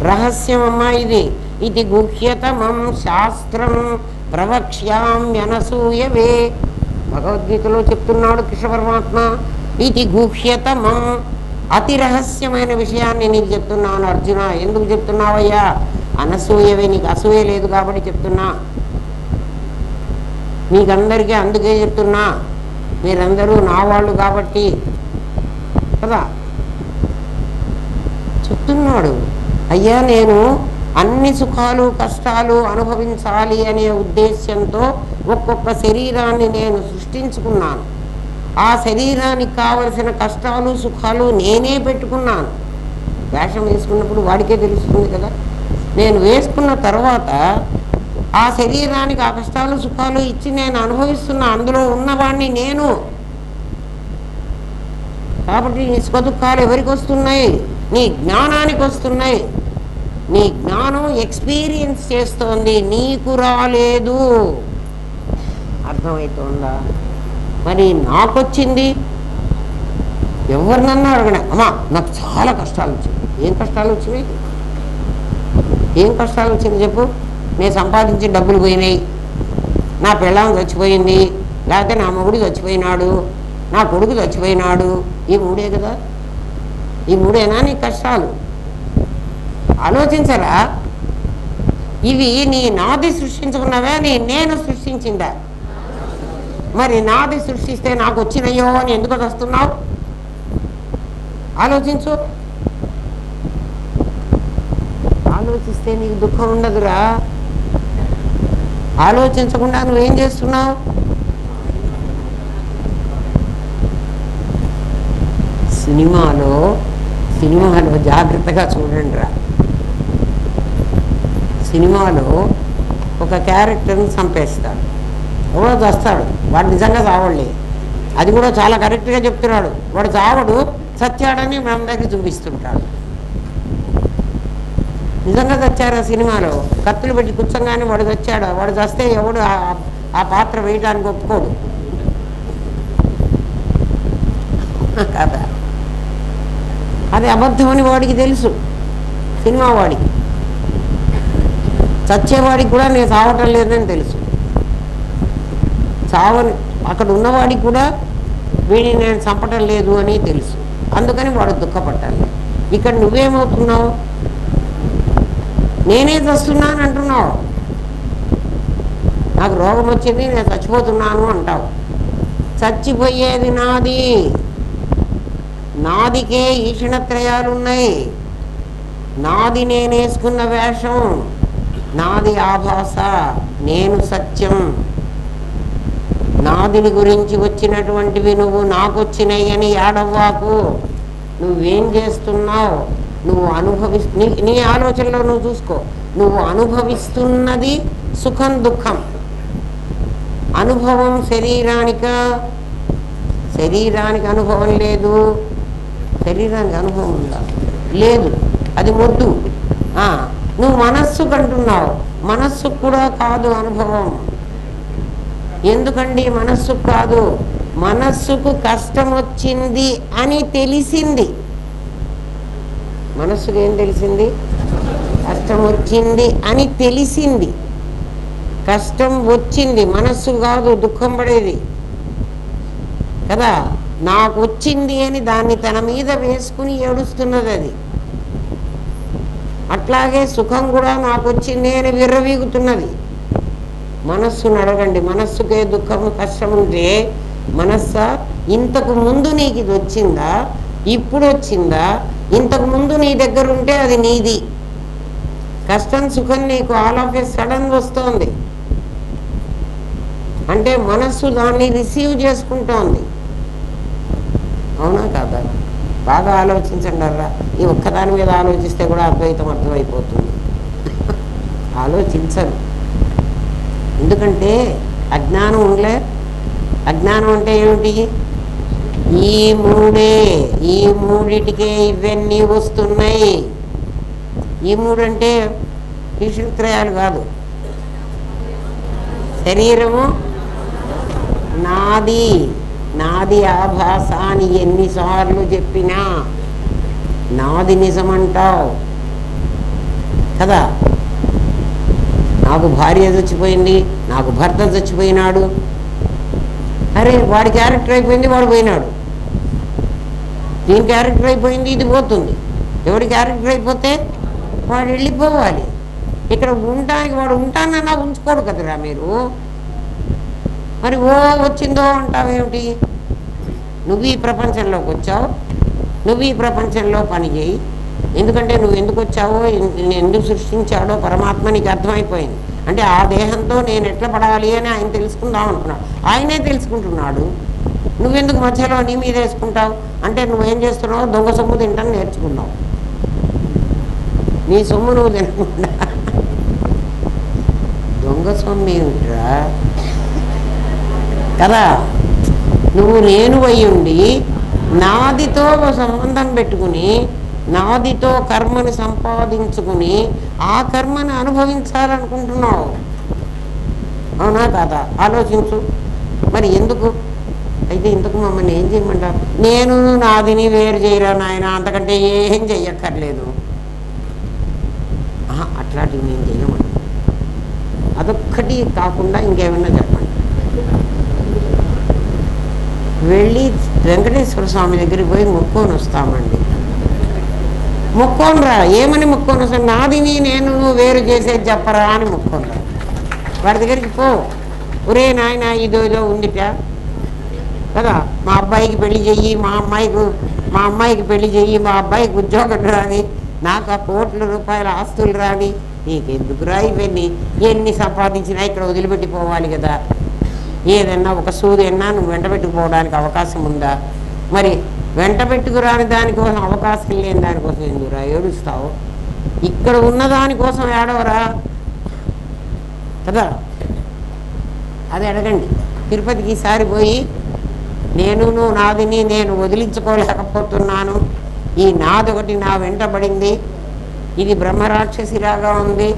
S1: రహస్యమమ్మా ఇది. ఇది గుహ్యతమం శాస్త్రం ప్రవక్ష్యామ్యనసూయవే. భగవద్గీతలో చెప్తున్నాడు కృష్ణ పరమాత్మ. ఇది గుహ్యతమం, అతి రహస్యమైన విషయాన్ని నీకు చెప్తున్నాను అర్జున. ఎందుకు చెప్తున్నావయ్యా? అనసూయవే, నీకు అసూయ లేదు కాబట్టి చెప్తున్నా. మీకందరికీ అందుకే చెప్తున్నా, మీరందరూ నా వాళ్ళు కాబట్టి కదా చెప్తున్నాడు. అయ్యా నేను అన్ని సుఖాలు కష్టాలు అనుభవించాలి అనే ఉద్దేశ్యంతో ఒక్కొక్క శరీరాన్ని నేను సృష్టించుకున్నాను. ఆ శరీరానికి కావలసిన కష్టాలు సుఖాలు నేనే పెట్టుకున్నాను. వేషం వేసుకున్నప్పుడు వాడికే తెలుస్తుంది కదా. నేను వేసుకున్న తర్వాత ఆ శరీరానికి ఆ కష్టాలు సుఖాలు ఇచ్చి నేను అనుభవిస్తున్నా. అందులో ఉన్నవాడిని నేను. కాబట్టి నీ సుఖదుఖాలు ఎవరికి వస్తున్నాయి? నీ జ్ఞానానికి వస్తున్నాయి. నీ జ్ఞానం ఎక్స్పీరియన్స్ చేస్తోంది, నీకు రాలేదు. అర్థమవుతుందా? మరి నాకొచ్చింది. ఎవరినన్నా అడగడా, అమ్మా నాకు చాలా కష్టాలు వచ్చినాయి. ఏం కష్టాలు వచ్చినాయి? ఏం కష్టాలు వచ్చినాయి చెప్పు. నేను సంపాదించిన డబ్బులు పోయినాయి, నా పెళ్ళాం చచ్చిపోయింది, లేకపోతే నా మొగుడు చచ్చిపోయినాడు, నా కొడుకు చచ్చిపోయినాడు. ఈ మూడే కదా. ఈ మూడేనా నీ కష్టాలు? ఆలోచించరా? ఇవి నీ నాది సృష్టించుకున్నవే, నేను సృష్టించిందా? మరి నాది సృష్టిస్తే నాకు వచ్చినయ్యో అని ఎందుకు వస్తున్నావు? ఆలోచించు. ఆలోచిస్తే నీకు దుఃఖం ఉండదురా. ఆలోచించకుండా నువ్వేం చేస్తున్నావు? సినిమాలో జాగ్రత్తగా చూడండి రా. సినిమాలో ఒక క్యారెక్టర్ని చంపేస్తాడు, ఎవడో చస్తాడు. వాడు నిజంగా చావడలే, అది కూడా చాలా కరెక్ట్గా చెప్తున్నాడు. వాడు చావడు, చచ్చాడని మన దగ్గర చూపిస్తుంటాడు. నిజంగా చచ్చారు ఆ సినిమాలో. కత్తులు పెట్టి కూర్చోగానే వాడు చచ్చాడు. వాడు చస్తే ఎవడు ఆ పాత్ర వేయడానికి ఒప్పుకోడు కదా. అది అబద్ధమని వాడికి తెలుసు, సినిమా వాడికి. చచ్చేవాడికి కూడా నేను చావటం లేదని తెలుసు. చావని అక్కడ ఉన్నవాడికి కూడా వీడిని నేను చంపటం లేదు అని తెలుసు. అందుకని వాడు దుఃఖపట్టాలి. ఇక్కడ నువ్వేమవుతున్నావు? నేనే చస్తున్నాను అంటున్నావు. నాకు రోగం వచ్చింది, నేను చచ్చిపోతున్నాను అంటావు. చచ్చిపోయేది నాది. నాదికే ఈషణత్రయాలు ఉన్నాయి. నాది నేనేసుకున్న వేషం, నాది ఆభాస, నేను సత్యం. నాదిని గురించి వచ్చినటువంటివి నువ్వు నాకు వచ్చినాయి అని ఏడవ్వాకు. నువ్వేం చేస్తున్నావు? నువ్వు నీ ఆలోచనలో నువ్వు చూసుకో. నువ్వు అనుభవిస్తున్నది సుఖం దుఃఖం. అనుభవం శరీరానికి అనుభవం లేదు. శరీరానికి అనుభవం ఉందా? లేదు, అది మొద్దు. నువ్వు మనస్సుకు అంటున్నావు, మనస్సుకు కూడా కాదు అనుభవం. ఎందుకండి మనస్సుకు కాదు? మనస్సుకు కష్టం వచ్చింది అని తెలిసింది. మనస్సుకు ఏం తెలిసింది? కష్టం వచ్చింది అని తెలిసింది. కష్టం వచ్చింది, మనస్సు కాదు దుఃఖం పడేది కదా. నాకు వచ్చింది అని దాన్ని తన మీద వేసుకుని ఏడుస్తున్నది అది. అట్లాగే సుఖం కూడా నాకు వచ్చింది అని విర్రవీగుతున్నది. మనస్సును అడగండి, మనస్సుకే దుఃఖము కష్టం ఉంటే మనస్సా ఇంతకు ముందు నీకు ఇది వచ్చిందా, ఇప్పుడు వచ్చిందా, ఇంతకు ముందు నీ దగ్గర ఉంటే అది నీది. కష్టం సుఖం నీకు ఆల్ ఆఫ్ ఏ సడన్ వస్తోంది అంటే మనస్సు దాన్ని రిసీవ్ చేసుకుంటోంది. అవునా కాదా? బాగా ఆలోచించండి అర్రా. ఈ ఒక్కదాని మీద ఆలోచిస్తే కూడా అద్వైతం అర్థమైపోతుంది. ఆలోచించరు, ఎందుకంటే అజ్ఞానం ఉండలే. అజ్ఞానం అంటే ఏమిటి? ఈ మూడే, ఈ మూడిటికే ఇవన్నీ వస్తున్నాయి. ఈ మూడు అంటే ఈశ్వరత్రయాలు కాదు. శరీరము నాది, నాది ఆభాస అని ఎన్నిసార్లు చెప్పినా నాది నిజమంటావు కదా. నాకు భార్య చచ్చిపోయింది, నాకు భర్త చచ్చిపోయినాడు, అరే వాడి క్యారెక్టర్ అయిపోయింది, వాడు పోయినాడు. దీని క్యారెక్టర్ అయిపోయింది, ఇది పోతుంది. ఎవడి క్యారెక్టర్ అయిపోతే వాడు వెళ్ళిపోవాలి. ఇక్కడ ఉండడానికి వాడు ఉంటానన్నా ఉంచుకోడు కదరా మీరు. మరి ఓ వచ్చిందో అంటావేమిటి? నువ్వు ఈ ప్రపంచంలోకి వచ్చావు, నువ్వు ఈ ప్రపంచంలో పని చేయి. ఎందుకంటే నువ్వు ఎందుకు వచ్చావో, ఎందుకు సృష్టించాడో పరమాత్మ నీకు అర్థమైపోయింది. అంటే ఆ దేహంతో నేను ఎట్లా పడాలి అని ఆయన తెలుసుకుందాం అనుకున్నాడు. ఆయనే తెలుసుకుంటున్నాడు. నువ్వెందుకు మధ్యలో నీ మీద వేసుకుంటావు? అంటే నువ్వేం చేస్తున్నావు? దొంగ సొమ్ము తింటాను నేర్చుకున్నావు. నీ సొమ్ము నువ్వు తినకుండా దొంగ సొమ్ము ఏమిట్రా కదా. నువ్వు నేను అయ్యుండి నాదితో సంబంధం పెట్టుకుని నాదితో కర్మని సంపాదించుకుని ఆ కర్మని అనుభవించాలనుకుంటున్నావు. అవునా కాదా? ఆలోచించు. మరి ఎందుకు అయితే ఇంతకు మమ్మల్ని ఏం చేయమంటారు? నేను నాదిని వేరు చేయరా నాయన, అంతకంటే ఏం చెయ్యక్కర్లేదు. అట్లాంటివి నేను చేయమంట. అదొక్కటి కాకుండా ఇంకేమన్నా చెప్పండి. వెళ్ళి వెంకటేశ్వర స్వామి దగ్గరికి పోయి మొక్కొని వస్తామండి. మొక్కోని రా. ఏమని మొక్కొని వస్తాను? నాదిని నేను వేరు చేసేది చెప్పరా అని మొక్కొని రా. వాడి దగ్గరికి పో. ఒరే నాయన ఇదో ఇదో ఉందిట కదా, మా అబ్బాయికి పెళ్లి చెయ్యి, మా అమ్మాయికి పెళ్లి చెయ్యి, మా అబ్బాయికి ఉద్యోగం రాని, నాకు ఆ కోట్ల రూపాయల ఆస్తులు రాని, నీకెందుకురా ఇవన్నీ? ఎన్ని సంపాదించినా ఇక్కడ వదిలిపెట్టిపోవాలి కదా. ఏదన్నా ఒక సూదన్నా నువ్వు వెంట పెట్టుకుపోవడానికి అవకాశం ఉందా? మరి వెంట పెట్టుకురాని దానికోసం, అవకాశం లేని దానికోసం ఎందుకురా ఏడుస్తావు? ఇక్కడ ఉన్న దానికోసం ఏడవరా కదా. అది అడగండి. తిరుపతికి ఈసారి పోయి నేను నాదిని నేను వదిలించుకోలేకపోతున్నాను, ఈ నాదొకటి నా వెంటబడింది, ఇది బ్రహ్మరాక్షసిలాగా ఉంది,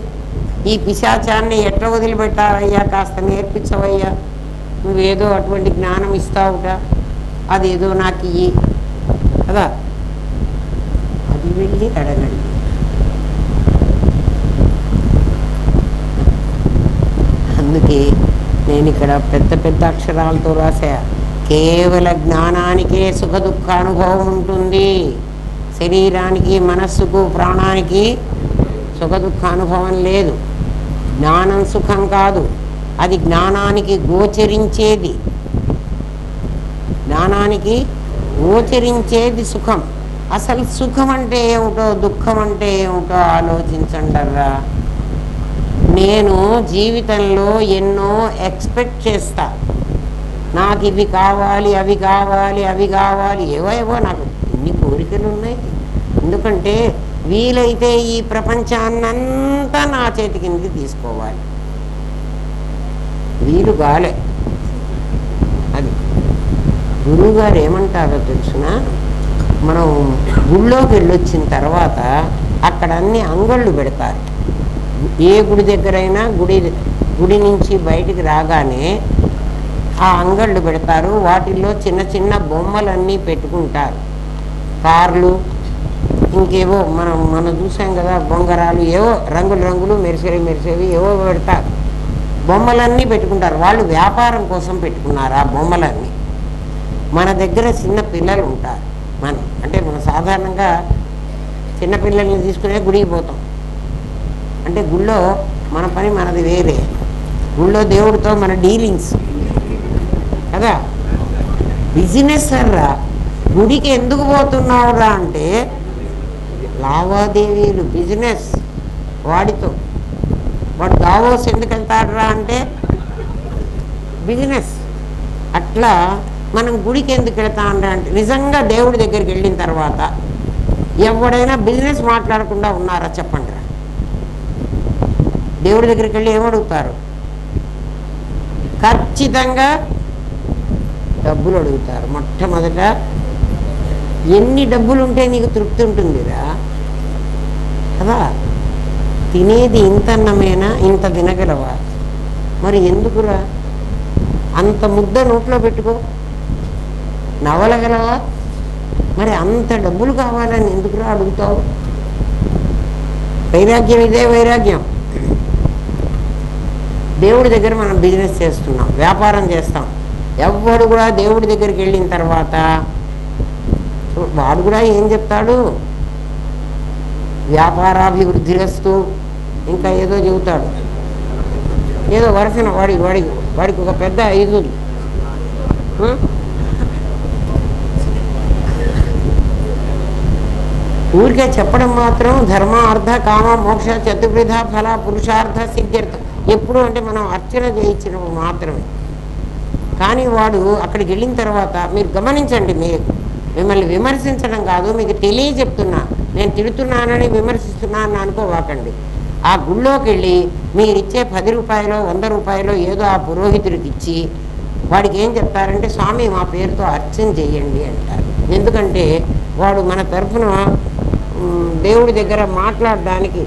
S1: ఈ పిశాచాన్ని ఎట్లా వదిలిపెట్టాలయ్యా, కాస్త నేర్పించవయ్యా, నువ్వేదో అటువంటి జ్ఞానం ఇస్తావుట, అదేదో నాకు ఇయ్యి కదా. అది వెళ్ళి అడగండి. అందుకే నేను ఇక్కడ పెద్ద పెద్ద అక్షరాలతో రాసా, కేవల జ్ఞానానికే సుఖ దుఃఖానుభవం ఉంటుంది. శరీరానికి, మనస్సుకు, ప్రాణానికి సుఖ దుఃఖానుభవం లేదు. జ్ఞానం సుఖం కాదు, అది జ్ఞానానికి గోచరించేది. జ్ఞానానికి గోచరించేది సుఖం. అసలు సుఖం అంటే ఏమిటో, దుఃఖం అంటే ఏమిటో ఆలోచించండర్రా. నేను జీవితంలో ఎన్నో ఎక్స్పెక్ట్ చేస్తా. నాకు ఇవి కావాలి, అవి కావాలి, అవి కావాలి, ఏవో నాకు ఇన్ని కోరికలు ఉన్నాయి. ఎందుకంటే వీలైతే ఈ ప్రపంచాన్నంతా నా చేతి కిందకి తీసుకోవాలి. వీలు కాలే. అది గురువుగారు ఏమంటారో తెలుసిన, మనం గుళ్ళోకి వెళ్ళొచ్చిన తర్వాత అక్కడ అన్ని అంగళ్ళు పెడతారు. ఏ గుడి దగ్గరైనా గుడి నుంచి బయటికి రాగానే ఆ అంగళ్ళు పెడతారు. వాటిల్లో చిన్న చిన్న బొమ్మలన్నీ పెట్టుకుంటారు. కార్లు, ఇంకేవో మనం చూసాం కదా, బొంగరాలు, ఏవో రంగులు రంగులు మెరిసేవి ఏవో పెడతారు. బొమ్మలన్నీ పెట్టుకుంటారు. వాళ్ళు వ్యాపారం కోసం పెట్టుకున్నారు ఆ బొమ్మలన్నీ. మన దగ్గర చిన్న పిల్లలు ఉంటారు. మనం సాధారణంగా చిన్నపిల్లల్ని తీసుకునే గుడికి పోతాం. అంటే గుళ్ళో మన పని మనది వేరే, గుళ్ళో దేవుడితో మన డీలింగ్స్ కదా, బిజినెస్ అర్రా. గుడికి ఎందుకు పోతున్నావురా అంటే లావాదేవీలు, బిజినెస్. వాడితో వాడు దావోస్ ఎందుకు వెళ్తాడురా అంటే బిజినెస్. అట్లా మనం గుడికి ఎందుకు వెళ్తాంరా అంటే నిజంగా దేవుడి దగ్గరికి వెళ్ళిన తర్వాత ఎవడైనా బిజినెస్ మాట్లాడకుండా ఉన్నారా చెప్పండి రా. దేవుడి దగ్గరికి వెళ్ళి ఏమడుగుతారు? ఖచ్చితంగా డబ్బులు అడుగుతారు. మొట్టమొదట ఎన్ని డబ్బులు ఉంటే నీకు తృప్తి ఉంటుందిరా కదా. తినేది ఇంత అన్నమేనా, ఇంత తినగలవా? మరి ఎందుకురా అంత ముద్ద నోట్లో పెట్టుకో, నవలగలవా? మరి అంత డబ్బులు కావాలని ఎందుకురా అడుగుతావు? వైరాగ్యం ఇదే వైరాగ్యం. దేవుడి దగ్గర మనం బిజినెస్ చేస్తున్నాం, వ్యాపారం చేస్తాం. ఎవడు కూడా దేవుడి దగ్గరికి వెళ్ళిన తర్వాత వాడు కూడా ఏం చెప్తాడు? వ్యాపారాభివృద్ధిరస్తు ఇంకా ఏదో చెబుతాడు. ఏదో వరుసన వాడికి ఒక పెద్ద 5 ఊరికే చెప్పడం మాత్రం ధర్మ అర్థ కామ మోక్ష చతుర్విధ ఫల పురుషార్థ సిద్ధ్యర్థ ఎప్పుడు అంటే మనం అర్చన చేయించినప్పుడు మాత్రమే. కానీ వాడు అక్కడికి వెళ్ళిన తర్వాత మీరు గమనించండి, మిమ్మల్ని విమర్శించడం కాదు, మీకు తెలియజెప్తున్నా. నేను తిడుతున్నానని విమర్శిస్తున్నాను అనుకోవాకండి. ఆ గుళ్ళోకి వెళ్ళి మీరిచ్చే 10 రూపాయలు 100 రూపాయలు ఏదో ఆ పురోహితుడికి ఇచ్చి వాడికి ఏం చెప్తారంటే స్వామి మా పేరుతో అర్చన చేయండి అంటారు. ఎందుకంటే వాడు మన తరఫున దేవుడి దగ్గర మాట్లాడడానికి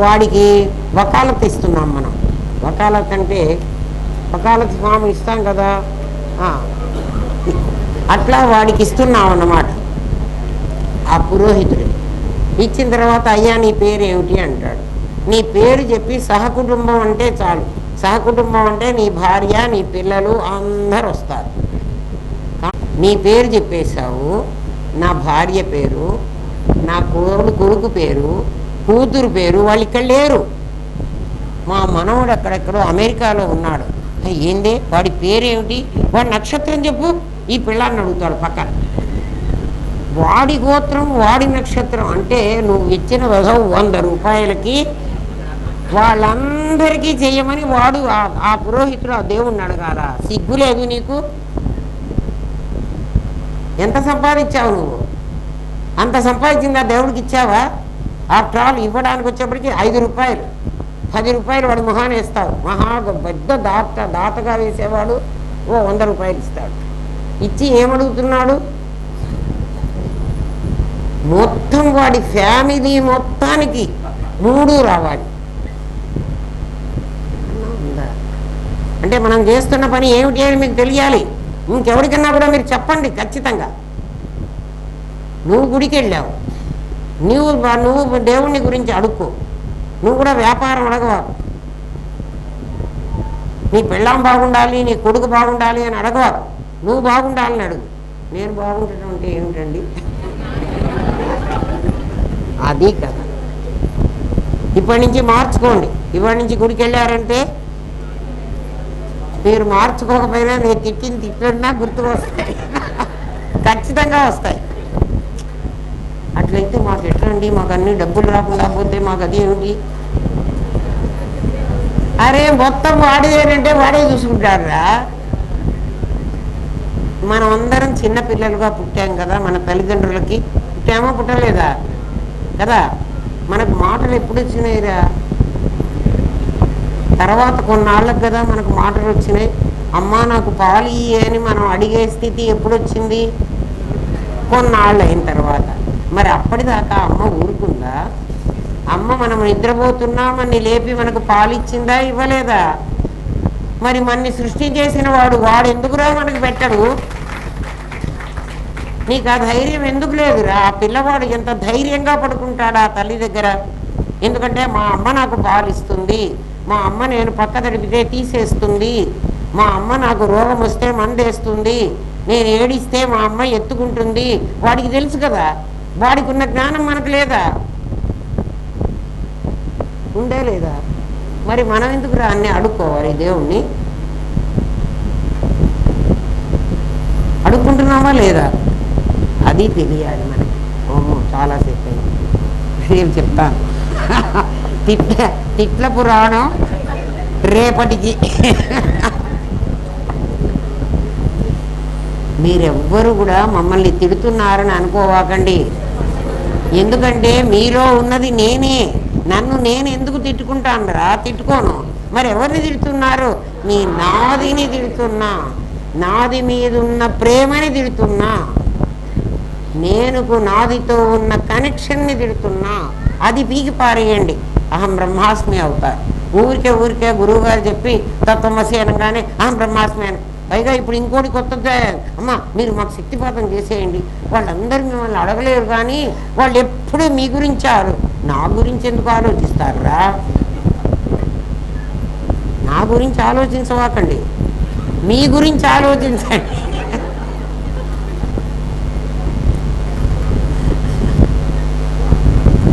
S1: వాడికి వకాలత్ ఇస్తున్నాం మనం. వకాలత్ అంటే వకాలత్ స్వామి ఇస్తాం కదా, అట్లా వాడికి ఇస్తున్నాం అన్నమాట. ఆ పురోహితుడు ఇచ్చిన తర్వాత అయ్యా నీ పేరు ఏమిటి అంటాడు. నీ పేరు చెప్పి సహకుటుంబం అంటే చాలు. సహకుటుంబం అంటే నీ భార్య నీ పిల్లలు అందరు వస్తారు. నీ పేరు చెప్పేశావు, నా భార్య పేరు, నా కొడుకు పేరు, కూతురు పేరు, వాళ్ళు ఇక్కడ లేరు. మా మనవడు అక్కడెక్కడో అమెరికాలో ఉన్నాడు. ఏంది వాడి పేరేమిటి, వాడి నక్షత్రం చెప్పు. ఈ పిల్లాన్ని అడుగుతాడు పక్కన. వాడి గోత్రం వాడి నక్షత్రం అంటే నువ్వు ఇచ్చిన 100 రూపాయలకి వాళ్ళందరికీ చెయ్యమని వాడు ఆ పురోహితుడు ఆ దేవుణ్ణి అడగాల. సిగ్గులేదు నీకు? ఎంత సంపాదించావు నువ్వు? అంత సంపాదించిందా దేవుడికి ఇచ్చావా? ఆఫ్టర్ ఆల్ ఇవ్వడానికి వచ్చేప్పటికి 5 రూపాయలు 10 రూపాయలు వాడు మొహాన్ని వేస్తావు. పెద్ద దాతగా వేసేవాడు 100 రూపాయలు ఇస్తాడు. ఇచ్చి ఏమడుగుతున్నాడు? మొత్తం వాడి ఫ్యామిలీ మొత్తానికి 3 రావాలి. అంటే మనం చేస్తున్న పని ఏమిటి అని మీకు తెలియాలి. ఇంకెవరికన్నా కూడా మీరు చెప్పండి ఖచ్చితంగా. నువ్వు గుడికి వెళ్ళావు, నువ్వు దేవుణ్ణి గురించి అడుక్కో. నువ్వు కూడా వ్యాపారం అడగవా. నీ పెళ్ళాం బాగుండాలి, నీ కొడుకు బాగుండాలి అని అడగవా. నువ్వు బాగుండాలని అడుగు. నేను బాగుండటం అంటే ఏమిటండి? అది కదా. ఇప్పటి నుంచి మార్చుకోండి. ఇప్పటి నుంచి గుడికి వెళ్ళారంటే మీరు మార్చుకోకపోయినా నేను తిట్టినా గుర్తుకు వస్తాయి, ఖచ్చితంగా వస్తాయి. అట్లయితే మాకు ఎట్లండి, మాకు అన్ని డబ్బులు రాకుండా పోతే మాకు అది ఏమిటి? అరే మొత్తం వాడేదేనంటే వాడే చూసుకుంటారా. మనం అందరం చిన్నపిల్లలుగా పుట్టాం కదా, మన తల్లిదండ్రులకి పుట్టామో పుట్టలేదా కదా. మనకు మాటలు ఎప్పుడు వచ్చినాయిరా? తర్వాత కొన్నాళ్ళకు కదా మనకు మాటలు వచ్చినాయి. అమ్మ నాకు పాలు అని మనం అడిగే స్థితి ఎప్పుడు వచ్చింది? కొన్నాళ్ళు అయిన తర్వాత. మరి అప్పటిదాకా అమ్మ ఊరుకుందా? అమ్మ మనం నిద్రపోతున్నా మనని లేపి మనకు పాలు ఇచ్చిందా, ఇవ్వలేదా? మరి మనని సృష్టి చేసిన వాడు ఎందుకురా మనకు పెట్టడు? నీకు ఆ ధైర్యం ఎందుకు లేదురా? ఆ పిల్లవాడు ఎంత ధైర్యంగా పడుకుంటాడా తల్లి దగ్గర? ఎందుకంటే మా అమ్మ నాకు పాలు ఇస్తుంది, మా అమ్మ నేను పక్క తడిపితే తీసేస్తుంది, మా అమ్మ నాకు రోగం వస్తే మందేస్తుంది, నేను ఏడిస్తే మా అమ్మ ఎత్తుకుంటుంది. వాడికి తెలుసు కదా, వాడికి ఉన్న జ్ఞానం మనకు లేదా? ఉండే లేదా? మరి మనం ఎందుకు అన్నీ అడుక్కోవాలి? దేవుణ్ణి అడుక్కుంటున్నామా లేదా? అది తెలియాలి మనకి. ఓహో చాలాసేపు రేపు చెప్తాను. తిట్ల పురాణం రేపటికి. మీరెవ్వరు కూడా మమ్మల్ని తిడుతున్నారని అనుకోవాకండి. ఎందుకంటే మీలో ఉన్నది నేనే. నన్ను నేను ఎందుకు తిట్టుకుంటాను రా? తిట్టుకోను. మరి ఎవరిని తిడుతున్నారు? మీ నాదిని తిడుతున్నా, నాది మీద ఉన్న ప్రేమని తిడుతున్నా, నేనుకు నాదితో ఉన్న కనెక్షన్ని తిడుతున్నా. అది పీకి పారేయండి, అహం బ్రహ్మాస్మి అవుతారు. ఊరికే గురువు గారు చెప్పి తత్వమసి అనగానే అహం బ్రహ్మాస్మి అని. పైగా ఇప్పుడు ఇంకోటి కొత్తగా, అమ్మ మీరు మాకు శక్తిపాతం చేసేయండి. వాళ్ళందరూ మిమ్మల్ని అడగలేరు, కానీ వాళ్ళు ఎప్పుడూ మీ గురించి నా గురించి ఎందుకు ఆలోచిస్తారా? నా గురించి ఆలోచించవాకండి, మీ గురించి ఆలోచించండి.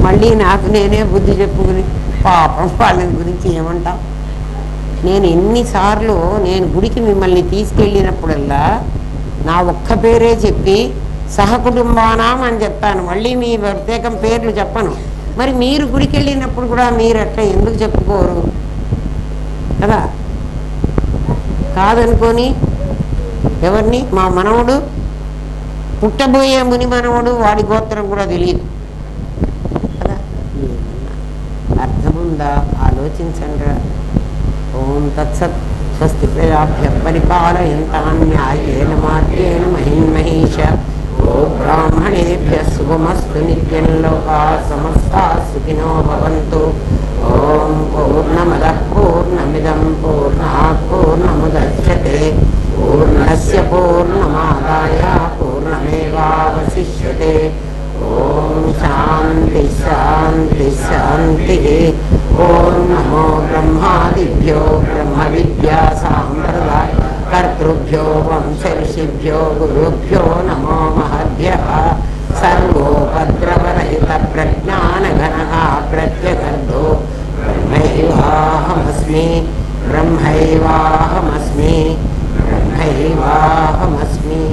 S1: మళ్ళీ నాకు నేనే బుద్ధి చెప్పుకుని పాపం వాళ్ళ గురించి ఏమంటాం? నేను ఎన్నిసార్లు నేను గుడికి మిమ్మల్ని తీసుకెళ్ళినప్పుడల్లా నా ఒక్క పేరే చెప్పి సహకుటుంబానాం అని చెప్తాను, మళ్ళీ మీ ప్రత్యేకం పేర్లు చెప్పను. మరి మీరు గుడికి వెళ్ళినప్పుడు కూడా మీరు అట్లా ఎందుకు చెప్పుకోరు కదా? కాదనుకొని ఎవరిని, మా మనవడు పుట్టబోయే ముని మనవడు, వాడి గోత్రం కూడా తెలియదు కదా? అర్థముందా? ఆలోచించండి. ఓం తత్సత్. స్వస్తి ప్రజాభ్య పరిపాలయంతాం న్యాయేన మార్గేణ మహిన్మహీష. ఓ బ్రాహ్మణేభ్య శుభమస్తు నిత్యం. లోకా సమస్తాః సుఖినో భవంతు. ఓం పూర్ణమదః పూర్ణమిదం పూర్ణాత్ పూర్ణముదచ్యతే. పూర్ణస్య పూర్ణమాదాయ పూర్ణమేవావశిష్యతే. ఓం శాంతి శాంతి శాంతి. ఓం నమో బ్రహ్మాదిభ్యో బ్రహ్మ విద్యా సాంప్రదాయ కర్తృభ్యో వంశ ఋషిభ్యో గురుభ్యో నమో మహద్భ్యః. సర్వోపద్రవరహిత ప్రజ్ఞానఘనః ప్రత్యగర్భో బ్రహ్మైవాహమస్మి బ్రహ్మైవాహమస్మి బ్రహ్మైవాహమస్మి.